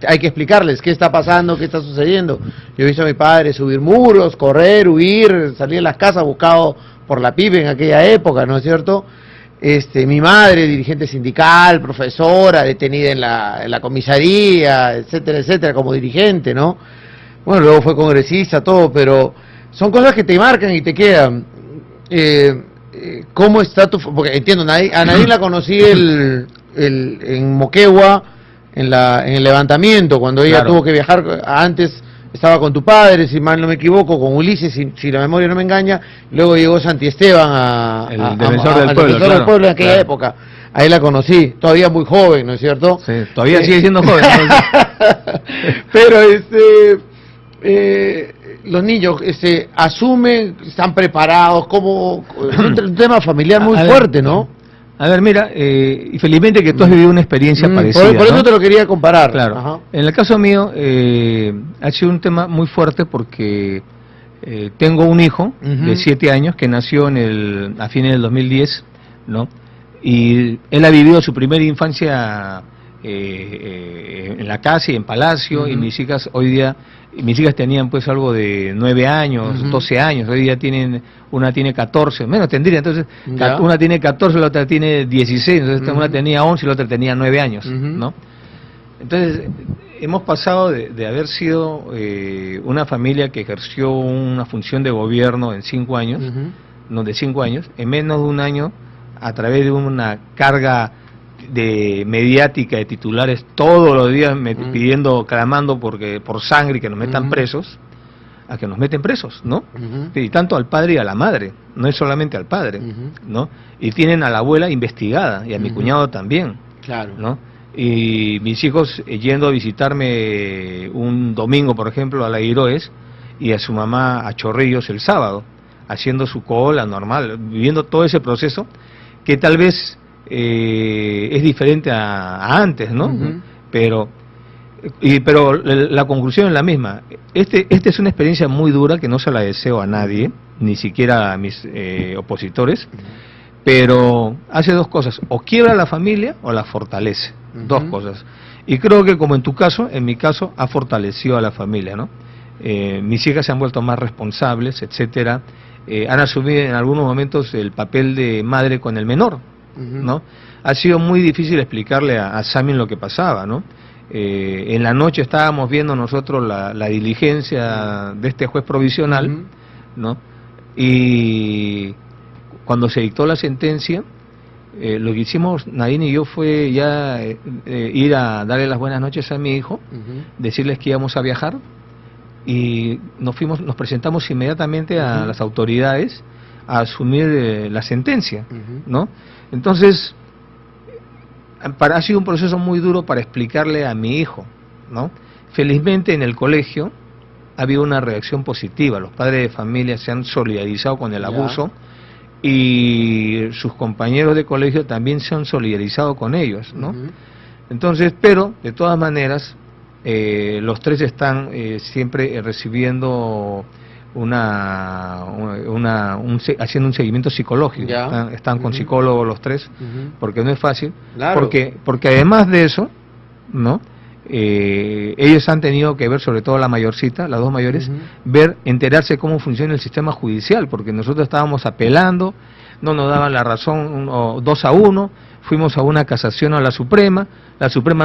A: Hay que explicarles qué está pasando, qué está sucediendo. Yo he visto a mi padre subir muros, correr, huir, salir de las casas buscado por la pibe en aquella época, ¿no es cierto? Mi madre, dirigente sindical, profesora, detenida en la comisaría, etcétera, etcétera, como dirigente, ¿no? Bueno, luego fue congresista, todo, pero son cosas que te marcan y te quedan. ¿Cómo está porque entiendo, a nadie la conocí en Moquegua, en el levantamiento, cuando ella tuvo que viajar. Antes estaba con tu padre, si mal no me equivoco, con Ulises, si la memoria no me engaña. Luego llegó Santi Esteban
B: el defensor del
A: pueblo en aquella época. Ahí la conocí, todavía muy joven, ¿no es cierto?
B: Sí, todavía sigue siendo joven, ¿no?
A: Pero los niños asumen, están preparados, como es un tema familiar muy fuerte, ¿no?
B: A ver, mira, y felizmente que tú has vivido una experiencia parecida.
A: Por eso te lo quería comparar.
B: Claro. En el caso mío, ha sido un tema muy fuerte porque tengo un hijo de 7 años que nació a fines del 2010, ¿no? Y él ha vivido su primera infancia en la casa y en palacio, y mis hijas hoy día, mis hijas tenían pues algo de 9 años, 12 años, hoy día una tiene 14, menos tendría, entonces una tiene 14, la otra tiene 16, entonces una tenía 11 y la otra tenía 9 años, ¿no? Entonces hemos pasado de haber sido una familia que ejerció una función de gobierno en 5 años, no, de 5 años, en menos de un año, a través de una carga mediática de titulares todos los días pidiendo, clamando por sangre y que nos metan presos, a que nos meten presos, ¿no? Y tanto al padre y a la madre, no es solamente al padre, ¿no? Y tienen a la abuela investigada y a mi cuñado también, ¿no? Y mis hijos yendo a visitarme un domingo, por ejemplo, a La Iroes, y a su mamá a Chorrillos el sábado, haciendo su cola normal, viviendo todo ese proceso que tal vez es diferente a antes, ¿no? Pero la conclusión es la misma. Esta es una experiencia muy dura que no se la deseo a nadie, ni siquiera a mis opositores, pero hace dos cosas: o quiebra la familia o la fortalece. Dos cosas. Y creo que, como en tu caso, en mi caso, ha fortalecido a la familia, ¿no? Mis hijas se han vuelto más responsables, etcétera. Han asumido en algunos momentos el papel de madre con el menor, ¿no? Ha sido muy difícil explicarle a Samin lo que pasaba, ¿no? En la noche estábamos viendo nosotros la diligencia de este juez provisional, ¿no? Y cuando se dictó la sentencia, lo que hicimos Nadine y yo fue ya ir a darle las buenas noches a mi hijo, decirles que íbamos a viajar, y nos presentamos inmediatamente a las autoridades a asumir la sentencia, ¿no? Entonces, ha sido un proceso muy duro para explicarle a mi hijo, ¿no? Felizmente en el colegio ha habido una reacción positiva, los padres de familia se han solidarizado con el abuso, y sus compañeros de colegio también se han solidarizado con ellos, ¿no? Entonces, pero de todas maneras, los tres están siempre recibiendo haciendo un seguimiento psicológico, están con psicólogos los tres, porque no es fácil, porque además de eso, ¿no? Ellos han tenido que ver, sobre todo la mayorcita, las dos mayores, enterarse cómo funciona el sistema judicial, porque nosotros estábamos apelando, no nos daban la razón 2-1, fuimos a una casación a la Suprema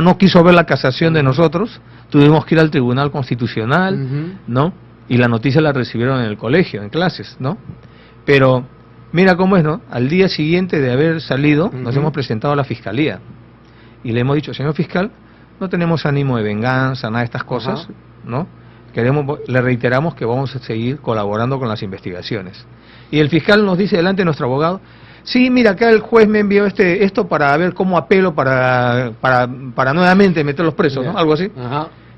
B: no quiso ver la casación de nosotros, tuvimos que ir al Tribunal Constitucional, ¿no? Y la noticia la recibieron en el colegio, en clases, ¿no? Pero mira cómo es, ¿no? Al día siguiente de haber salido, nos hemos presentado a la Fiscalía y le hemos dicho: señor fiscal, no tenemos ánimo de venganza, nada de estas cosas, ¿no? Le reiteramos que vamos a seguir colaborando con las investigaciones. Y el fiscal nos dice delante de nuestro abogado: sí, mira, acá el juez me envió esto para ver cómo apelo para nuevamente meterlos presos, ¿no? Algo así.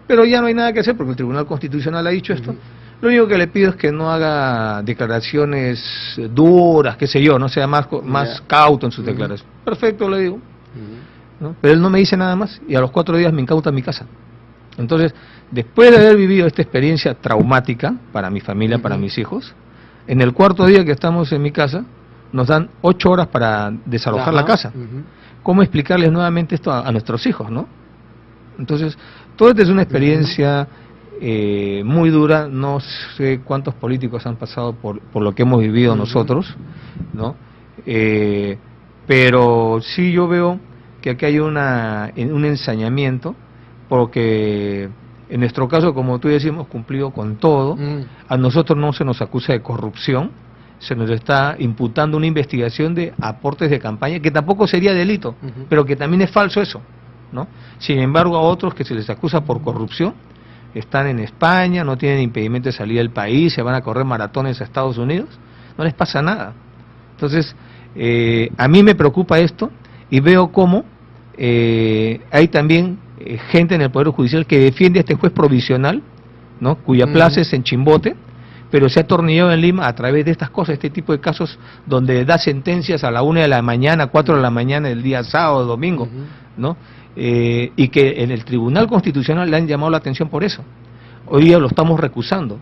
B: Pero ya no hay nada que hacer porque el Tribunal Constitucional ha dicho esto. Lo único que le pido es que no haga declaraciones duras, qué sé yo, no sea más cauto en sus declaraciones. Perfecto, le digo. ¿No? Pero él no me dice nada más y a los 4 días me incauta mi casa. Entonces, después de haber vivido esta experiencia traumática para mi familia, para mis hijos, en el 4.º día que estamos en mi casa, nos dan 8 horas para desalojar la casa. ¿Cómo explicarles nuevamente esto a nuestros hijos, no? Entonces, toda esta es una experiencia muy dura. No sé cuántos políticos han pasado por lo que hemos vivido nosotros, ¿no? Pero sí yo veo que aquí hay un ensañamiento, porque en nuestro caso, como tú decías, hemos cumplido con todo. A nosotros no se nos acusa de corrupción, se nos está imputando una investigación de aportes de campaña, que tampoco sería delito, pero que también es falso eso, ¿no? Sin embargo, a otros que se les acusa por corrupción, están en España, no tienen impedimento de salir del país, se van a correr maratones a Estados Unidos, no les pasa nada. Entonces, a mí me preocupa esto, y veo cómo hay también gente en el Poder Judicial que defiende a este juez provisional, ¿no? Cuya plaza es en Chimbote, pero se ha atornillado en Lima a través de estas cosas, este tipo de casos donde da sentencias a la 1 de la mañana, 4 de la mañana el día sábado, domingo, ¿no? Y que en el Tribunal Constitucional le han llamado la atención por eso. Hoy día lo estamos recusando,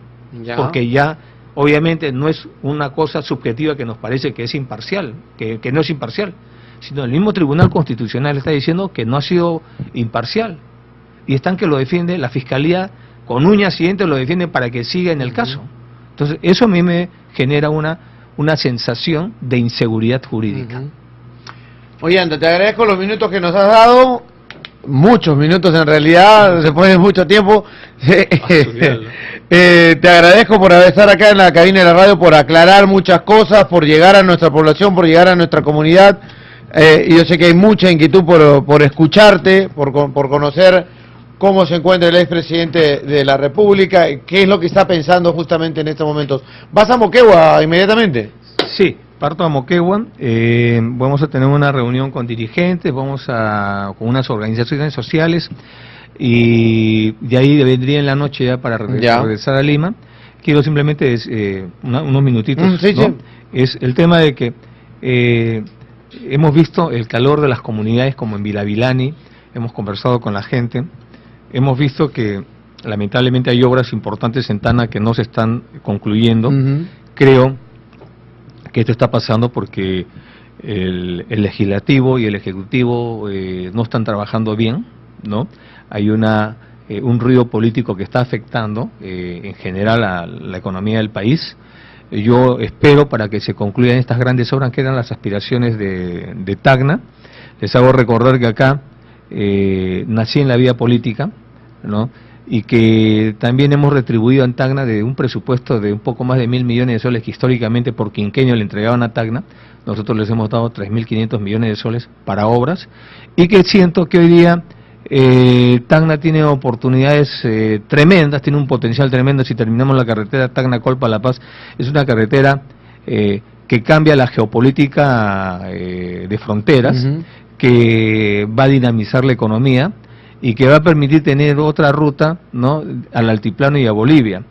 B: porque ya obviamente no es una cosa subjetiva que nos parece que es imparcial, que no es imparcial, sino el mismo Tribunal Constitucional está diciendo que no ha sido imparcial, y están que lo defiende, la Fiscalía con uñas y dientes lo defiende para que siga en el caso. Entonces eso a mí me genera una sensación de inseguridad jurídica.
A: Ollanta, te agradezco los minutos que nos has dado, muchos minutos en realidad, se pone mucho tiempo. Te agradezco por estar acá en la cabina de la radio, por aclarar muchas cosas, por llegar a nuestra población, por llegar a nuestra comunidad. Y yo sé que hay mucha inquietud por escucharte, por conocer cómo se encuentra el expresidente de la República, qué es lo que está pensando justamente en estos momentos. ¿Vas a Moquegua inmediatamente?
B: Sí, parto a Moquegua, vamos a tener una reunión con dirigentes, con unas organizaciones sociales, y de ahí vendría en la noche ya para regresar a Lima. Quiero simplemente unos minutitos,
A: sí,
B: ¿no?
A: sí.
B: Es el tema de que hemos visto el calor de las comunidades como en Vilavilani, hemos conversado con la gente, hemos visto que lamentablemente hay obras importantes en Tacna que no se están concluyendo. Creo que esto está pasando porque el legislativo y el ejecutivo no están trabajando bien, ¿no? Hay un ruido político que está afectando en general a la economía del país. Yo espero para que se concluyan estas grandes obras que eran las aspiraciones de Tacna. Les hago recordar que acá nací en la vida política, ¿no? Y que también hemos retribuido a Tacna de un presupuesto de un poco más de 1.000 millones de soles que históricamente por quinquenio le entregaban a Tacna. Nosotros les hemos dado 3.500 millones de soles para obras, y que siento que hoy día Tacna tiene oportunidades tremendas, tiene un potencial tremendo. Si terminamos la carretera Tacna-Colpa-La Paz, es una carretera que cambia la geopolítica de fronteras, que va a dinamizar la economía y que va a permitir tener otra ruta, ¿no?, al altiplano y a Bolivia.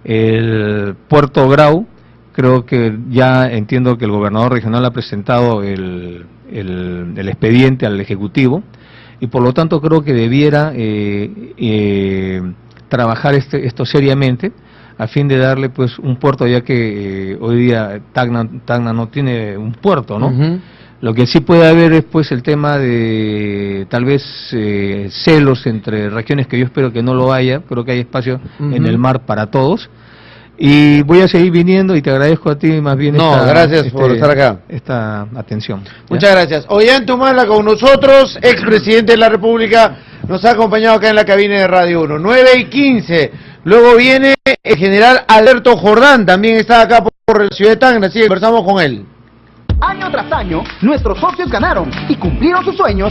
B: El Puerto Grau, creo que ya entiendo que el gobernador regional ha presentado el expediente al Ejecutivo, y por lo tanto creo que debiera trabajar esto seriamente a fin de darle pues un puerto, ya que hoy día Tacna no tiene un puerto, ¿no? Lo que sí puede haber es pues el tema de tal vez celos entre regiones, que yo espero que no lo haya. Creo que hay espacio en el mar para todos. Y voy a seguir viniendo, y te agradezco a ti más bien
A: gracias por estar acá.
B: Esta atención.
A: Muchas gracias. Ollanta Humala con nosotros, expresidente de la República, nos ha acompañado acá en la cabina de Radio 1. 9:15. Luego viene el general Alberto Jordán, también está acá por la ciudad de Tacna, así que conversamos con él.
C: Año tras año, nuestros socios ganaron y cumplieron sus sueños